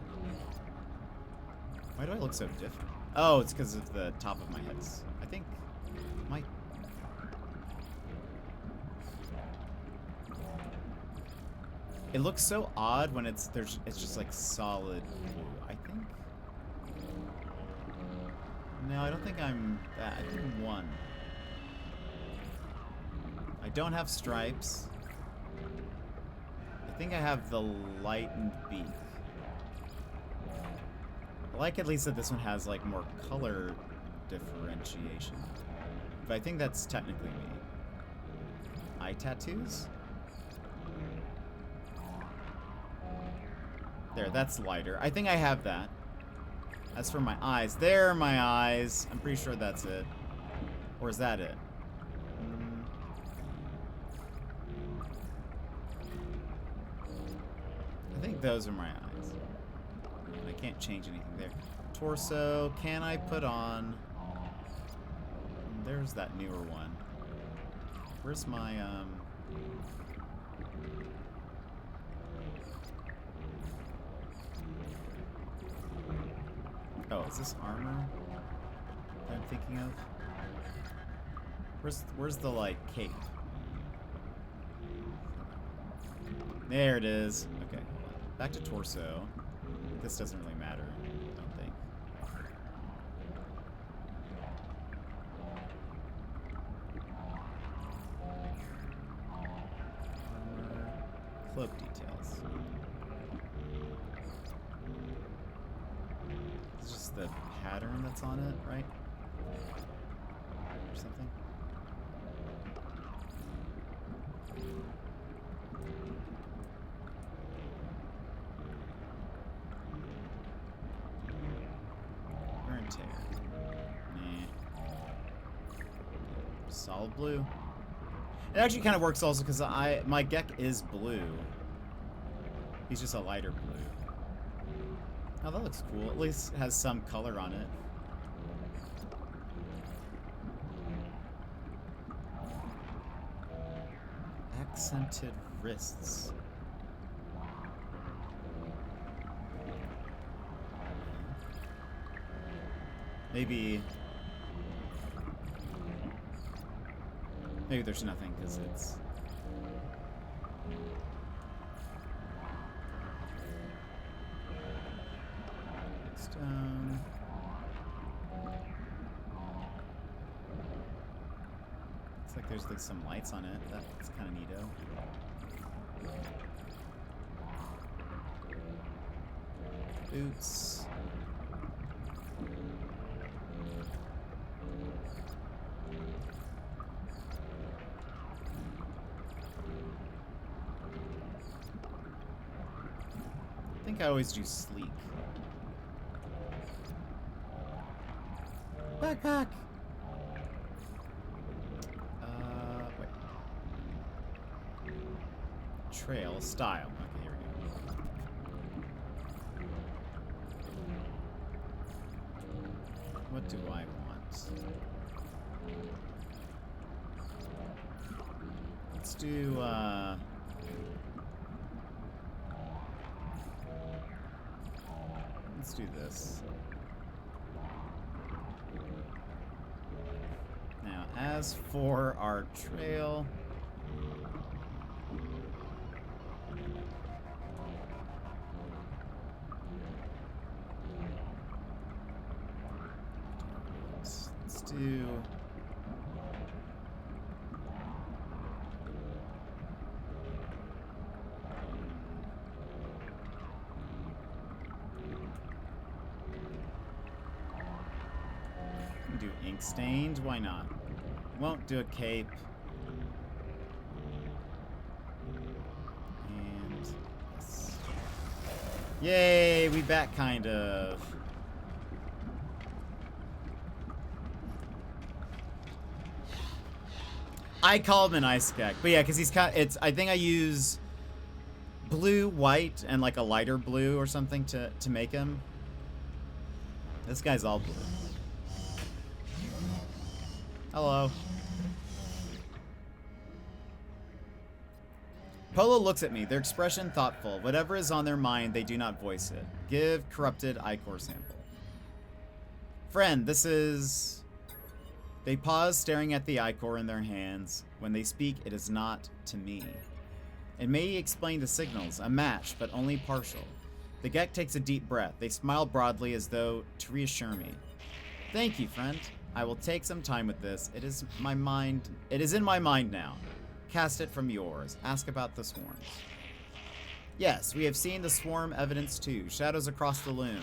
Why do I look so different? Oh, it's because of the top of my head. I think my... It looks so odd when it's just like solid blue. I think... No, I don't think I'm that. I think I'm 1. I don't have stripes. I think I have the lightened beak. I like at least that this one has like more color differentiation. But I think that's technically me. Eye tattoos? There, that's lighter. I think I have that. As for my eyes, there are my eyes. I'm pretty sure that's it. Or is that it? I think those are my eyes. I can't change anything there. Torso, can I put on... there's that newer one. Where's my, Oh, is this armor that I'm thinking of? Where's the, like, cape? There it is. Okay, hold on. Back to torso. This doesn't really matter, I don't think. Armor, cloak details. It's just the pattern that's on it, right? Or something. Wear and tear. Nah. Solid blue. It actually kind of works also because my Gek is blue. He's just a lighter blue. Oh, that looks cool. At least it has some color on it. Accented wrists. Maybe there's nothing because it's stone. Looks like there's like some lights on it. That's kind of neato. Boots. I think I always do sleek. Backpack! Wait. Trail style. Okay, here we go. What do I want? Let's do, let's do this. Now, as for our trail, let's do ink stained. Why not? Won't do a cape. And yes. Yay, we back kind of. I call him an ice gek, but yeah, because he's kind. I think I use blue, white, and like a lighter blue or something to make him. This guy's all blue. Hello. Polo looks at me, their expression thoughtful. Whatever is on their mind, they do not voice it. Give corrupted ichor sample. Friend, this is... They pause, staring at the ichor in their hands. When they speak, it is not to me. It may explain the signals, a match, but only partial. The Gek takes a deep breath. They smile broadly as though to reassure me. Thank you, friend. I will take some time with this. It is in my mind now. Cast it from yours. Ask about the swarms. Yes, we have seen the swarm evidence too. Shadows across the loom.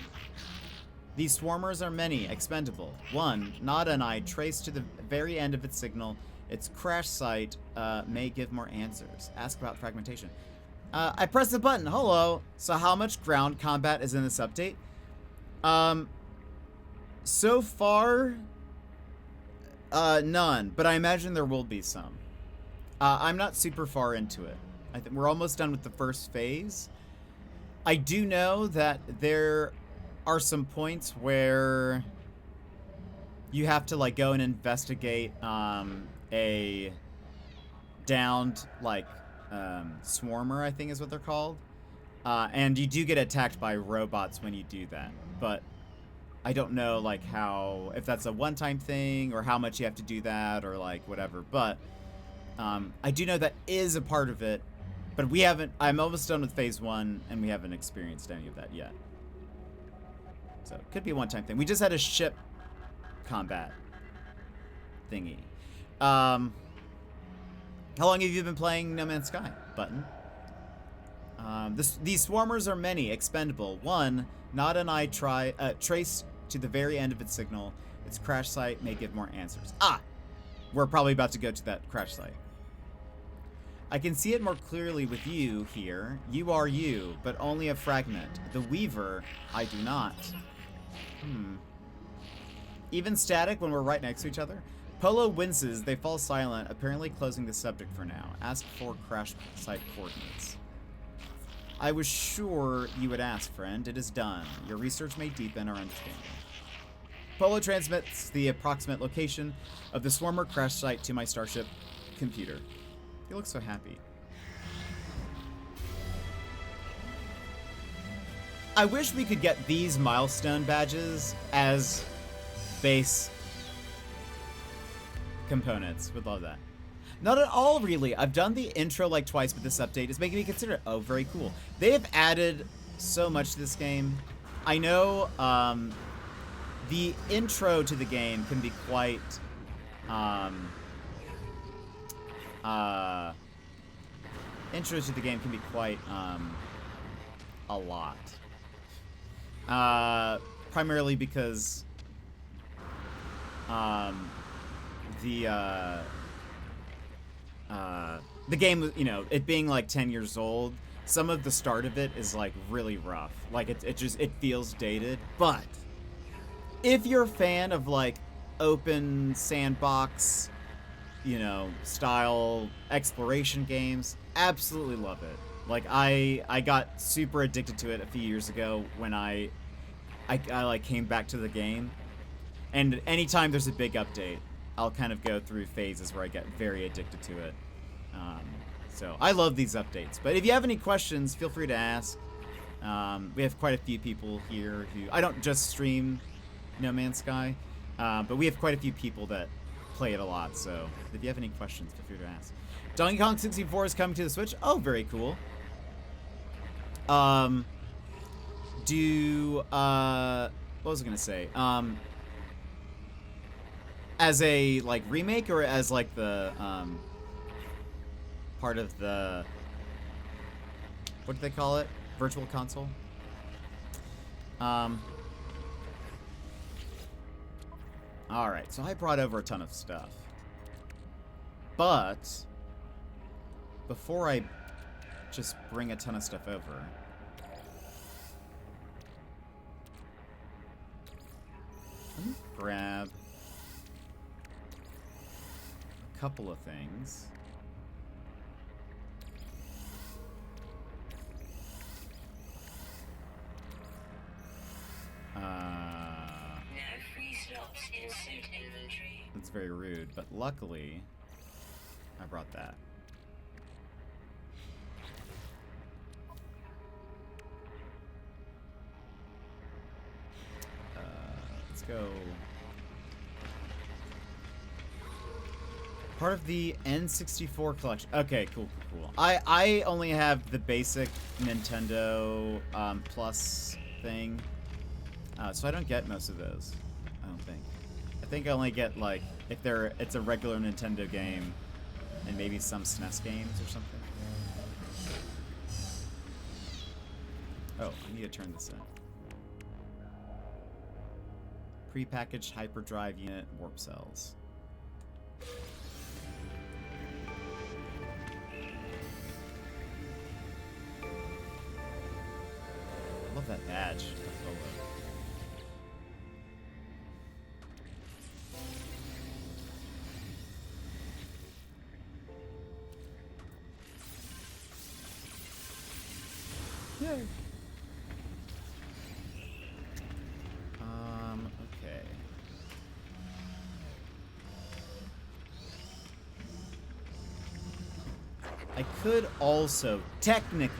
These swarmers are many, expendable. One, Nada and I traced to the very end of its signal. Its crash site may give more answers. Ask about fragmentation. I pressed the button. Hello. So how much ground combat is in this update? So far... none, but I imagine there will be some. I'm not super far into it. I think we're almost done with the first phase. I do know that there are some points where you have to like go and investigate a downed like swarmer, I think is what they're called. And you do get attacked by robots when you do that, but I don't know like how, if that's a one-time thing or how much you have to do that or like whatever, but I do know that is a part of it, but we haven't, I'm almost done with phase 1 and we haven't experienced any of that yet. So it could be a one-time thing. We just had a ship combat thingy. How long have you been playing No Man's Sky? Button. These swarmers are many, expendable. One, not an eye trace to the very end of its signal. Its crash site may give more answers. Ah! We're probably about to go to that crash site. I can see it more clearly with you here. You are you, but only a fragment. The Weaver, I do not. Even static when we're right next to each other? Polo winces, they fall silent, apparently closing the subject for now. Ask for crash site coordinates. I was sure you would ask, friend. It is done. Your research may deepen our understanding. Polo transmits the approximate location of the swarmer crash site to my starship computer. You look so happy. I wish we could get these milestone badges as base components. Would love that. Not at all, really. I've done the intro like twice, but this update is making me consider it. Oh, very cool. They have added so much to this game. I know the intro to the game can be quite intro to the game can be quite a lot. Primarily because the game, you know, it being like 10 years old, some of the start of it is like really rough. Like it feels dated. But if you're a fan of like open sandbox, you know, style exploration games, absolutely love it. Like I got super addicted to it a few years ago when I like came back to the game. And anytime there's a big update, I'll kind of go through phases where I get very addicted to it. So I love these updates. But if you have any questions, feel free to ask. We have quite a few people here who... I don't just stream No Man's Sky, but we have quite a few people that play it a lot. So if you have any questions, feel free to ask. Donkey Kong 64 is coming to the Switch. Oh, very cool. What was I gonna say? As a like remake or as like the part of the, what do they call it? Virtual console? Alright, so I brought over a ton of stuff. But before I just bring a ton of stuff over, let me grab a couple of things. No free slots in suit inventory. That's very rude, but luckily I brought that. Let's go. Part of the N64 collection. Okay, cool. I only have the basic Nintendo Plus thing, so I don't get most of those. I don't think. I think I only get like if it's a regular Nintendo game, and maybe some SNES games or something. Oh, I need to turn this in. Prepackaged hyperdrive unit warp cells. I love that badge. Yay. Okay. I could also, technically,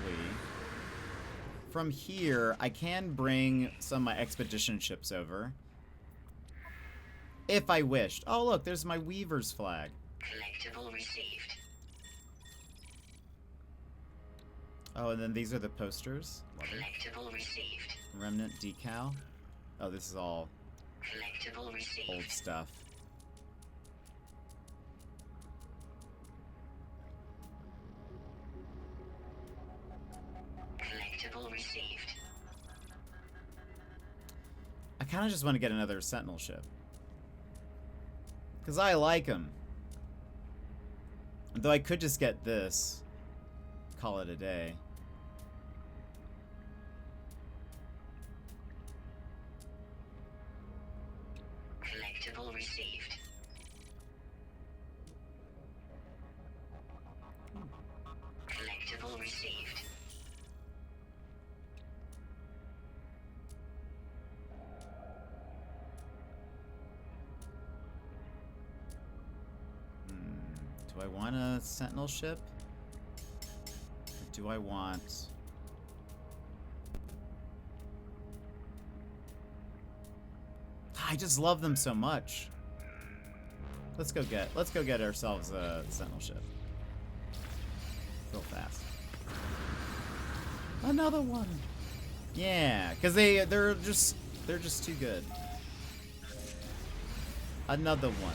from here, I can bring some of my expedition ships over. If I wished. Oh, look, there's my Weaver's flag. Collectible received. Oh, and then these are the posters. Collectible received. Remnant decal. Oh, this is all Collectible received. old stuff. Collectible received. I kind of just want to get another Sentinel ship. Because I like them. Though I could just get this. Call it a day. Collectible received. Collectible received. Do I want a Sentinel ship? Or do I want... I just love them so much. Let's go get ourselves a Sentinel ship. Real fast. Another one. Yeah, because they're just too good. Another one.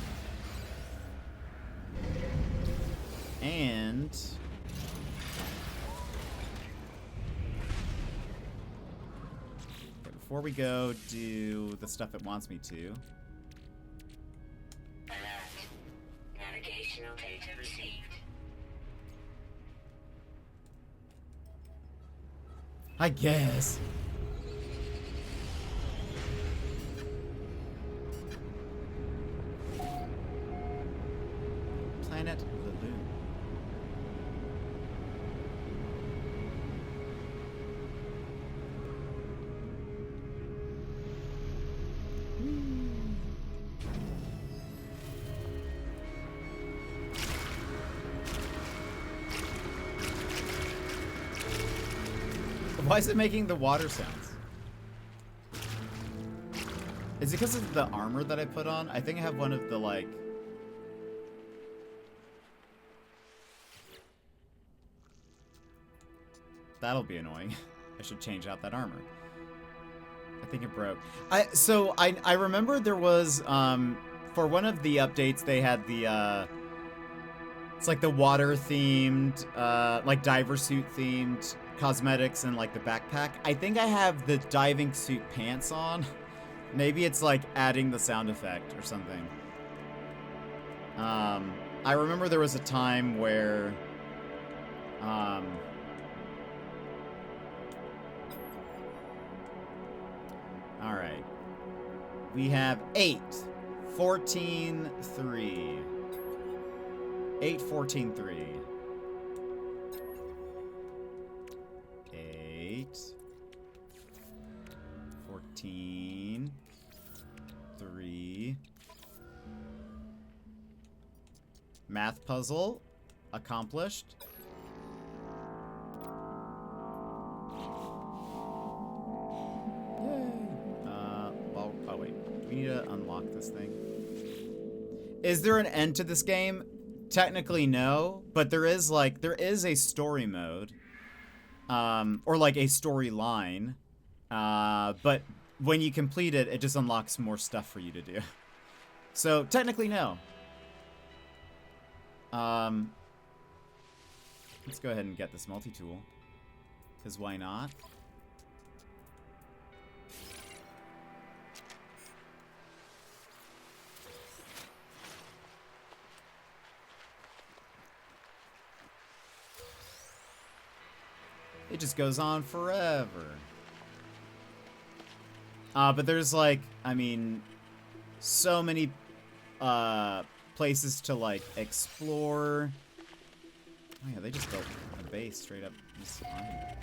And okay, before we go do the stuff it wants me to. Alert. Navigational data received. I guess. Planet Laboon. Why is it making the water sounds? Is it because of the armor that I put on? I think I have one of the, like... That'll be annoying. I should change out that armor. I think it broke. I remember there was, for one of the updates, they had the, it's like the water-themed, like diver suit-themed cosmetics and like the backpack. I think I have the diving suit pants on. Maybe it's like adding the sound effect or something. I remember there was a time where all right. We have 8, 14, 3. 8, 14, 3. 8, 14, 3. Math puzzle accomplished. Yay. Well, oh wait. Do we need to unlock this thing? Is there an end to this game? Technically no, but there is a story mode. Or like a storyline. But when you complete it, it just unlocks more stuff for you to do. So technically no. Let's go ahead and get this multi-tool. Because why not? It just goes on forever. But there's like, I mean, so many places to like explore. Oh yeah, they just built a base straight up just on here.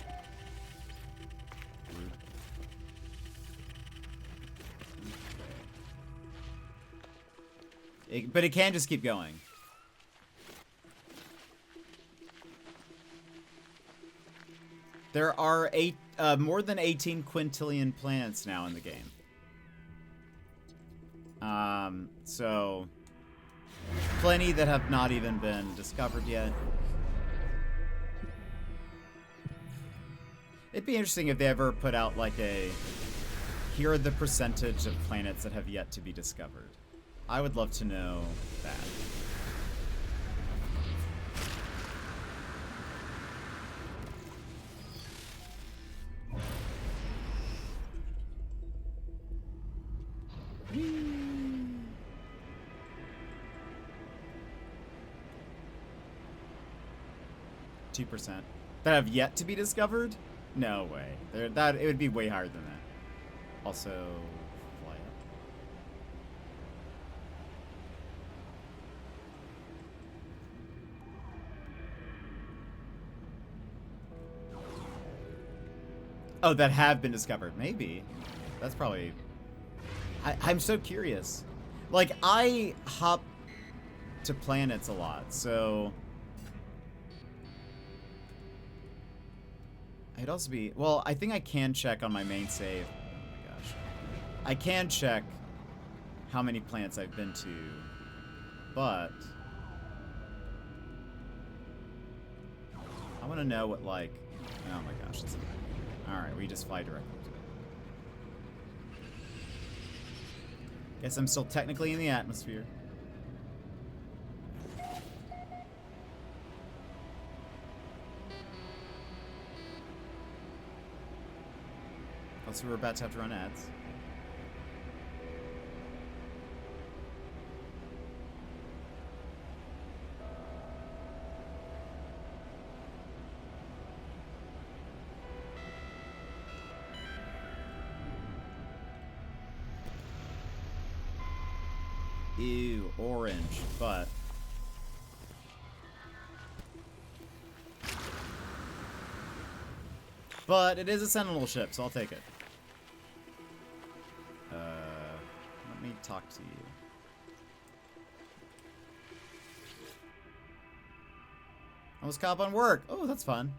Rude. But it can just keep going. There are more than 18 quintillion planets now in the game. So plenty that have not even been discovered yet. It'd be interesting if they ever put out like here are the percentage of planets that have yet to be discovered. I would love to know that. Whee! 2% that have yet to be discovered? No way. It would be way higher than that. Also, fly up. Oh, that have been discovered. Maybe. That's probably... I'm so curious. Like, I hop to planets a lot, so... It'd also be... Well, I think I can check on my main save. Oh my gosh. I can check how many planets I've been to, but... I want to know what, like... Oh my gosh. Alright, we just fly directly to it. Guess I'm still technically in the atmosphere. So we're about to have to run ads. Ew, orange, but... But it is a Sentinel ship, so I'll take it. Let me talk to you. I was caught up on work. Oh, that's fun.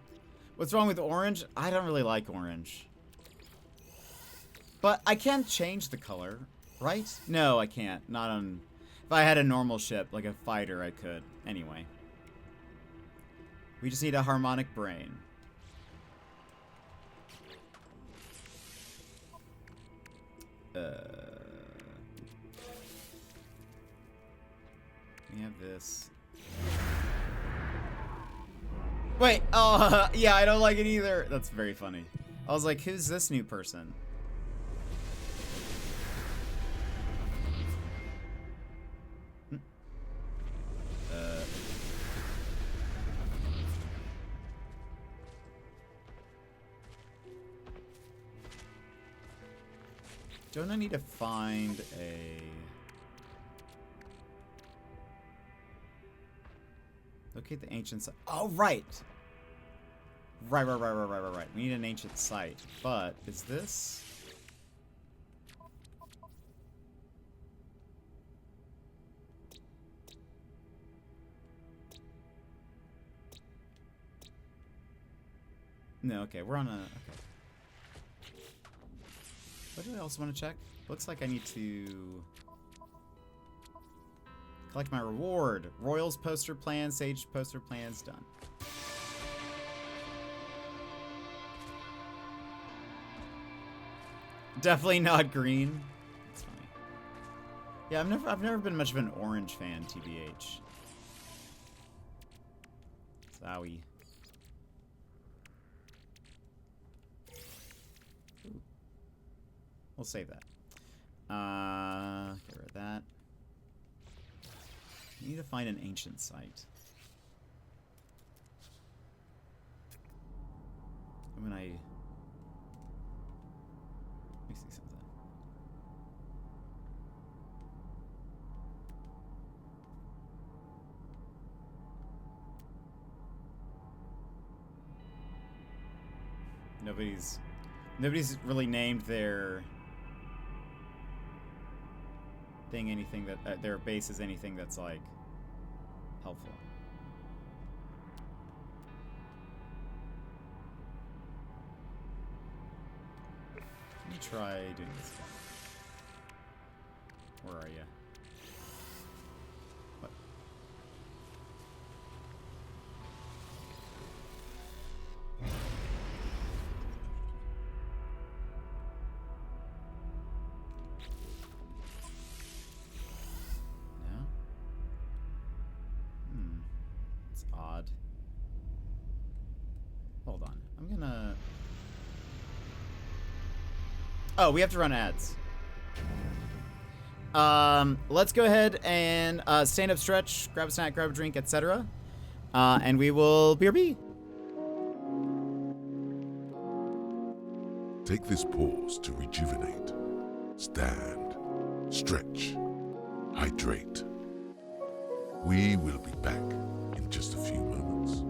What's wrong with orange? I don't really like orange. But I can change the color, right? No, I can't. Not on... If I had a normal ship, like a fighter, I could. Anyway. We just need a harmonic brain. We have this. Wait, oh, yeah, I don't like it either. That's very funny. I was like, who's this new person? Don't I need to find a... Locate the ancient site. Oh, right! Right. We need an ancient site. But, is this... No, okay, we're on a... Okay. What do I also want to check? Looks like I need to... Collect my reward. Royals poster plan, Sage poster plans, done. Definitely not green. That's funny. Yeah, I've never been much of an orange fan, TBH. Zowie. We'll save that. Get rid of that. I need to find an ancient site. And when I... Let me see something. Nobody's really named their thing anything that their base is anything that's like helpful. try doing this again. Where are you? What? No? It's odd. Hold on. I'm gonna... Oh, we have to run ads. Let's go ahead and stand up, stretch, grab a snack, grab a drink, etc. And we will BRB. Take this pause to rejuvenate. Stand, stretch, hydrate. We will be back in just a few moments.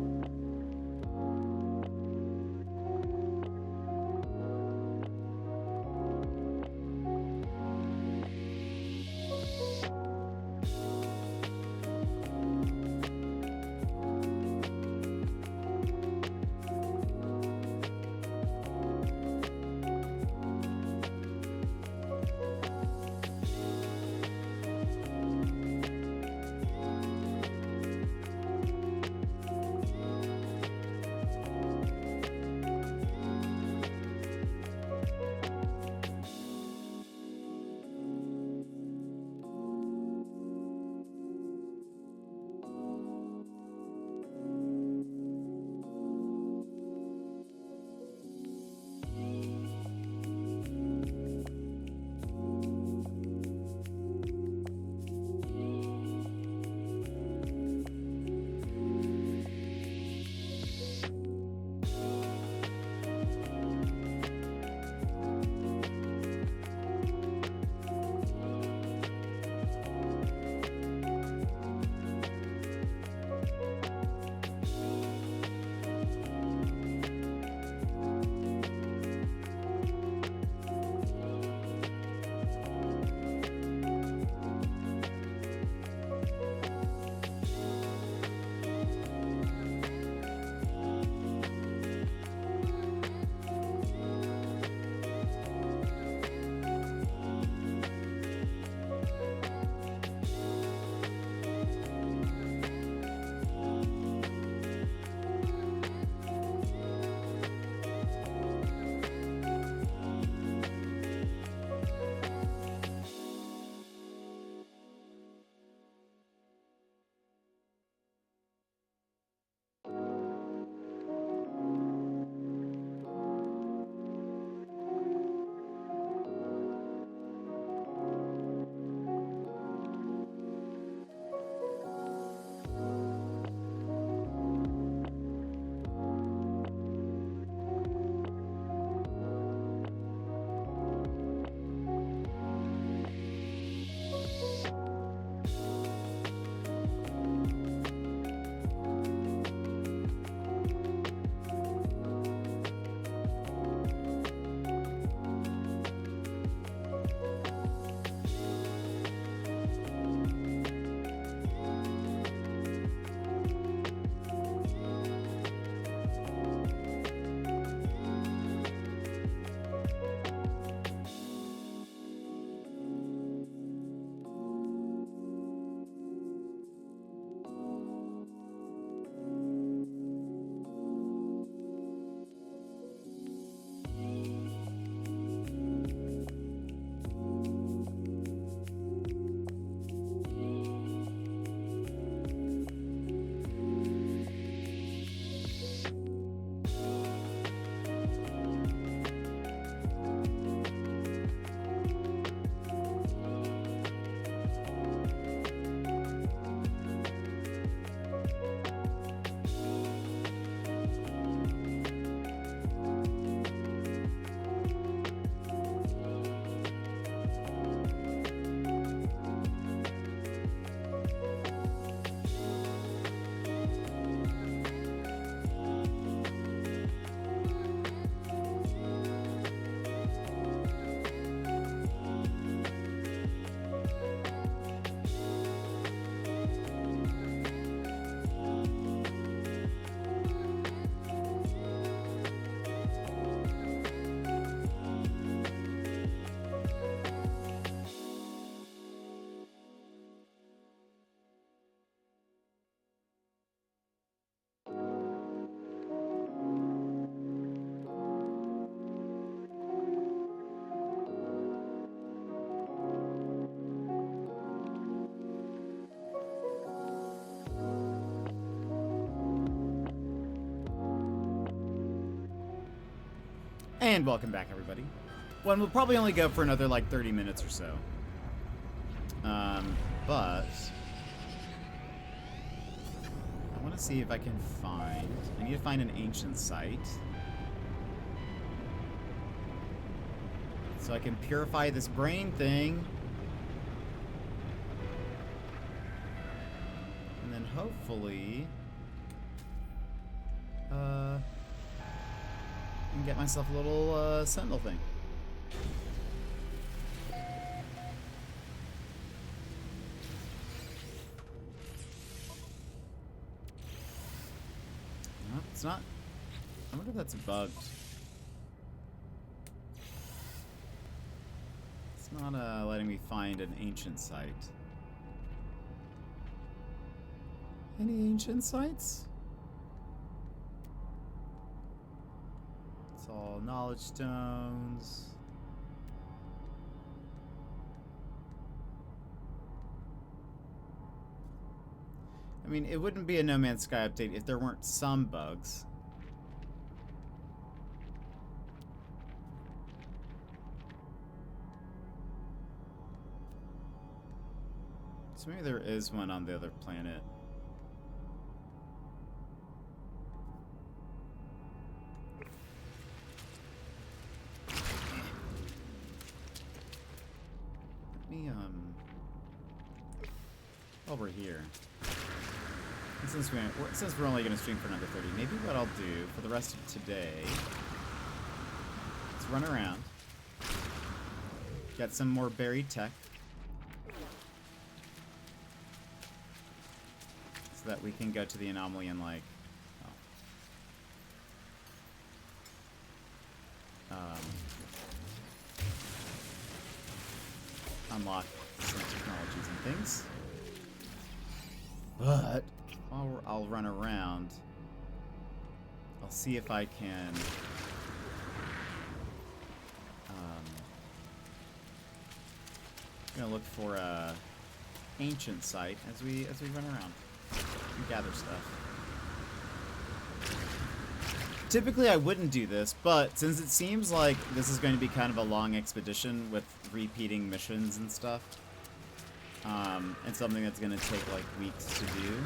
And welcome back, everybody. One will probably only go for another like 30 minutes or so. But I want to see if I can find. I need to find an ancient site so I can purify this brain thing, and then hopefully, I can get myself a little sentinel thing. No, it's not. I wonder if that's bugged. It's not letting me find an ancient site. Any ancient sites? It's all knowledge stones. I mean, it wouldn't be a No Man's Sky update if there weren't some bugs. So maybe there is one on the other planet. Let me, while we're here. And since we're only going to stream for another 30, maybe what I'll do for the rest of today is run around, get some more buried tech, so that we can go to the anomaly and like, unlock some technologies and things. But while I'll run around, I'll see if I can I'm gonna look for a ancient site as we run around and gather stuff. Typically I wouldn't do this, but since it seems like this is going to be kind of a long expedition with repeating missions and stuff, and something that's going to take like weeks to do,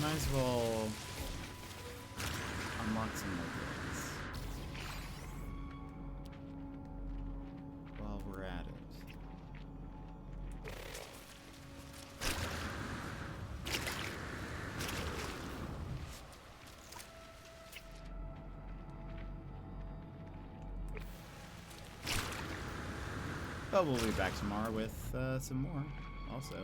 might as well unlock some more things while we're at it. But we'll be back tomorrow with some more, also.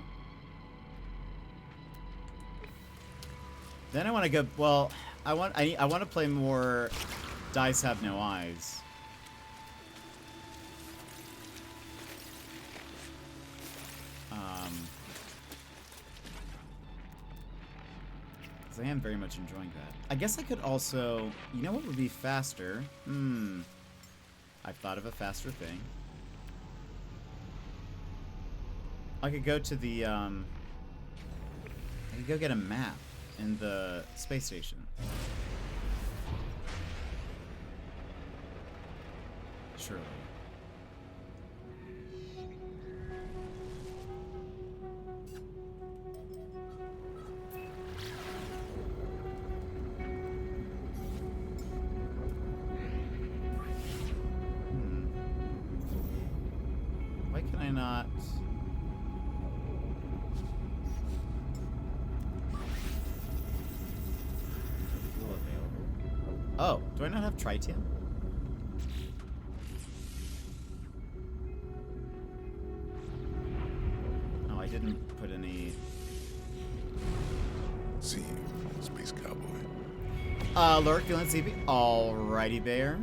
Then I want to go. Well, I want to play more. Dice Have No Eyes. Because I am very much enjoying that. I guess I could also. You know what would be faster? I've thought of a faster thing. I could go to the, I could go get a map in the space station. Surely. Why can I not... Oh, do I not have tritium? No, I didn't put any... See you, Space Cowboy. Lurk, feeling sleepy? Alrighty, Bear.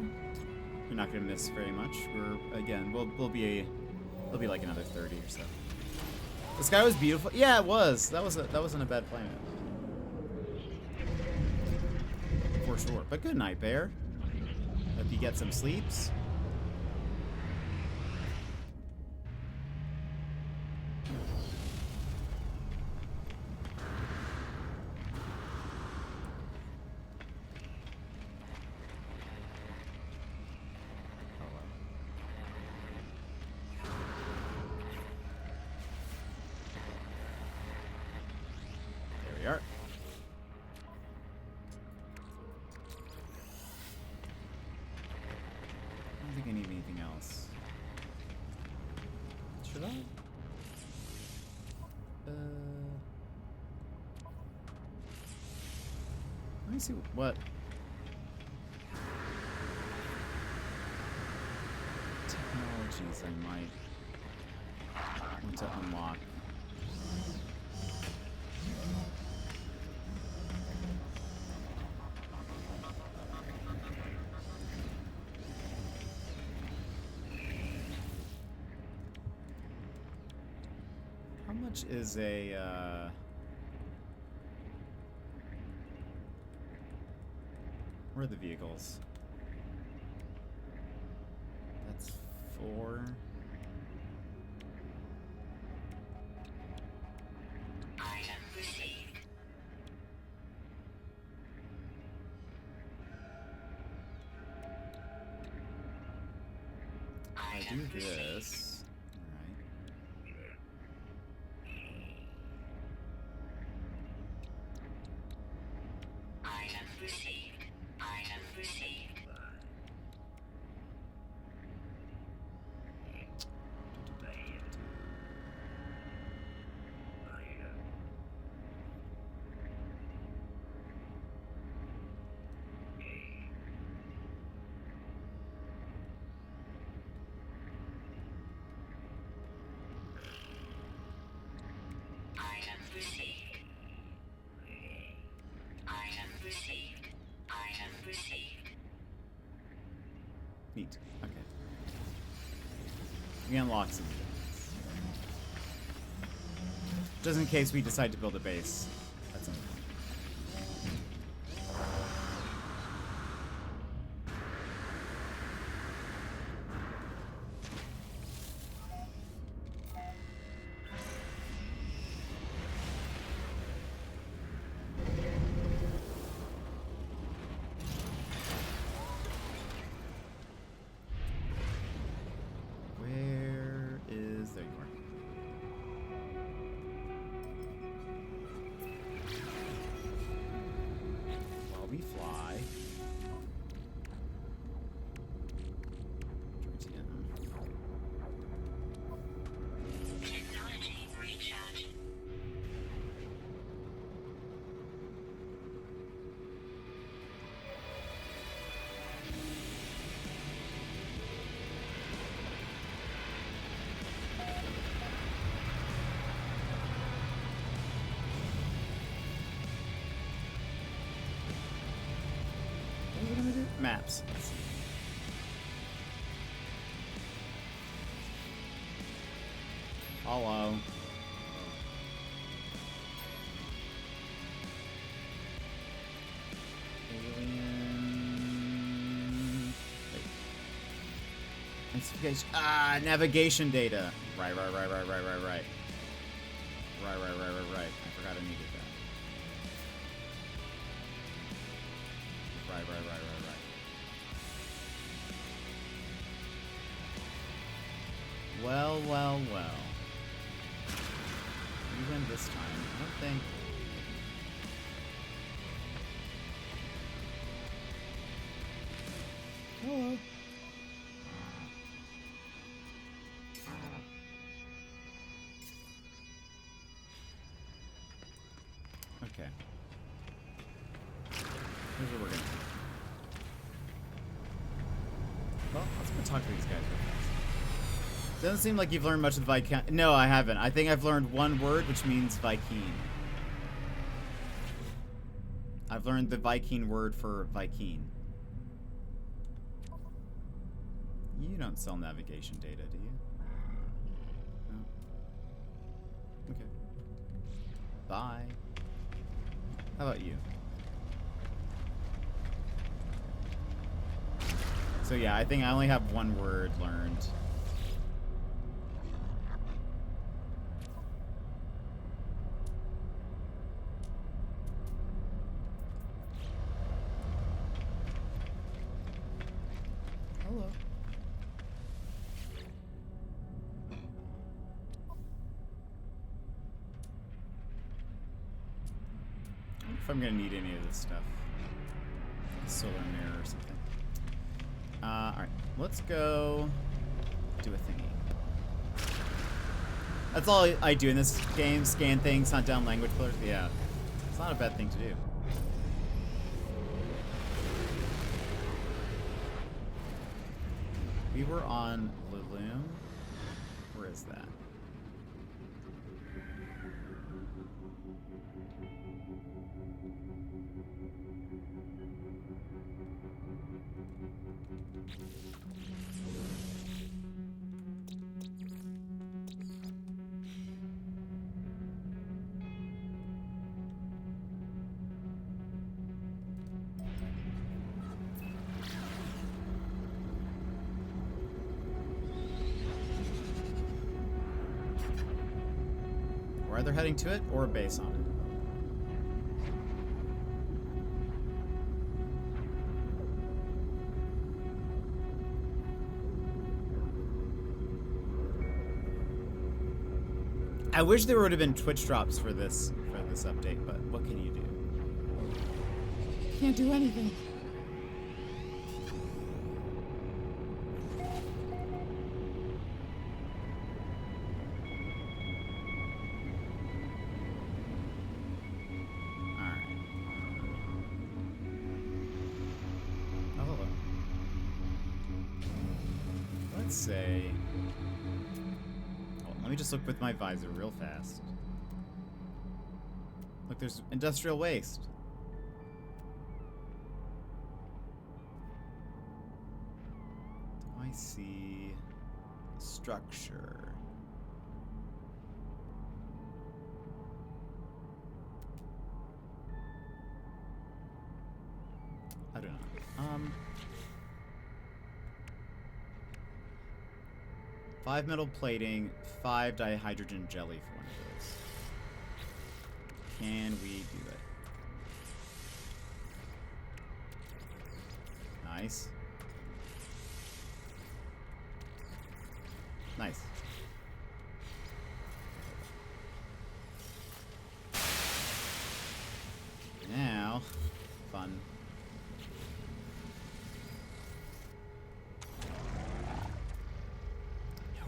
You're not gonna miss very much. We'll be like another 30 or so. The sky was beautiful. Yeah, it was. That wasn't a bad planet. For sure. But good night, Bear. Hope you get some sleeps. we are. I don't think I need anything else. Should I? Let me see what technologies I might want to unlock. How much is a where are the vehicles? That's 4. Item received. I do this. Alright. Item received. Item received. Item received. Item received. Item received. Neat. Okay. We unlock some things. Just in case we decide to build a base. That's something. Where is... There you are. While we fly... Technology recharge. What was I gonna do? Maps. Let's see. Hello. Alien. Wait. Investigation. Ah, navigation data. Right. Right. I forgot I needed that. Right. Well. Even this time, I don't think. Hello. Okay. Here's what we're gonna do. Well, let's go talk to these guys real fast. Doesn't seem like you've learned much of the Viking. No, I haven't. I think I've learned one word, which means Viking. I've learned the Viking word for Viking. You don't sell navigation data, do you? No. Okay. Bye. How about you? So yeah, I think I only have one word learned. Hello. If I'm gonna need any of this stuff. Solar mirror or something. Alright. Let's go do a thingy. That's all I do in this game. Scan things, hunt down language killers. Yeah. It's not a bad thing to do. We were on Lulum. Where is that? We're either heading to it or a base on it. I wish there would have been Twitch drops for this update, but what can you do? Can't do anything. Say, oh, let me just look with my visor real fast. Look, there's industrial waste. Do I see structure? I don't know. 5 metal plating, 5 dihydrogen jelly for one of those. Can we do it? Nice. Nice. Now, fun.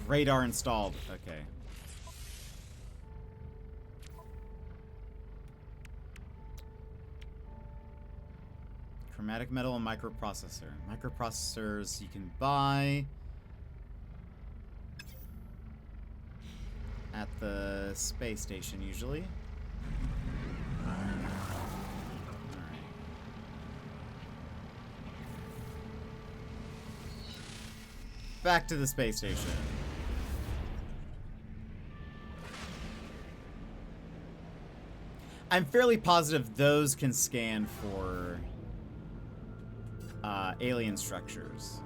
Radar installed. Okay. Chromatic metal and microprocessor. Microprocessors you can buy at the space station usually. Alright. Back to the space station. I'm fairly positive those can scan for alien structures.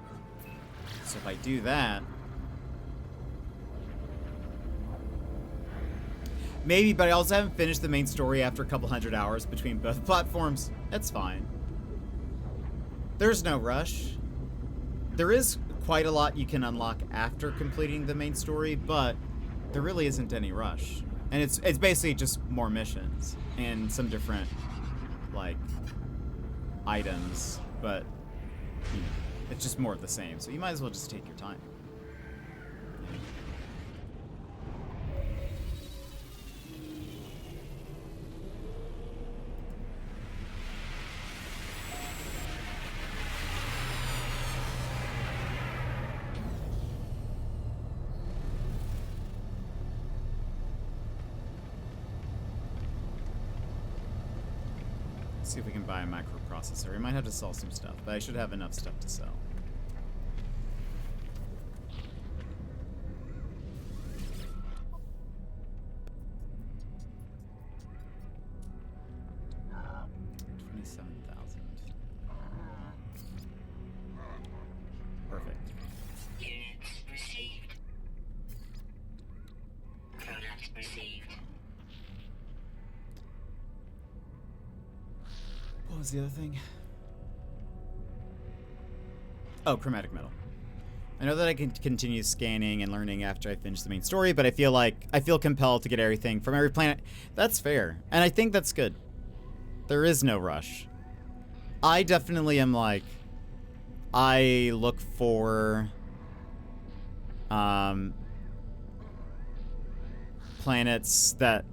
So if I do that, maybe, but I also haven't finished the main story after a couple hundred hours between both platforms. That's fine. There's no rush. There is quite a lot you can unlock after completing the main story, but there really isn't any rush. And it's basically just more missions and some different, like, items, but, you know, it's just more of the same. So you might as well just take your time. See if we can buy a microprocessor. We might have to sell some stuff, but I should have enough stuff to sell. $27,000. Perfect. Units received. Product received. What was the other thing? Oh, chromatic metal. I know that I can continue scanning and learning after I finish the main story, but I feel compelled to get everything from every planet. That's fair, and I think that's good. There is no rush. I definitely am like, I look for planets that,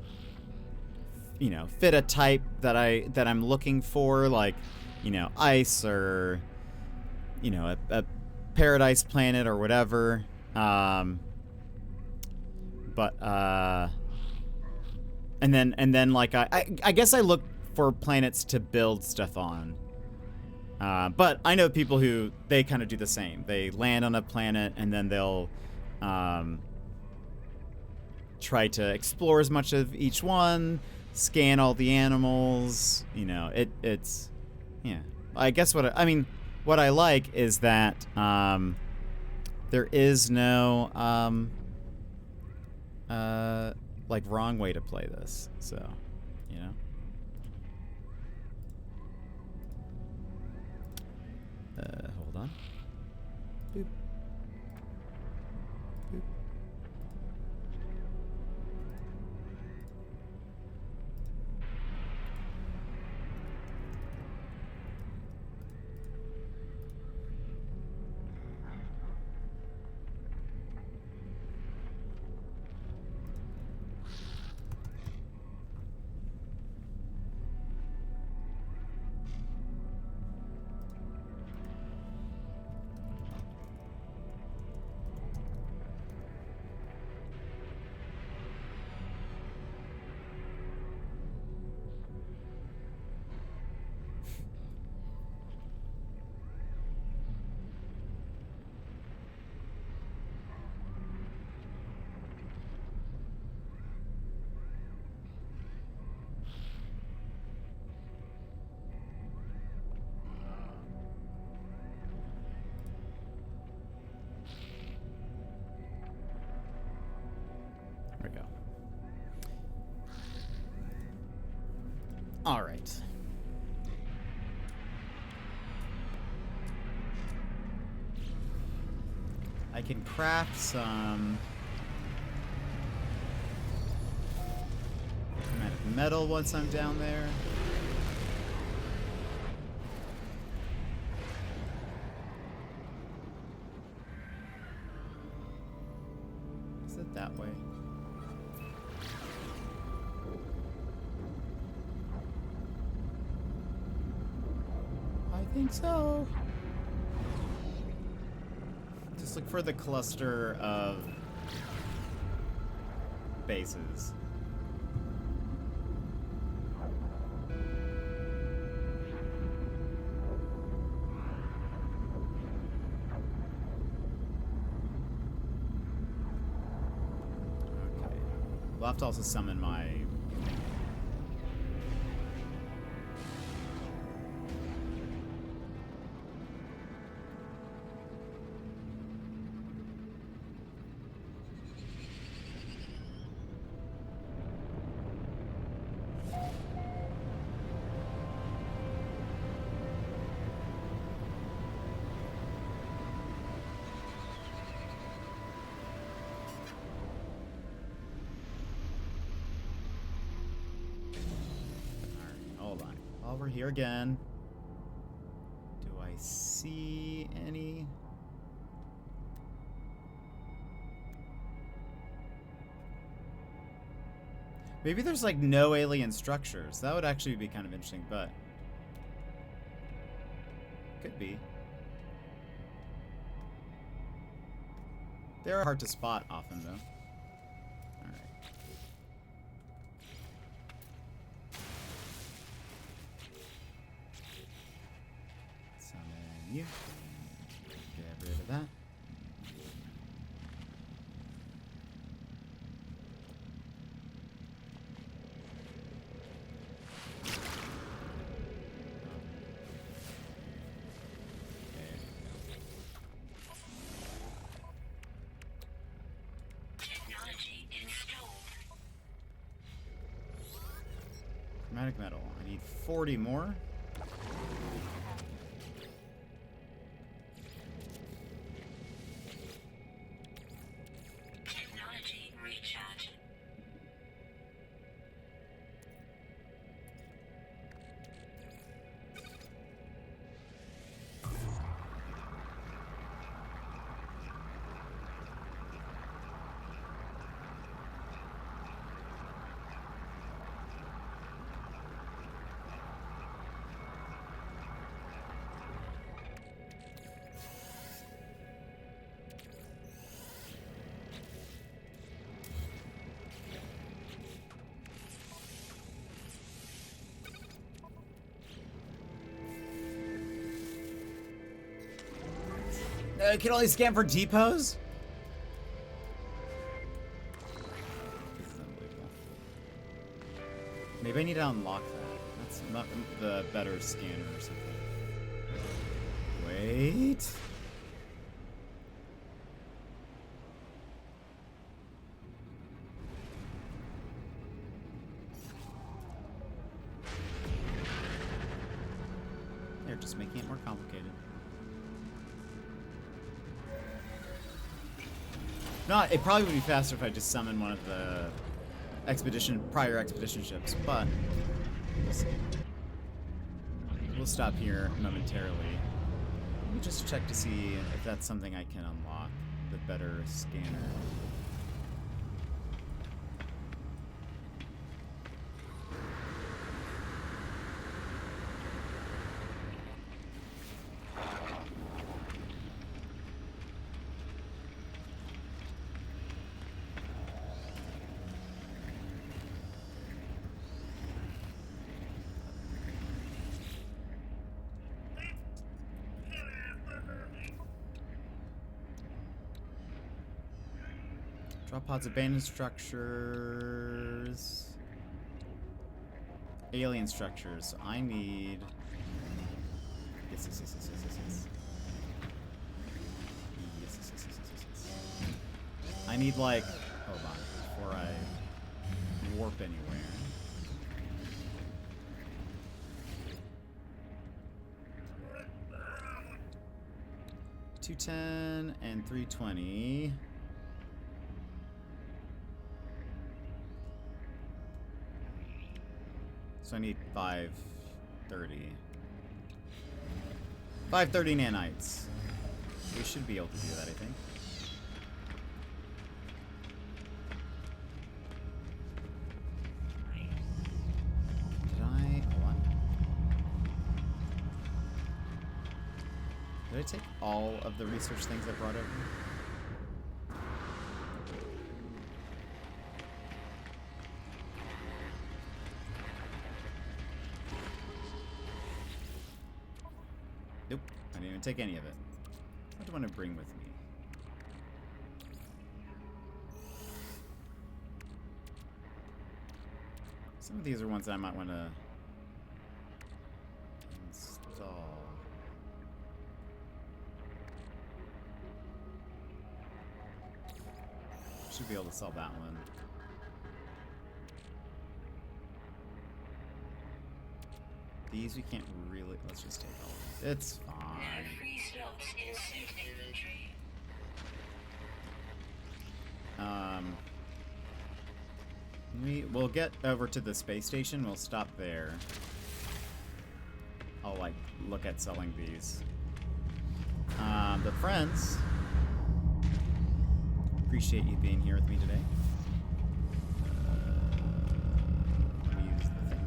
you know, fit a type that I'm looking for, like, you know, ice or, you know, a paradise planet or whatever. And then like I guess I look for planets to build stuff on. But I know people who, they kind of do the same. They land on a planet and then they'll try to explore as much of each one, scan all the animals. You know, it's yeah. I guess what I like is that there is no like wrong way to play this. So, you know. Hold on. Boop. Boop. There we go. All right. I can craft some chromatic metal once I'm down there. Is it that way? I think so. Just look for the cluster of bases. Okay. We'll have to also summon my... While we're here again, do I see any? Maybe there's like no alien structures. That would actually be kind of interesting, but could be. They're hard to spot often, though. All right. Summon you. Get rid of that. Technology installed. Chromatic metal. I need 40 more. Technology recharge. I can only scan for depots? This is unbelievable. Maybe I need to unlock that. That's not the better scanner or something. Wait. They're just making it more complicated. No, it probably would be faster if I just summon one of the prior expedition ships, but we'll see. We'll stop here momentarily. Let me just check to see if that's something I can unlock, the better scanner. Drop pods, abandoned structures, alien structures. So I need. Yes. I need like. Hold on, before I warp anywhere. $210 and $320. So I need 530. 530 nanites. We should be able to do that, I think. Did I? Hold on. Did I take all of the research things I brought over? Nope, I didn't even take any of it. What do I want to bring with me? Some of these are ones that I might want to install. Should be able to sell that one. These we can't really. Let's just take all of them. It's fine. No free slots in suit inventory. We'll get over to the space station. We'll stop there. I'll like look at selling these. But friends, appreciate you being here with me today. Let me use the thing.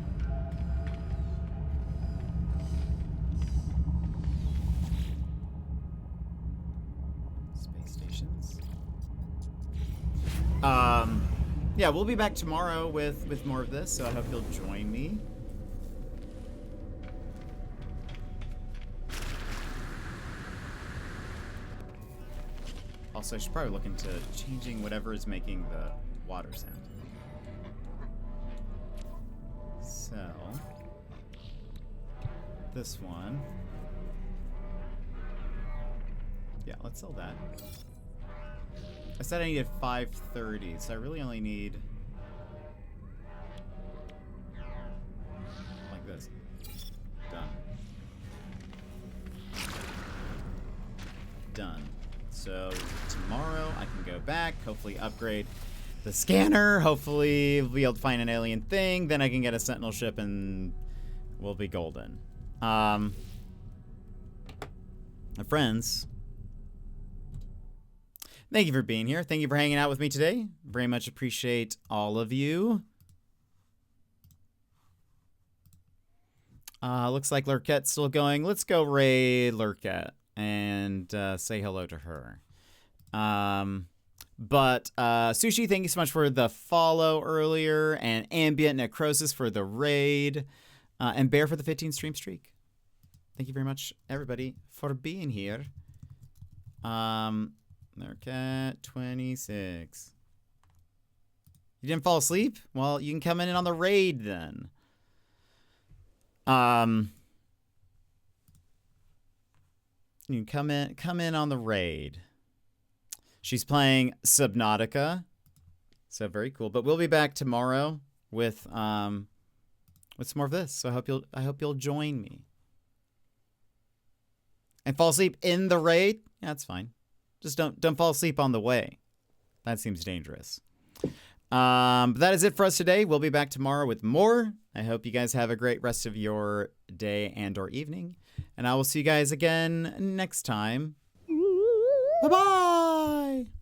Space stations. Yeah, we'll be back tomorrow with more of this, so I hope you'll join me. Also, I should probably look into changing whatever is making the water sound. Sell this one. Yeah, let's sell that. I said I needed 530, so I really only need like this. Done. Done. So tomorrow I can go back, hopefully upgrade the scanner, hopefully we'll be able to find an alien thing, then I can get a sentinel ship and we'll be golden. My friends, thank you for being here. Thank you for hanging out with me today. Very much appreciate all of you. Looks like Lurkette's still going. Let's go raid Lurkette and say hello to her. Sushi, thank you so much for the follow earlier, and Ambient Necrosis for the raid, and Bear for the 15 stream streak. Thank you very much, everybody, for being here Cat 26. You didn't fall asleep? Well, you can come in on the raid then. You can come in on the raid. She's playing Subnautica. So very cool. But we'll be back tomorrow with some more of this. So I hope you'll join me. And fall asleep in the raid? Yeah, that's fine. Just don't fall asleep on the way. That seems dangerous. But that is it for us today. We'll be back tomorrow with more. I hope you guys have a great rest of your day and or evening. And I will see you guys again next time. Bye-bye!